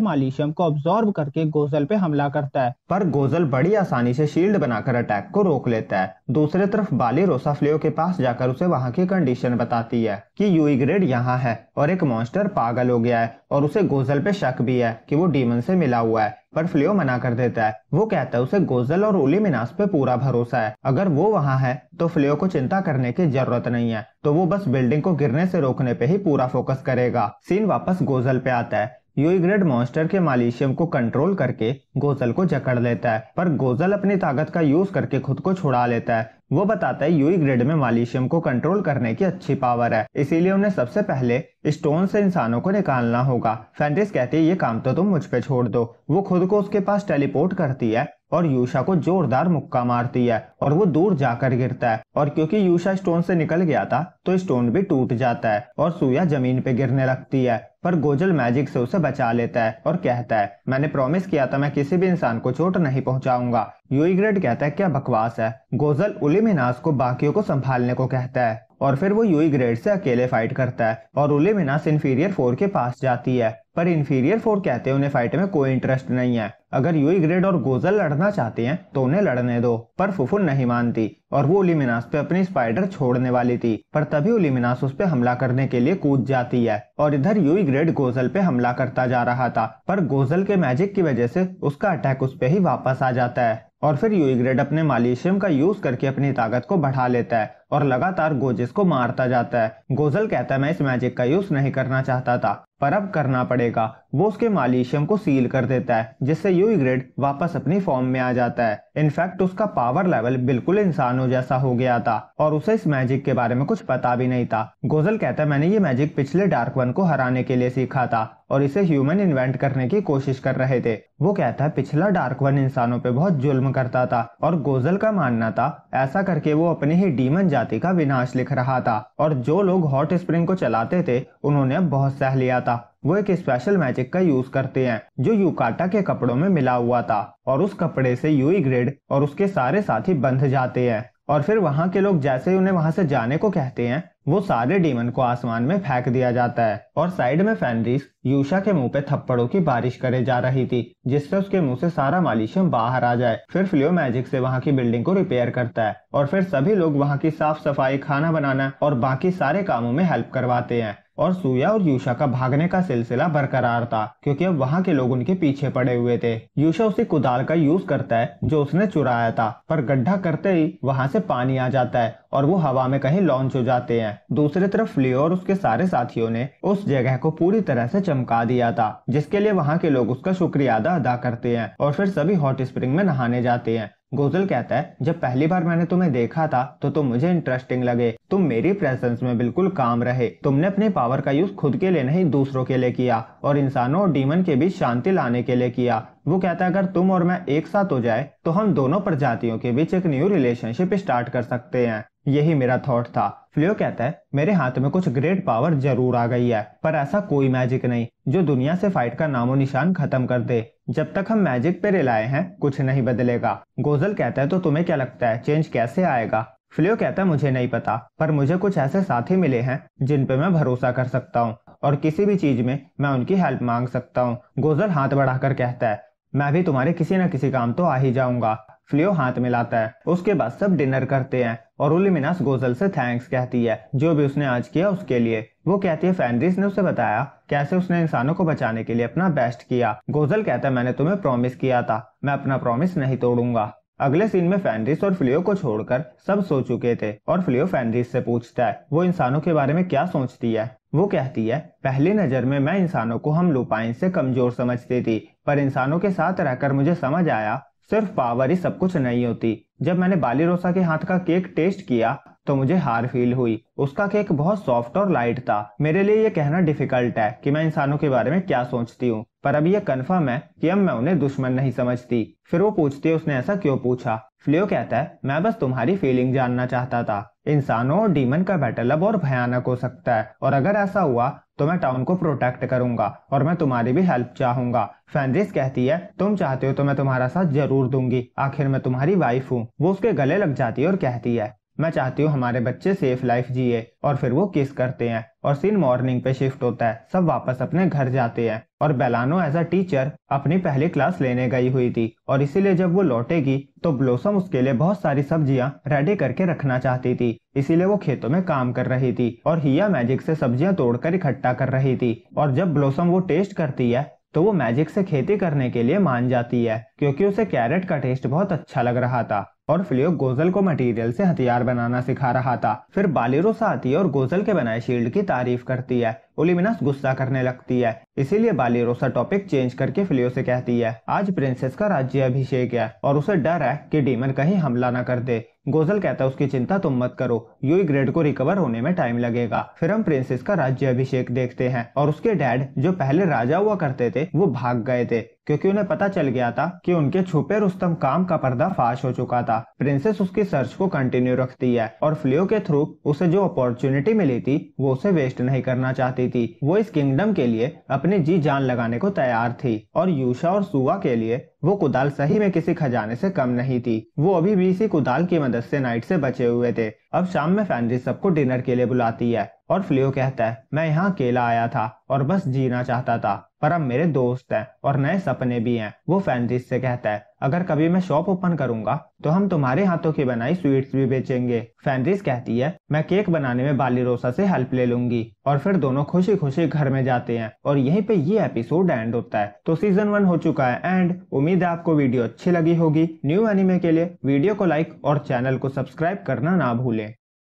मालिशियम को अब्सॉर्ब करके गोजल पे हमला करता है, पर गोजल बड़ी आसानी से शील्ड बनाकर अटैक को रोक लेता है। दूसरी तरफ बालेरोसा फ्लियो के पास जाकर उसे वहाँ की कंडीशन बताती है कि यूई ग्रेड यहाँ है और एक मॉन्स्टर पागल हो गया है और उसे गोजल पे शक भी है कि वो डीमन से मिला हुआ है, पर फ्लियो मना कर देता है। वो कहता है उसे गोजल और ओलिमिनास पे पूरा भरोसा है, अगर वो वहाँ है तो फ्लियो को चिंता करने की जरूरत नहीं है, तो वो बस बिल्डिंग को गिरने से रोकने पे ही पूरा फोकस करेगा। सीन वापस गोजल पे आता है। यूई ग्रेड मॉन्स्टर के मालिशियम को कंट्रोल करके गोजल को जकड़ लेता है, पर गोजल अपनी ताकत का यूज करके खुद को छुड़ा लेता है। वो बताता है यूई ग्रेड में मालिशियम को कंट्रोल करने की अच्छी पावर है, इसीलिए उन्हें सबसे पहले स्टोन से इंसानों को निकालना होगा। फैनरिस कहती है ये काम तो तुम मुझ पे छोड़ दो। वो खुद को उसके पास टेलीपोर्ट करती है और यूशा को जोरदार मुक्का मारती है और वो दूर जाकर गिरता है, और क्योंकि यूशा स्टोन से निकल गया था तो स्टोन भी टूट जाता है और सुया जमीन पे गिरने लगती है, पर गोजल मैजिक से उसे बचा लेता है और कहता है मैंने प्रॉमिस किया था मैं किसी भी इंसान को चोट नहीं पहुंचाऊंगा। यूई ग्रेड कहता है क्या बकवास है। गोजल ओलिमिनास को बाकियों को संभालने को कहता है और फिर वो यूई ग्रेड से अकेले फाइट करता है और ओलिमिनास इन्फीरियर फोर के पास जाती है, पर इन्फीरियर फोर कहते हैं उन्हें फाइट में कोई इंटरेस्ट नहीं है, अगर यूई ग्रेड और गोजल लड़ना चाहते हैं तो उन्हें लड़ने दो। पर फुफुन नहीं मानती और वो ओलिमिनास पे अपनी स्पाइडर छोड़ने वाली थी, पर तभी ओलिमिनास उस पे हमला करने के लिए कूद जाती है और इधर यूई ग्रेड गोजल पे हमला करता जा रहा था, पर गोजल के मैजिक की वजह से उसका अटैक उस पे ही वापस आ जाता है और फिर यूई ग्रेड अपने मालिशियम का यूज करके अपनी ताकत को बढ़ा लेता है और लगातार गोजिस को मारता जाता है। गोजल कहता है मैं इस मैजिक का यूज नहीं करना चाहता था, पर अब करना पड़ेगा। वो उसके मालिशियम को सील कर देता है जिससे यूई ग्रेड वापस अपनी फॉर्म में आ जाता है। इनफैक्ट उसका पावर लेवल बिल्कुल इंसानों जैसा हो गया था और उसे इस मैजिक के बारे में कुछ पता भी नहीं था। गोजल कहता है मैंने ये मैजिक पिछले डार्क वन को हराने के लिए सीखा था और इसे ह्यूमन इन्वेंट करने की कोशिश कर रहे थे। वो कहता है पिछला डार्क वन इंसानों पे बहुत जुल्म करता था और गोजल का मानना था ऐसा करके वो अपनी ही डीमन जाति का विनाश लिख रहा था और जो लोग हॉट स्प्रिंग को चलाते थे उन्होंने अब बहुत सह लिया था। वो एक स्पेशल मैजिक का यूज करते हैं जो युकाटा के कपड़ों में मिला हुआ था और उस कपड़े से यूई ग्रेड और उसके सारे साथी बंध जाते हैं और फिर वहाँ के लोग जैसे ही उन्हें वहाँ से जाने को कहते हैं वो सारे डीमन को आसमान में फेंक दिया जाता है और साइड में फैनरिस यूशा के मुंह पे थप्पड़ों की बारिश करे जा रही थी जिससे उसके मुंह से सारा मालिशियम बाहर आ जाए। फिर फ्लियो मैजिक से वहाँ की बिल्डिंग को रिपेयर करता है और फिर सभी लोग वहाँ की साफ सफाई, खाना बनाना और बाकी सारे कामों में हेल्प करवाते हैं और सुया और यूशा का भागने का सिलसिला बरकरार था क्योंकि अब वहाँ के लोग उनके पीछे पड़े हुए थे। यूशा उसी कुदाल का यूज करता है जो उसने चुराया था, पर गड्ढा करते ही वहाँ से पानी आ जाता है और वो हवा में कहीं लॉन्च हो जाते हैं। दूसरी तरफ फ्लियो और उसके सारे साथियों ने उस जगह को पूरी तरह से चमका दिया था जिसके लिए वहाँ के लोग उसका शुक्रिया अदा करते हैं और फिर सभी हॉट स्प्रिंग में नहाने जाते हैं। गोजल कहता है, जब पहली बार मैंने तुम्हें देखा था तो तुम मुझे इंटरेस्टिंग लगे। तुम मेरी प्रेजेंस में बिल्कुल काम रहे। तुमने अपनी पावर का यूज खुद के लिए नहीं दूसरों के लिए किया और इंसानों और डीमन के बीच शांति लाने के लिए किया। वो कहता है, अगर तुम और मैं एक साथ हो जाए तो हम दोनों प्रजातियों के बीच एक न्यू रिलेशनशिप स्टार्ट कर सकते हैं। यही मेरा थॉट था। फ्लियो कहता है, मेरे हाथ में कुछ ग्रेट पावर जरूर आ गई है, पर ऐसा कोई मैजिक नहीं जो दुनिया से फाइट का नामो निशान खत्म कर दे। जब तक हम मैजिक पे रिलाए हैं कुछ नहीं बदलेगा। गोजल कहता है, तो तुम्हें क्या लगता है चेंज कैसे आएगा? फ्लियो कहता है, मुझे नहीं पता, पर मुझे कुछ ऐसे साथी मिले हैं जिन पे मैं भरोसा कर सकता हूँ और किसी भी चीज में मैं उनकी हेल्प मांग सकता हूँ। गोजल हाथ बढ़ाकर कहता है, मैं भी तुम्हारे किसी न किसी काम तो आ ही जाऊंगा। फ्लियो हाथ मिलाता है। उसके बाद सब डिनर करते हैं और ओलिमिनास गोजल से थैंक्स कहती है जो भी उसने आज किया उसके लिए। वो कहती है, फेनरिस ने उसे बताया कैसे उसने इंसानों को बचाने के लिए अपना बेस्ट किया। गोजल कहता है, मैंने तुम्हें प्रॉमिस किया था, मैं अपना प्रॉमिस नहीं तोड़ूंगा। अगले सीन में फेनरिस और फ्लियो को छोड़कर सब सो चुके थे और फ्लियो फेनरिस से पूछता है वो इंसानों के बारे में क्या सोचती है। वो कहती है, पहली नजर में मैं इंसानों को हम लुपाइन से कमजोर समझती थी, पर इंसानों के साथ रहकर मुझे समझ आया सिर्फ पावर ही सब कुछ नहीं होती। जब मैंने बालीरोसा के हाथ का केक टेस्ट किया तो मुझे हार फील हुई। उसका केक बहुत सॉफ्ट और लाइट था। मेरे लिए ये कहना डिफिकल्ट है कि मैं इंसानों के बारे में क्या सोचती हूँ, पर अब ये कन्फर्म है कि अब मैं उन्हें दुश्मन नहीं समझती। फिर वो पूछती है, उसने ऐसा क्यों पूछा? फ्लियो कहता है, मैं बस तुम्हारी फीलिंग जानना चाहता था। इंसानों और डीमन का बैटल अब और भयानक हो सकता है और अगर ऐसा हुआ तो मैं टाउन को प्रोटेक्ट करूंगा और मैं तुम्हारी भी हेल्प चाहूंगा। फेनरिस कहती है, तुम चाहते हो तो मैं तुम्हारा साथ जरूर दूंगी, आखिर मैं तुम्हारी वाइफ हूँ। वो उसके गले लग जाती है और कहती है, मैं चाहती हूँ हमारे बच्चे सेफ लाइफ जिए। और फिर वो किस करते हैं और सीन मॉर्निंग पे शिफ्ट होता है। सब वापस अपने घर जाते हैं और बेलानो एज अ टीचर अपनी पहली क्लास लेने गई हुई थी और इसीलिए जब वो लौटेगी तो ब्लोसम उसके लिए बहुत सारी सब्जियां रेडी करके रखना चाहती थी। इसीलिए वो खेतों में काम कर रही थी और हिया मैजिक से सब्जियां तोड़कर इकट्ठा कर रही थी। और जब ब्लोसम वो टेस्ट करती है तो वो मैजिक से खेती करने के लिए मान जाती है क्योंकि उसे कैरेट का टेस्ट बहुत अच्छा लग रहा था और फ्लियो गोजल को मटेरियल से हथियार बनाना सिखा रहा था। फिर बालीरोसा आती है और गोजल के बनाए शील्ड की तारीफ करती है। ओलिमिनस गुस्सा करने लगती है, इसीलिए बालीरोसा टॉपिक चेंज करके फ्लियो से कहती है, आज प्रिंसेस का राज्य अभिषेक है और उसे डर है कि डीमन कहीं हमला न कर दे। गोजल कहता है, उसकी चिंता तुम मत करो, यूई ग्रेड को रिकवर होने में टाइम लगेगा। फिर हम प्रिंसेस का राज्य अभिषेक देखते हैं और उसके डैड जो पहले राजा हुआ करते थे वो भाग गए थे क्योंकि उन्हें पता चल गया था कि उनके छुपे रुस्तम काम का पर्दा फाश हो चुका था। प्रिंसेस उसकी सर्च को कंटिन्यू रखती है और फ्लियो के थ्रू उसे जो अपॉर्चुनिटी मिली थी वो उसे वेस्ट नहीं करना चाहती थी। वो इस किंगडम के लिए अपनी जी जान लगाने को तैयार थी और यूशा और सुवा के लिए वो कुदाल सही में किसी खजाने से कम नहीं थी। वो अभी भी इसी कुदाल की मदद से नाइट से बचे हुए थे। अब शाम में फेनरिस सबको डिनर के लिए बुलाती है और फ्लियो कहता है, मैं यहाँ अकेला आया था और बस जीना चाहता था, पर अब मेरे दोस्त हैं और नए सपने भी हैं। वो फेनरिस से कहता है, अगर कभी मैं शॉप ओपन करूंगा तो हम तुम्हारे हाथों की बनाई स्वीट्स भी बेचेंगे। फेनरिस कहती है, मैं केक बनाने में बालीरोसा से हेल्प ले लूंगी। और फिर दोनों खुशी खुशी घर में जाते हैं और यहीं पे ये एपिसोड एंड होता है। तो सीजन 1 हो चुका है एंड। उम्मीद है आपको वीडियो अच्छी लगी होगी। न्यू एनिमे के लिए वीडियो को लाइक और चैनल को सब्सक्राइब करना ना भूलें।